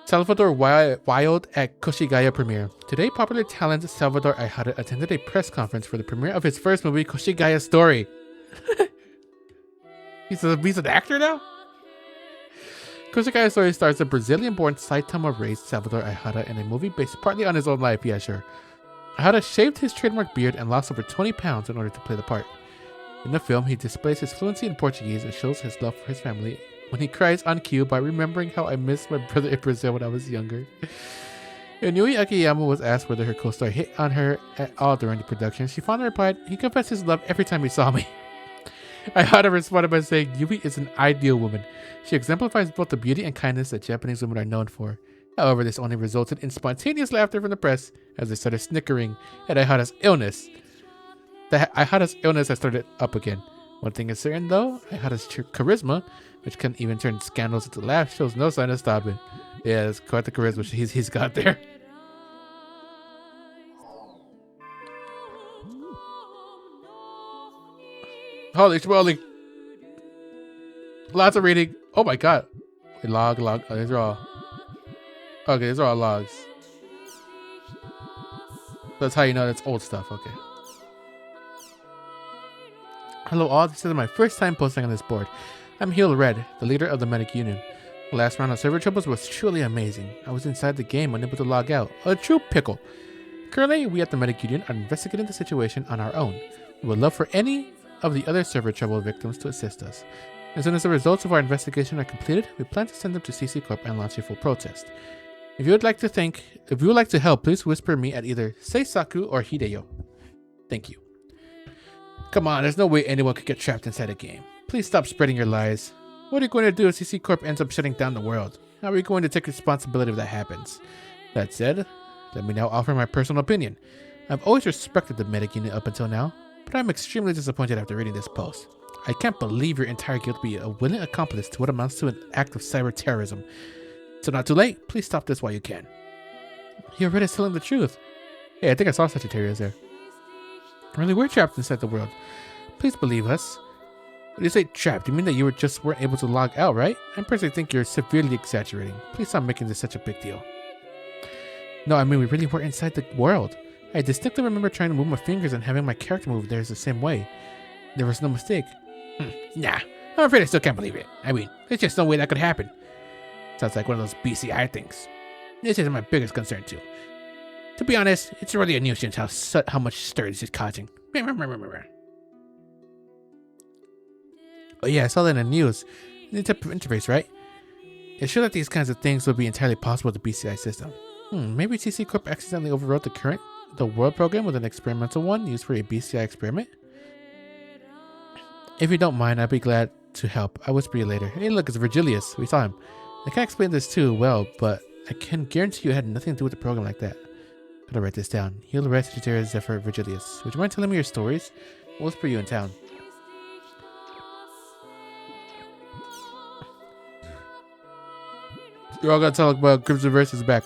Salvador Wild at Koshigaya premiere. Today, popular talent Salvador Ihara attended a press conference for the premiere of his first movie, Koshigaya Story. He's an actor now? Koshigaya Story stars the Brazilian-born Saitama-raised Salvador Ihara in a movie based partly on his own life, yeah sure. Ihara shaved his trademark beard and lost over 20 pounds in order to play the part. In the film, he displays his fluency in Portuguese and shows his love for his family when he cries on cue by remembering how I missed my brother in Brazil when I was younger. Inui Akiyama was asked whether her co-star hit on her at all during the production. She fondly replied, "He confessed his love every time he saw me." Ihara responded by saying, "Yui is an ideal woman. She exemplifies both the beauty and kindness that Japanese women are known for." However, this only resulted in spontaneous laughter from the press as they started snickering at Ihara's illness. Ihara's illness has started up again. One thing is certain though, Ihara's charisma, which can even turn scandals into laughs, shows no sign of stopping. Yeah, it's quite the charisma he's got there. Holy schmoly. Lots of reading. Oh my god. Log. Oh, these are all. Okay, these are all logs. That's how you know that's old stuff. Okay. Hello all, this is my first time posting on this board. I'm Heel Red, the leader of the Medic Union. The last round of server troubles was truly amazing. I was inside the game unable to log out. A true pickle. Currently, we at the Medic Union are investigating the situation on our own. We would love for any of the other server trouble victims to assist us. As soon as the results of our investigation are completed, we plan to send them to CC Corp and launch a full protest. If you would like to help, please whisper me at either Seisaku or Hideyo. Thank you. Come on, there's no way anyone could get trapped inside a game. Please stop spreading your lies. What are you going to do if CC Corp ends up shutting down the world? How are you going to take responsibility if that happens? That said, let me now offer my personal opinion. I've always respected the Medic Unit up until now, but I'm extremely disappointed after reading this post. I can't believe your entire guild be a willing accomplice to what amounts to an act of cyber terrorism. So not too late, please stop this while you can. You're already telling the truth. Hey, I think I saw Sagittarius there. Really, we're trapped inside the world. Please believe us. When you say trapped, you mean that you weren't able to log out, right? I personally think you're severely exaggerating. Please stop making this such a big deal. No, I mean, we really were inside the world. I distinctly remember trying to move my fingers and having my character move theirs the same way. There was no mistake. Nah, I'm afraid I still can't believe it. I mean, there's just no way that could happen. Sounds like one of those BCI things. This isn't my biggest concern, too. To be honest, it's really a nuisance how much stir this is causing. Oh yeah, I saw that in the news. New type of interface, right? It's sure that these kinds of things would be entirely possible with the BCI system. Maybe TC Corp accidentally overwrote the world program with an experimental one used for a BCI experiment? If you don't mind, I'd be glad to help. I'll whisper you later. Hey look, it's Virgilius. We saw him. I can't explain this too well, but I can guarantee you it had nothing to do with the program like that. Gotta write this down. Heal Recitator Zephyr Virgilius. Would you mind telling me your stories? I'll whisper you in town. You're all gonna talk about Crimson Verse is back.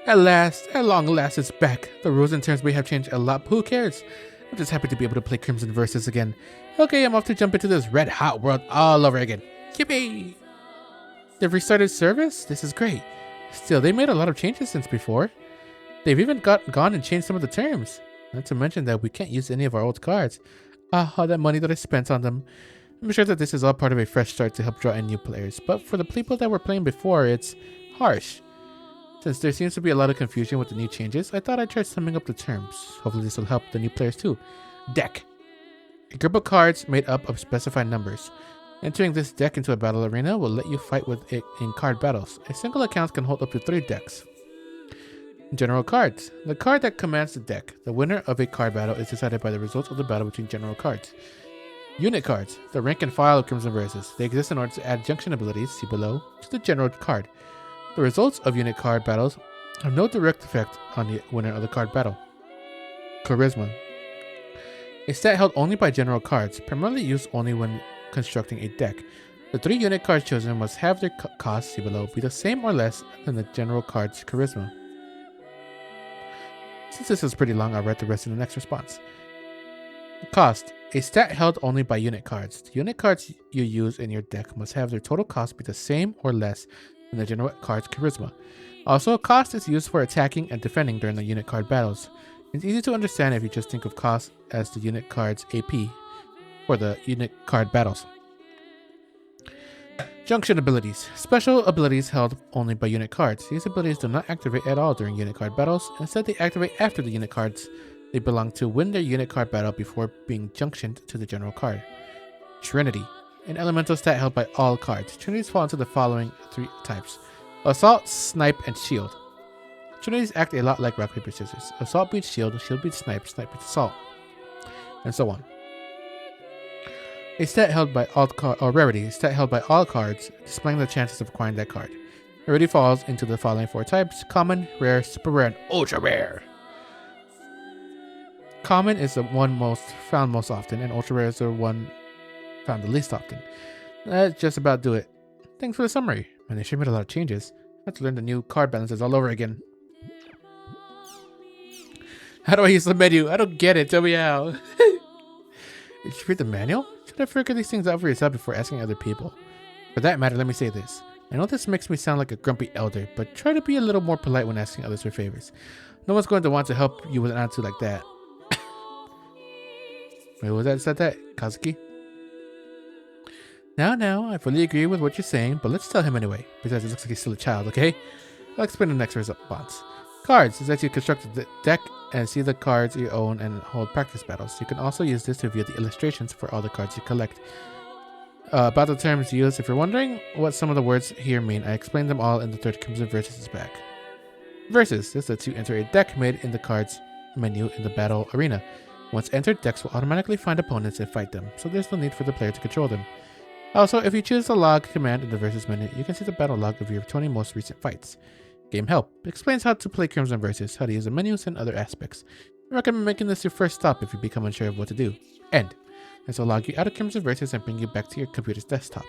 At long last, it's back. The rules and terms may have changed a lot, but who cares? I'm just happy to be able to play Crimson Versus again. Okay, I'm off to jump into this red hot world all over again. Yippee! They've restarted service? This is great. Still, they made a lot of changes since before. They've even gone and changed some of the terms. Not to mention that we can't use any of our old cards. All that money that I spent on them. I'm sure that this is all part of a fresh start to help draw in new players, but for the people that were playing before, it's harsh. Since there seems to be a lot of confusion with the new changes, I thought I'd try summing up the terms. Hopefully this will help the new players too. Deck. A group of cards made up of specified numbers. Entering this deck into a battle arena will let you fight with it in card battles. A single account can hold up to 3 decks. General cards. The card that commands the deck. The winner of a card battle is decided by the results of the battle between general cards. Unit cards. The rank and file of Crimson Versus. They exist in order to add junction abilities, see below, to the general card. The results of unit card battles have no direct effect on the winner of the card battle. Charisma. A stat held only by general cards, primarily used only when constructing a deck. The 3 unit cards chosen must have their cost, see below, be the same or less than the general card's charisma. Since this is pretty long, I'll write the rest in the next response. Cost. A stat held only by unit cards. The unit cards you use in your deck must have their total cost be the same or less than the general card's charisma. Also, cost is used for attacking and defending during the unit card battles. It's easy to understand if you just think of cost as the unit card's AP for the unit card battles. Junction abilities. Special abilities held only by unit cards. These abilities do not activate at all during unit card battles. Instead, they activate after the unit cards they belong to win their unit card battle before being junctioned to the general card. Trinity. An elemental stat held by all cards. Trinities fall into the following 3 types. Assault, Snipe, and Shield. Trinities act a lot like rock, paper, scissors. Assault beats shield, shield beats snipe, snipe beats assault. And so on. A stat held by all rarity. A stat held by all cards, displaying the chances of acquiring that card. Rarity falls into the following 4 types. Common, rare, super rare, and ultra rare. Common is the one found most often, and ultra rare is the one found the least often. That just about do it. Thanks for the summary. Man, they sure made a lot of changes. I have to learn the new card balances all over again. How do I use the menu? I don't get it. Tell me how. Did you read the manual? Should I figure these things out for yourself before asking other people? For that matter, let me say this. I know this makes me sound like a grumpy elder, but try to be a little more polite when asking others for favors. No one's going to want to help you with an attitude like that. Wait, what was that? Said that? Kazuki? Now, I fully agree with what you're saying, but let's tell him anyway. Besides, it looks like he's still a child, okay? I'll explain the next response. Cards is that you construct the deck and see the cards you own and hold practice battles. You can also use this to view the illustrations for all the cards you collect. About the terms used, if you're wondering what some of the words here mean, I explained them all in the 3rd Crimson Versus back. Versus, this lets you enter a deck made in the cards menu in the battle arena. Once entered, decks will automatically find opponents and fight them, so there's no need for the player to control them. Also, if you choose the log command in the Versus menu, you can see the battle log of your 20 most recent fights. Game Help explains how to play Crimson Versus, how to use the menus, and other aspects. I recommend making this your first stop if you become unsure of what to do. End. This will log you out of Crimson Versus and bring you back to your computer's desktop.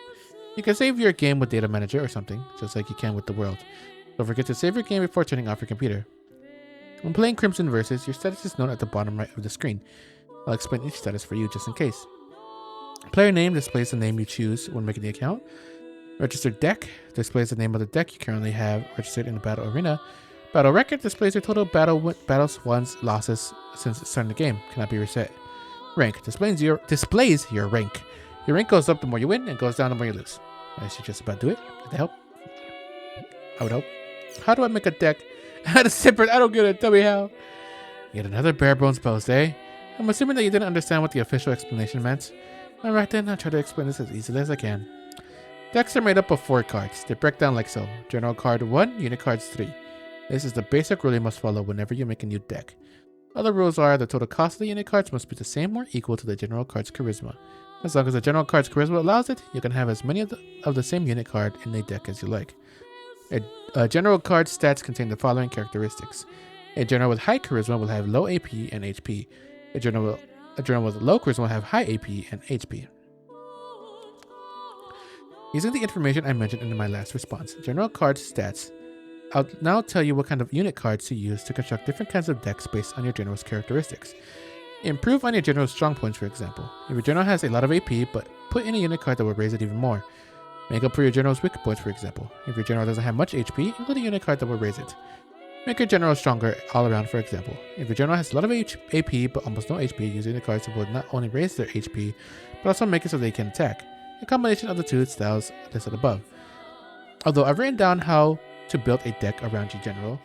You can save your game with Data Manager or something, just like you can with the world. Don't forget to save your game before turning off your computer. When playing Crimson Versus, your status is known at the bottom right of the screen. I'll explain each status for you just in case. Player name displays the name you choose when making the account. Registered deck displays the name of the deck you currently have registered in the battle arena. Battle record displays your total battles, wins, losses since starting the game. Cannot be reset. Rank displays your rank. Your rank goes up the more you win and goes down the more you lose. I should just about do it. Did that help? I would hope. How do I make a deck? How to separate? I don't get it. Tell me how. Yet another bare bones post, eh? I'm assuming that you didn't understand what the official explanation meant. Alright then, I'll try to explain this as easily as I can. Decks are made up of 4 cards. They break down like so. General card 1, unit cards 3. This is the basic rule you must follow whenever you make a new deck. Other rules are the total cost of the unit cards must be the same or equal to the general card's charisma. As long as the general card's charisma allows it, you can have as many of the same unit card in a deck as you like. A general card's stats contain the following characteristics. A general with high charisma will have low AP and HP. A general with low charisma will have high AP and HP. Using the information I mentioned in my last response, general card stats, I'll now tell you what kind of unit cards to use to construct different kinds of decks based on your general's characteristics. Improve on your general's strong points, for example. If your general has a lot of AP, but put in a unit card that will raise it even more. Make up for your general's weak points, for example. If your general doesn't have much HP, include a unit card that will raise it. Make your general stronger all around, for example. If your general has a lot of AP but almost no HP, use unit cards that will not only raise their HP, but also make it so they can attack. A combination of the two styles listed above. Although I've written down how to build a deck around your general,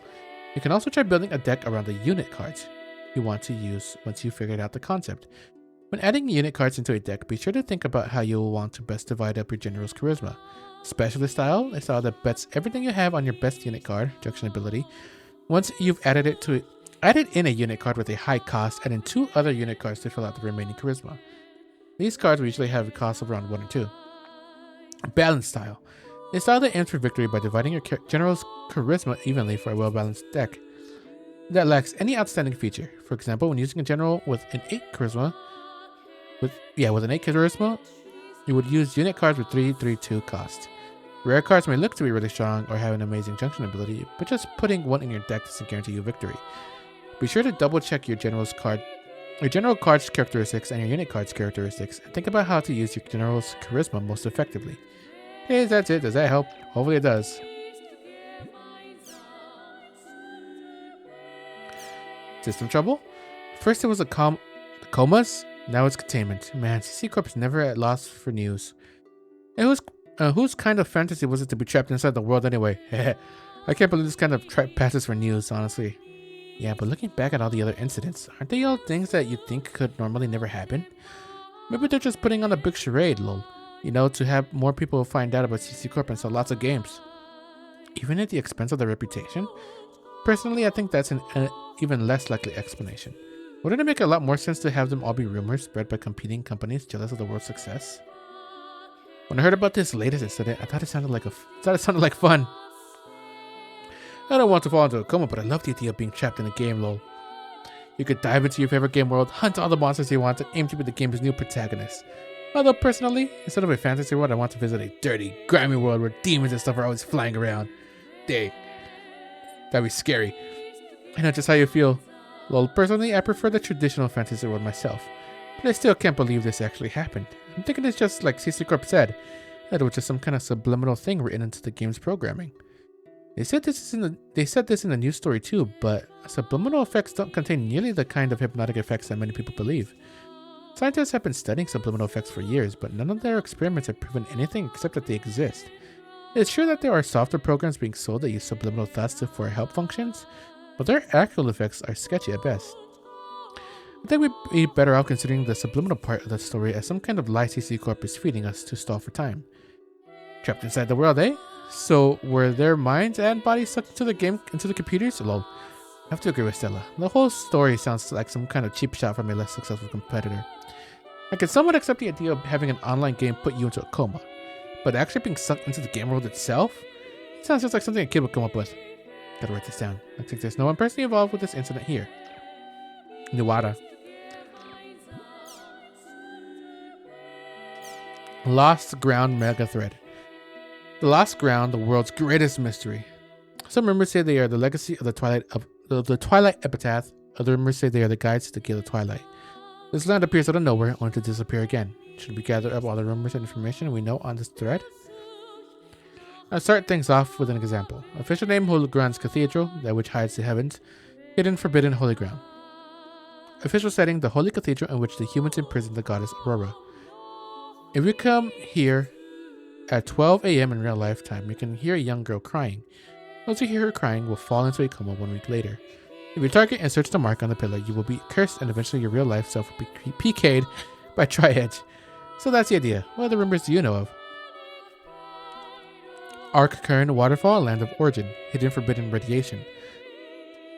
you can also try building a deck around the unit cards you want to use once you've figured out the concept. When adding unit cards into a deck, be sure to think about how you will want to best divide up your general's charisma. Specialist style, a style that bets everything you have on your best unit card, junction ability. Once you've added in a unit card with a high cost, add in 2 other unit cards to fill out the remaining charisma. These cards will usually have a cost of around 1 or 2. Balanced style, a style that aims for victory by dividing your general's charisma evenly for a well-balanced deck that lacks any outstanding feature. For example, when using a general with an 8 charisma, you would use unit cards with 3/3/2 cost. Rare cards may look to be really strong or have an amazing junction ability, but just putting one in your deck doesn't guarantee you victory. Be sure to double check your general card's characteristics and your unit card's characteristics, and think about how to use your general's charisma most effectively. Hey, that's it. Does that help? Hopefully it does. System trouble? First it was comas, now it's containment. Man, CC Corp's never at loss for news. It was whose kind of fantasy was it to be trapped inside the world anyway? I can't believe this kind of passes for news, honestly. Yeah, but looking back at all the other incidents, aren't they all things that you'd think could normally never happen? Maybe they're just putting on a big charade, lol. You know, to have more people find out about CC Corp and sell lots of games. Even at the expense of their reputation? Personally, I think that's an even less likely explanation. Wouldn't it make a lot more sense to have them all be rumors spread by competing companies jealous of the world's success? When I heard about this latest incident, I thought it sounded like fun. I don't want to fall into a coma, but I love the idea of being trapped in a game, lol. You could dive into your favorite game world, hunt all the monsters you want, and aim to be the game's new protagonist. Although personally, instead of a fantasy world, I want to visit a dirty, grimy world where demons and stuff are always flying around. Dang. That'd be scary. I know just how you feel. Lol, personally, I prefer the traditional fantasy world myself. But I still can't believe this actually happened. I'm thinking it's just like CC Corp said, that it was just some kind of subliminal thing written into the game's programming. They said this in the news story too, but subliminal effects don't contain nearly the kind of hypnotic effects that many people believe. Scientists have been studying subliminal effects for years, but none of their experiments have proven anything except that they exist. It's true that there are software programs being sold that use subliminal thoughts for help functions, but their actual effects are sketchy at best. I think we'd be better off considering the subliminal part of the story as some kind of lie CC Corp is feeding us to stall for time. Trapped inside the world, eh? So were their minds and bodies sucked into the computers? Lol. I have to agree with Stella. The whole story sounds like some kind of cheap shot from a less successful competitor. I can somewhat accept the idea of having an online game put you into a coma, but actually being sucked into the game world itself? It sounds just like something a kid would come up with. Gotta write this down. Looks like there's no one personally involved with this incident here. Nuwara. Lost Ground Mega Thread. The Lost Ground, the world's greatest mystery. Some rumors say they are the legacy of the Twilight Epitaph. Other rumors say they are the guides to the Gate of Twilight. This land appears out of nowhere, only to disappear again. Should we gather up all the rumors and information we know on this thread? I'll start things off with an example. Official name Holy Ground's Cathedral, that which hides the heavens. Hidden, forbidden, holy ground. Official setting, the holy cathedral in which the humans imprison the goddess Aurora. If you come here at 12 a.m. in real life time, you can hear a young girl crying. Those who hear her crying will fall into a coma 1 week later. If you target and search the mark on the pillar, you will be cursed and eventually your real life self will be PK'd by Tri-Edge. So that's the idea. What other rumors do you know of? Arc Current Waterfall, Land of Origin, Hidden Forbidden Radiation.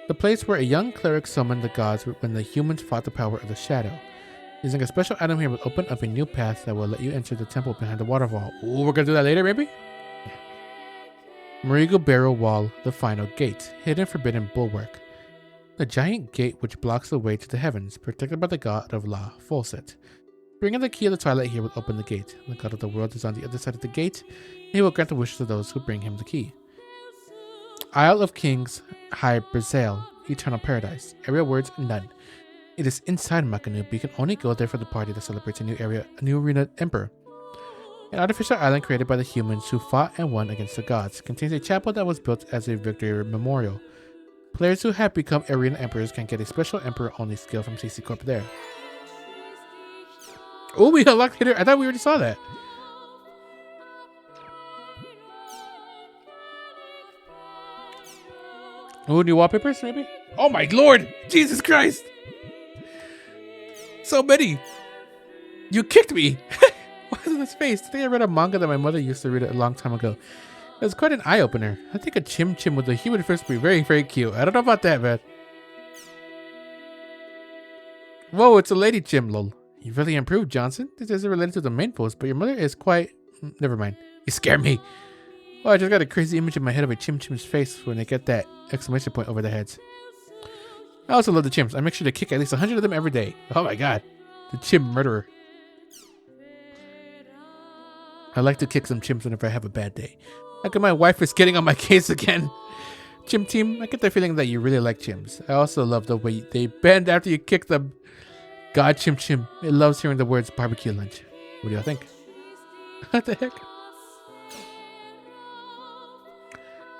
The place where a young cleric summoned the gods when the humans fought the power of the shadow. Using a special item here will open up a new path that will let you enter the temple behind the waterfall. Ooh, we're gonna do that later, maybe? Marigo Barrow Wall, the final gate, Hidden Forbidden Bulwark. The giant gate which blocks the way to the heavens, protected by the god of La Folset. Bringing the key of the twilight here will open the gate. The god of the world is on the other side of the gate, and he will grant the wishes of those who bring him the key. Isle of Kings, High Brazil, Eternal Paradise. Area words, none. It is inside Makanu, but you can only go there for the party that celebrates a new arena emperor. An artificial island created by the humans who fought and won against the gods. Contains a chapel that was built as a victory memorial. Players who have become arena emperors can get a special emperor-only skill from CC Corp there. Oh, we unlocked Hitter. I thought we already saw that. Oh, new wallpapers, maybe? Oh my lord! Jesus Christ! So many! You kicked me! What is in this face? I think I read a manga that my mother used to read a long time ago. It was quite an eye-opener. I think a Chim Chim with a human face would be very, very cute. I don't know about that, man. Whoa, it's a lady Chim, lol. You really improved, Johnson. This isn't related to the main post, but your mother is quite... Never mind. You scare me. Oh, I just got a crazy image in my head of a Chim Chim's face when they get that exclamation point over their heads. I also love the Chims. I make sure to kick at least 100 of them every day. Oh my god. The Chim murderer. I like to kick some Chims whenever I have a bad day. How come my wife is getting on my case again? Chim team, I get the feeling that you really like Chims. I also love the way they bend after you kick them. God, Chim Chim. It loves hearing the words barbecue lunch. What do y'all think? What the heck?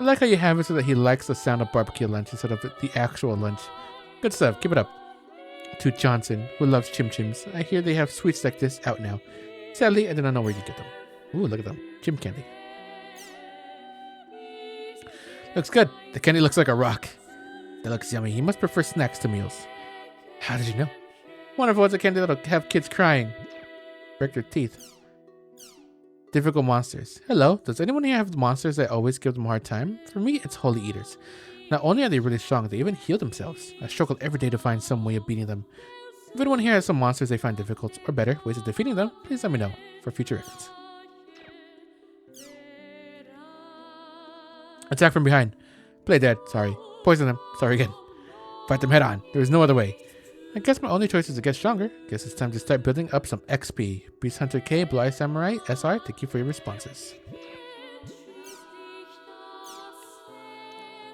I like how you have it so that he likes the sound of barbecue lunch instead of the actual lunch. Good stuff. Keep it up. To Johnson, who loves Chim Chims. I hear they have sweets like this out now. Sadly, I do not know where you get them. Ooh, look at them. Chim candy. Looks good. The candy looks like a rock. That looks yummy. He must prefer snacks to meals. How did you know? Wonderful. It's a candy that'll have kids crying. Break their teeth. Difficult monsters. Hello. Does anyone here have monsters that always give them a hard time? For me, it's holy eaters. Not only are they really strong, they even heal themselves. I struggle every day to find some way of beating them. If anyone here has some monsters they find difficult, or better, ways of defeating them, please let me know for future reference. Attack from behind. Play dead. Sorry. Poison them. Sorry again. Fight them head on. There is no other way. I guess my only choice is to get stronger. Guess it's time to start building up some XP. Beast Hunter K, Bly Samurai, SR, thank you for your responses.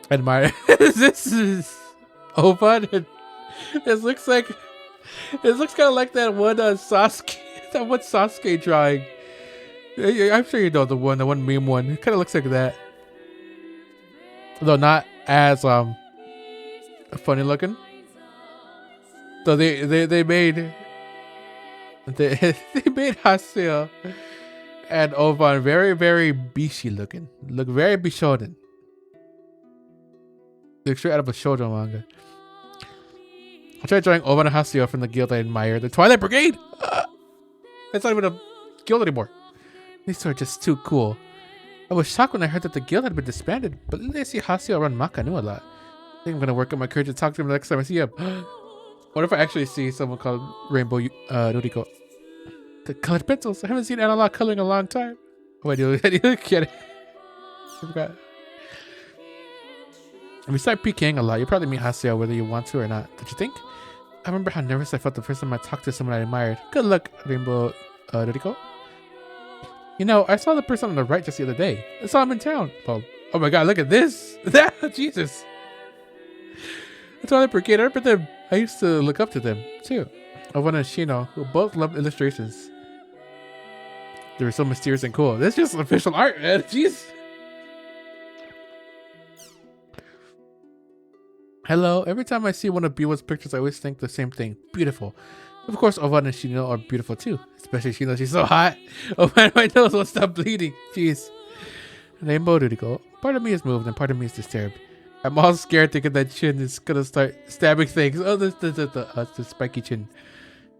Admire. This is Ovan. This looks like... It looks kind of like that one Sasuke. That one Sasuke drawing. I'm sure you know the one meme one. It kind of looks like that. Though not as funny looking. So they made Haseo and Ovan very, very bishi looking. Look very bishonen. Look straight out of a shoujo manga. I tried drawing Ovan and Haseo from the guild I admire. The Twilight Brigade! That's not even a guild anymore. These two are just too cool. I was shocked when I heard that the guild had been disbanded, but then I see Haseo run Makanu a lot. I think I'm gonna work up my courage to talk to him the next time I see him. What if I actually see someone called Rainbow Noriko? The colored pencils. I haven't seen analog coloring in a long time. Oh, wait, do you get it? I forgot. If you start PKing a lot, you probably meet Haseo whether you want to or not. Don't you think? I remember how nervous I felt the first time I talked to someone I admired. Good luck, Rainbow Noriko. You know, I saw the person on the right just the other day. I saw him in town. Oh my god, look at this. Jesus. That's why I brigade. I remember them. I used to look up to them, too. Ovan and Shino, who both loved illustrations. They were so mysterious and cool. This is just official art, man. Jeez. Hello. Every time I see one of Biwa's pictures, I always think the same thing. Beautiful. Of course, Ovan and Shino are beautiful too. Especially Shino. She's so hot. Oh man, my nose won't stop bleeding. Jeez. Rainbow Rudigo. Part of me is moved and part of me is disturbed. I'm all scared thinking that chin is gonna start stabbing things. Oh, the spiky chin.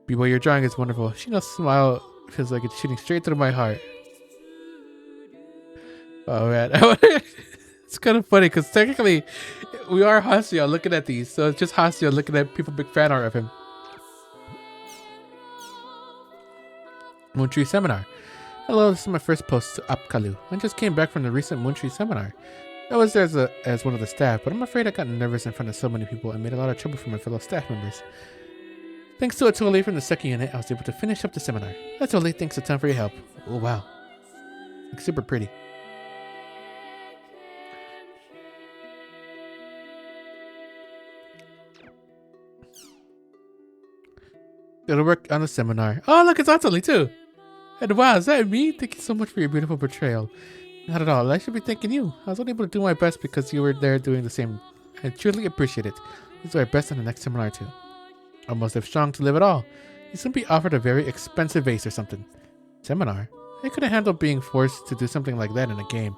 Biwa, your drawing is wonderful. Shino's smile feels like it's shooting straight through my heart. Oh man. It's kind of funny because technically we are Haseo looking at these. So it's just Haseo looking at people big fan art of him. Moontree Seminar. Hello, this is my first post to Apkalu. I just came back from the recent Moontree Seminar. I was there as one of the staff, but I'm afraid I got nervous in front of so many people and made a lot of trouble for my fellow staff members. Thanks to Atole from the second unit, I was able to finish up the seminar. Atole, thanks a ton for your help. Oh wow. Looks super pretty. Gotta work on the seminar. Oh, look, it's Atole too. And wow, is that me? Thank you so much for your beautiful portrayal. Not at all. I should be thanking you. I was only able to do my best because you were there doing the same. I truly appreciate it. Let's do our best on the next seminar too. Almost have strong to live at all. You simply offered a very expensive vase or something. Seminar? I couldn't handle being forced to do something like that in a game.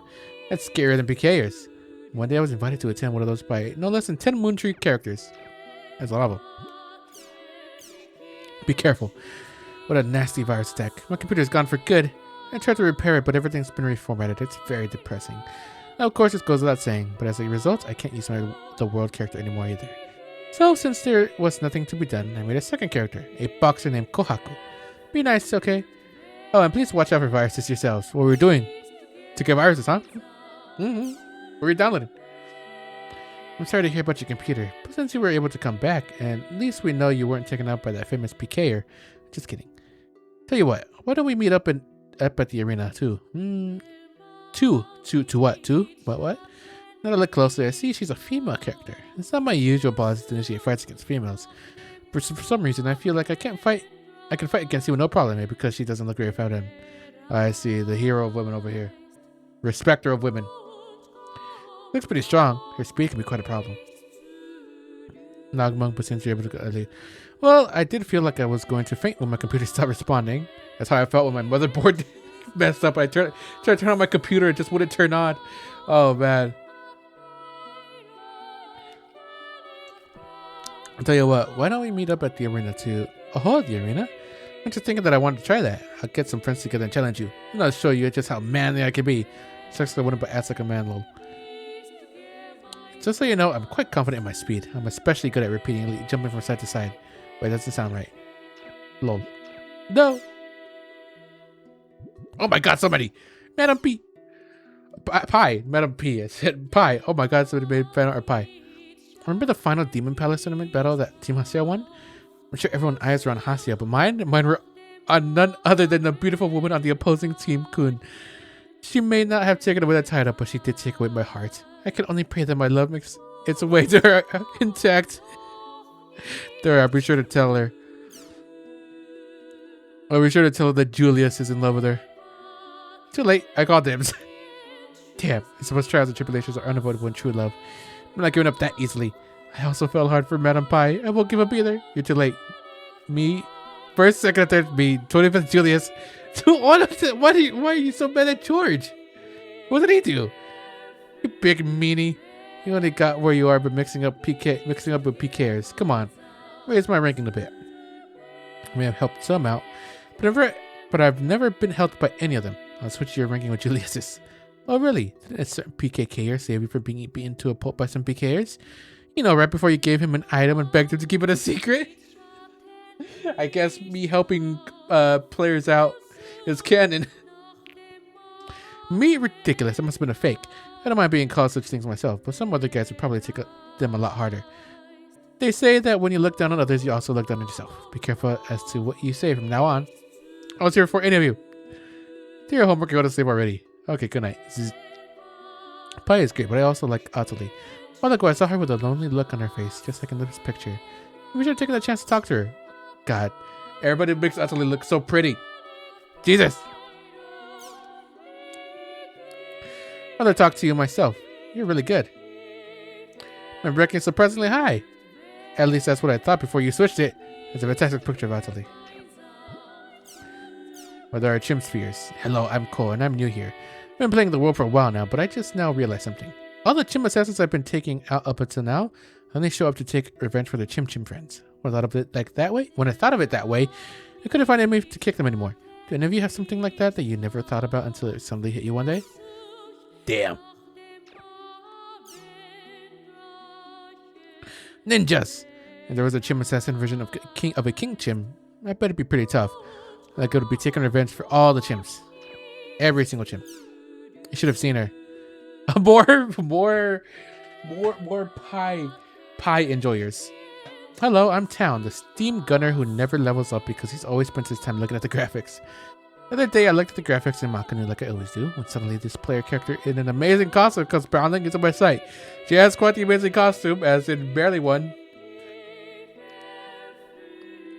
That's scarier than PKers. One day I was invited to attend one of those by no less than 10 Moontree characters. That's a lot of them. Be careful. What a nasty virus attack. My computer's gone for good. I tried to repair it, but everything's been reformatted. It's very depressing. Now, of course, it goes without saying, but as a result, I can't use the world character anymore either. So, since there was nothing to be done, I made a second character, a boxer named Kohaku. Be nice, okay? Oh, and please watch out for viruses yourselves. What we're doing to get viruses, huh? What are you downloading? I'm sorry to hear about your computer, but since you were able to come back, and at least we know you weren't taken out by that famous PKer. Just kidding. Tell you what, why don't we meet up at the arena too? To what? To? What? Now to look closely, I see she's a female character. It's not my usual policy to initiate fights against females. For some reason, I feel like I can fight against you with no problem, maybe because she doesn't look very feminine. I see, the hero of women over here. Respecter of women. Looks pretty strong. Her speed can be quite a problem. Nagmung, but since you're able to go. Well, I did feel like I was going to faint when my computer stopped responding. That's how I felt when my motherboard messed up. I tried to turn on my computer, it just wouldn't turn on. Oh man. I'll tell you what, why don't we meet up at the arena too? Oh, the arena? I'm just thinking that I wanted to try that. I'll get some friends together and challenge you. And I'll show you just how manly I can be. Sucks I wouldn't but act like a man, lol. Just so you know, I'm quite confident in my speed. I'm especially good at repeatedly jumping from side to side. Wait, that doesn't sound right. Lol. No! Oh my god, somebody! Madam P! Pie! Madam P. I said pie. Oh my god, somebody made fan art of pie. Remember the final Demon Palace tournament battle that Team Haseo won? I'm sure everyone's eyes were on Haseo, but mine were on none other than the beautiful woman on the opposing team, Kun. She may not have taken away the title, but she did take away my heart. I can only pray that my love makes its way to her intact. There, I'll be sure to tell her. I'll be sure to tell her that Julius is in love with her. Too late, I called dibs. Damn, I suppose trials and tribulations are unavoidable in true love. I'm not giving up that easily. I also fell hard for Madame Pie. I won't give up either. You're too late. Me, first, second, third, me, 25th Julius. Why are you so mad at George? What did he do? You big meanie. You only got where you are by mixing up with PKers. Come on. Raise my ranking a bit. I may have helped some out, but I've never been helped by any of them. I'll switch your ranking with Julius's. Oh really? Didn't a certain PKKer save you from being beaten to a pulp by some PKers? You know, right before you gave him an item and begged him to keep it a secret? I guess me helping players out is canon. Me, ridiculous. That must have been a fake. I don't mind being called such things myself, but some other guys would probably take them a lot harder. They say that when you look down on others, you also look down on yourself. Be careful as to what you say from now on. I was here for any of you. Do your homework and go to sleep already. Okay, good night. Pie is great, but I also like Atole. Oh, look, I saw her with a lonely look on her face, just like in this picture. We should have taken the chance to talk to her. God, everybody makes Atole look so pretty. Jesus! I'd rather talk to you myself. You're really good. My ranking is surprisingly high. At least that's what I thought before you switched it. It's a fantastic picture of Atali. Well, there are chimp spheres. Hello, I'm Cole, and I'm new here. I've been playing the world for a while now, but I just now realized something. All the chimp assassins I've been taking out up until now only show up to take revenge for their chimp friends. When I thought of it that way, I couldn't find any to kick them anymore. Do any of you have something like that you never thought about until it suddenly hit you one day? Damn. Ninjas! And there was a chimp assassin version of a king chimp. I bet it'd be pretty tough. Like it would be taking revenge for all the chimps. Every single chimp. You should have seen her. More pie enjoyers. Hello, I'm Town, the steam gunner who never levels up because he's always spends his time looking at the graphics. The other day I looked at the graphics in Makanu like I always do, when suddenly this player character in an amazing costume comes bounding into my sight. She has quite the amazing costume, as in barely one.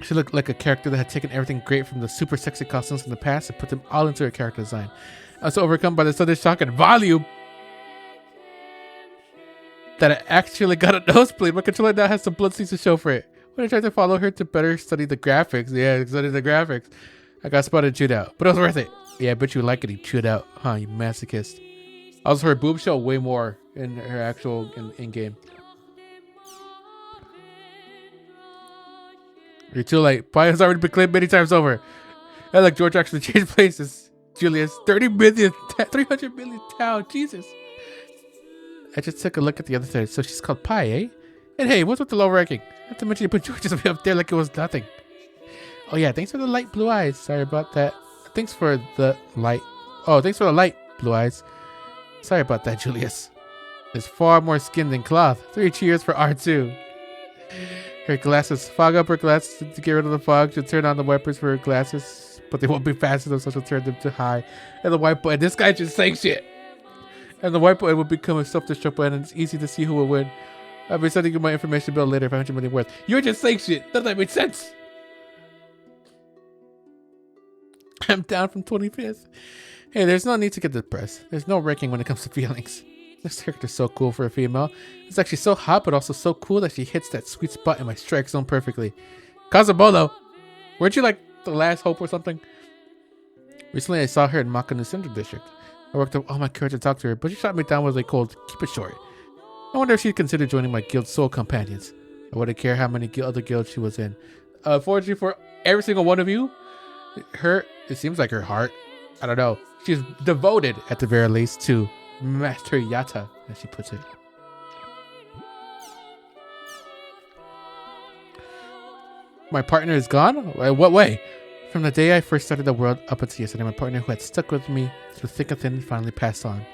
She looked like a character that had taken everything great from the super sexy costumes from the past and put them all into her character design. I was so overcome by the sudden shock and volume that I actually got a nosebleed. My controller now has some blood stains to show for it. When I tried to follow her to better study the graphics, I got spotted and chewed out. But it was worth it. Yeah, I bet you like it, you chewed out. Huh, you masochist. Also, her boobs show way more in her actual in-game. You're too late. Pie has already been claimed many times over. And like George actually changed places. Julius, 300 million town. Jesus. I just took a look at the other side. So she's called Pie, eh? And hey, what's with the low ranking? Not to mention you put George's up there like it was nothing. Oh yeah, thanks for the light blue eyes. Sorry about that. Thanks for the light blue eyes. Sorry about that, Julius. There's far more skin than cloth. 3 cheers for R2. Her glasses. Fog up her glasses to get rid of the fog. She'll turn on the wipers for her glasses, but they won't be fast enough, so she'll turn them to high. And the white button. This guy just saying shit. And the white button will become a self-destruct button, and it's easy to see who will win. I'll be sending you my information bill later, 500 million worth. You're just saying shit. None of that makes sense. I'm down from 25th. Hey, there's no need to get depressed. There's no ranking when it comes to feelings. This character's so cool for a female. It's actually so hot, but also so cool that she hits that sweet spot in my strike zone perfectly. Kazubono! Weren't you like the last hope or something? Recently, I saw her in Makanu Central District. I worked up all my courage to talk to her, but she shot me down with a cold, keep it short. I wonder if she'd consider joining my guild's soul companions. I wouldn't care how many other guilds she was in. Fortunately for every single one of you, it seems like her heart, I don't know, she's devoted at the very least to Master Yata, as she puts it. My partner is gone? What way? From the day I first started the world up until yesterday, my partner who had stuck with me through thick and thin finally passed on.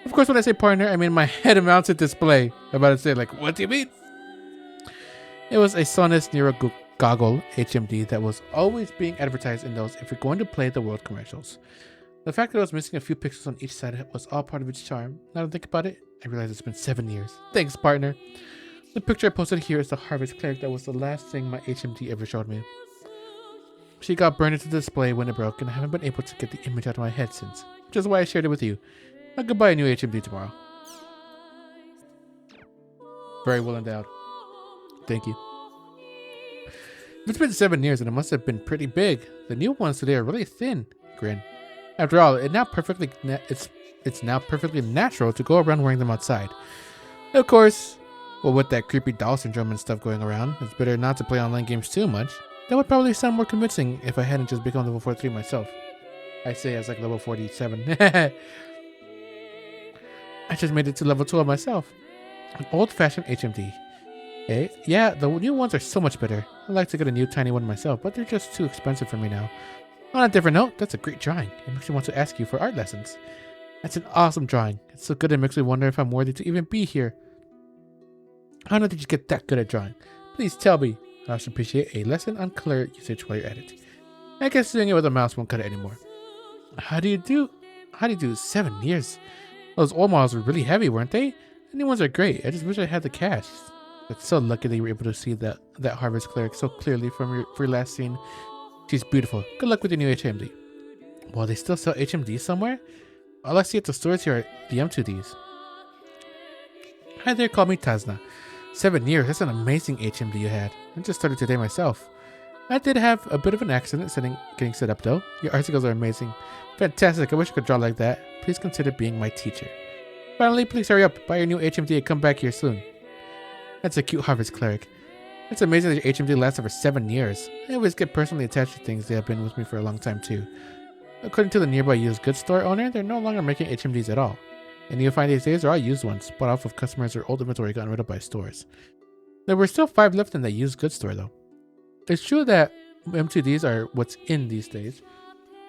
Of course, when I say partner, I mean my head-mounted display. I'm about to say, like, what do you mean? It was a Sonus Nero goggle HMD that was always being advertised in those if you're going to play the world commercials. The fact that I was missing a few pixels on each side was all part of its charm. Now that I think about it, I realize it's been 7 years. Thanks, partner. The picture I posted here is the Harvest Cleric that was the last thing my HMD ever showed me. She got burned into the display when it broke, and I haven't been able to get the image out of my head since, which is why I shared it with you. I could buy a new HMD tomorrow. Very well endowed. Thank you. If it's been 7 years, then it must have been pretty big. The new ones today are really thin. Grin. After all, it's now perfectly natural to go around wearing them outside. Of course, well, with that creepy doll syndrome and stuff going around, it's better not to play online games too much. That would probably sound more convincing if I hadn't just become level 43 myself. I say as like level 47. I just made it to level 12 myself. An old-fashioned HMD. Eh? Yeah, the new ones are so much better. I'd like to get a new tiny one myself, but they're just too expensive for me now. On a different note, that's a great drawing. It makes me want to ask you for art lessons. That's an awesome drawing. It's so good it makes me wonder if I'm worthy to even be here. How did you get that good at drawing? Please tell me. I also appreciate a lesson on color usage while you're at it. I guess doing it with a mouse won't cut it anymore. How do you do 7 years? Those old models were really heavy, weren't they? The new ones are great. I just wish I had the cash. It's so lucky that you were able to see that Harvest Cleric so clearly from your last scene. She's beautiful. Good luck with your new HMD. Well, they still sell HMDs somewhere? All I see at the stores here are the M2Ds. Hi there, call me Tazna. 7 years, that's an amazing HMD you had. I just started today myself. I did have a bit of an accident getting set up though. Your articles are amazing. Fantastic, I wish I could draw like that. Please consider being my teacher. Finally, please hurry up, buy your new HMD and come back here soon. That's a cute harvest cleric. It's amazing that your HMD lasts over 7 years. I always get personally attached to things that have been with me for a long time too. According to the nearby used goods store owner, they're no longer making HMDs at all. And you'll find these days are all used ones, bought off of customers or old inventory gotten rid of by stores. There were still 5 left in that used goods store though. It's true that M2Ds are what's in these days,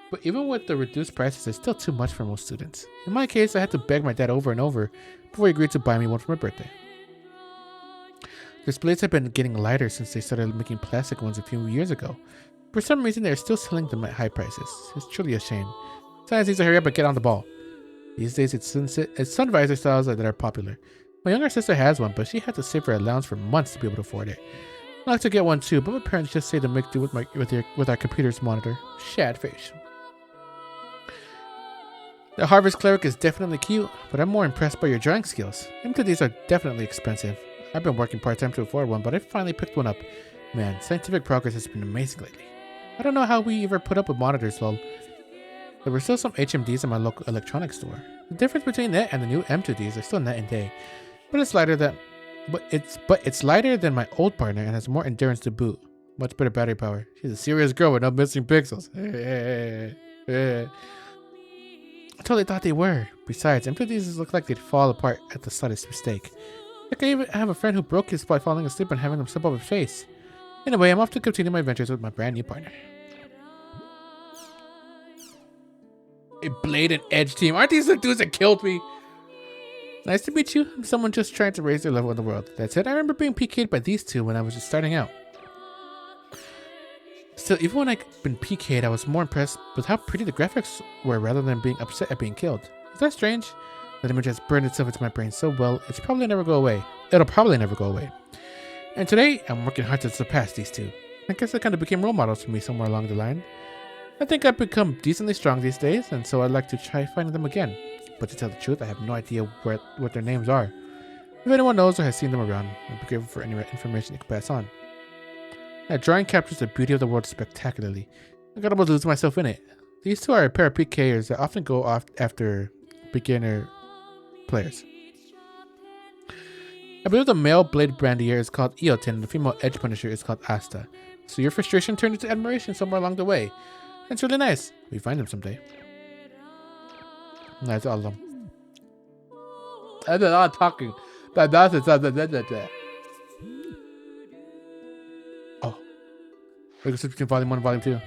but even with the reduced prices, it's still too much for most students. In my case, I had to beg my dad over and over before he agreed to buy me one for my birthday. Their blades have been getting lighter since they started making plastic ones a few years ago. For some reason, they're still selling them at high prices. It's truly a shame. Science needs to hurry up and get on the ball. These days, it's sun visor styles that are popular. My younger sister has one, but she had to save her allowance for months to be able to afford it. I'd like to get one too, but my parents just say to make do with our computer's monitor. Sad face. The Harvest Cleric is definitely cute, but I'm more impressed by your drawing skills. M2Ds are definitely expensive. I've been working part-time to afford one, but I finally picked one up. Man, scientific progress has been amazing lately. I don't know how we ever put up with monitors, lol. There were still some HMDs in my local electronics store. The difference between it and the new M2Ds are still night and day, but it's lighter than my old partner and has more endurance to boot. Much better battery power. She's a serious girl with no missing pixels. I totally thought they were. Besides, M2Ds look like they'd fall apart at the slightest mistake. Like I even have a friend who broke his by falling asleep and having him slip off his face. Anyway, I'm off to continue my adventures with my brand new partner. A blade and edge team. Aren't these the dudes that killed me? Nice to meet you. I'm someone just trying to raise their level in the world. That's it. I remember being PK'd by these two when I was just starting out. Still, even when I'd been PK'd, I was more impressed with how pretty the graphics were rather than being upset at being killed. Is that strange? That image has burned itself into my brain so well, it'll probably never go away. And today, I'm working hard to surpass these two. I guess they kind of became role models for me somewhere along the line. I think I've become decently strong these days, and so I'd like to try finding them again. But to tell the truth, I have no idea what their names are. If anyone knows or has seen them around, I'd be grateful for any information you can pass on. That drawing captures the beauty of the world spectacularly. I got almost lose myself in it. These two are a pair of PKers that often go off after beginner players. I believe the male blade brandier is called Eoten and the female edge punisher is called Asta. So your frustration turned into admiration somewhere along the way. It's really nice. We find them someday. That's all of them. I did a lot of talking. Oh. We can switch between volume 1 and volume 2.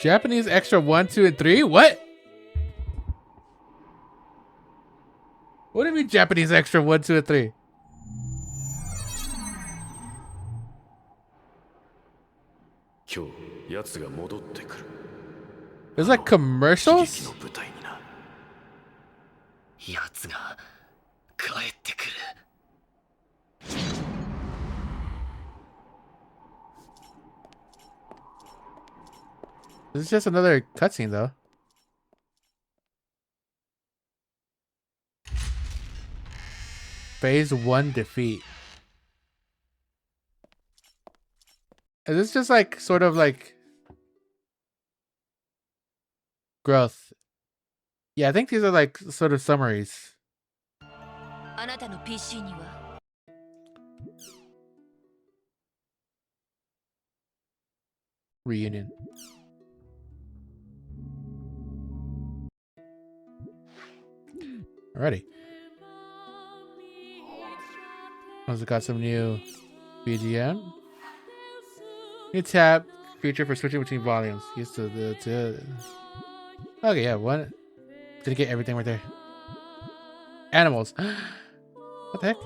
Japanese extra 1, 2, and 3? What? What do you mean Japanese extra 1, 2, and 3? There's like commercials? This is just another cutscene though. Phase 1 defeat. Is this just like sort of like growth? Yeah, I think these are like sort of summaries. Reunion. Alrighty. Also got some new BGM. New tab feature for switching between volumes. Used to the okay, yeah, one. Did get everything right there. Animals. What the heck?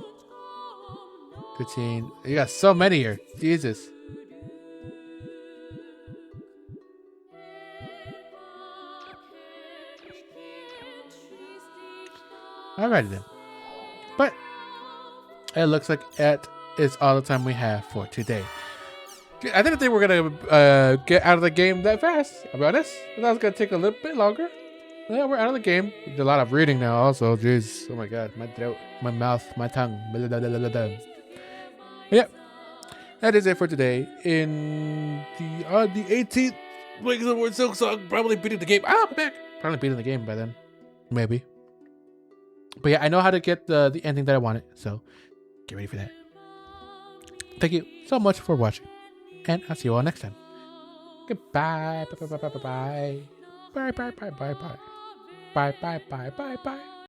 15. You got so many here. Jesus. Alrighty then. But it looks like that is all the time we have for today. I didn't think we're gonna get out of the game that fast. I'll be honest. I thought it was gonna take a little bit longer. Yeah, we're out of the game. We did a lot of reading now also. Jeez. Oh my god. My throat, my mouth, my tongue. Blah, blah, blah, blah, blah. Yep. That is it for today. In the 18th Wings of Word Silk Song, probably beating the game. I'm back. Probably beating the game by then. Maybe. But yeah, I know how to get the ending that I wanted. So get ready for that. Thank you so much for watching. And I'll see you all next time. Goodbye. Bye bye bye bye bye bye. Bye bye bye bye bye. Bye bye bye bye bye.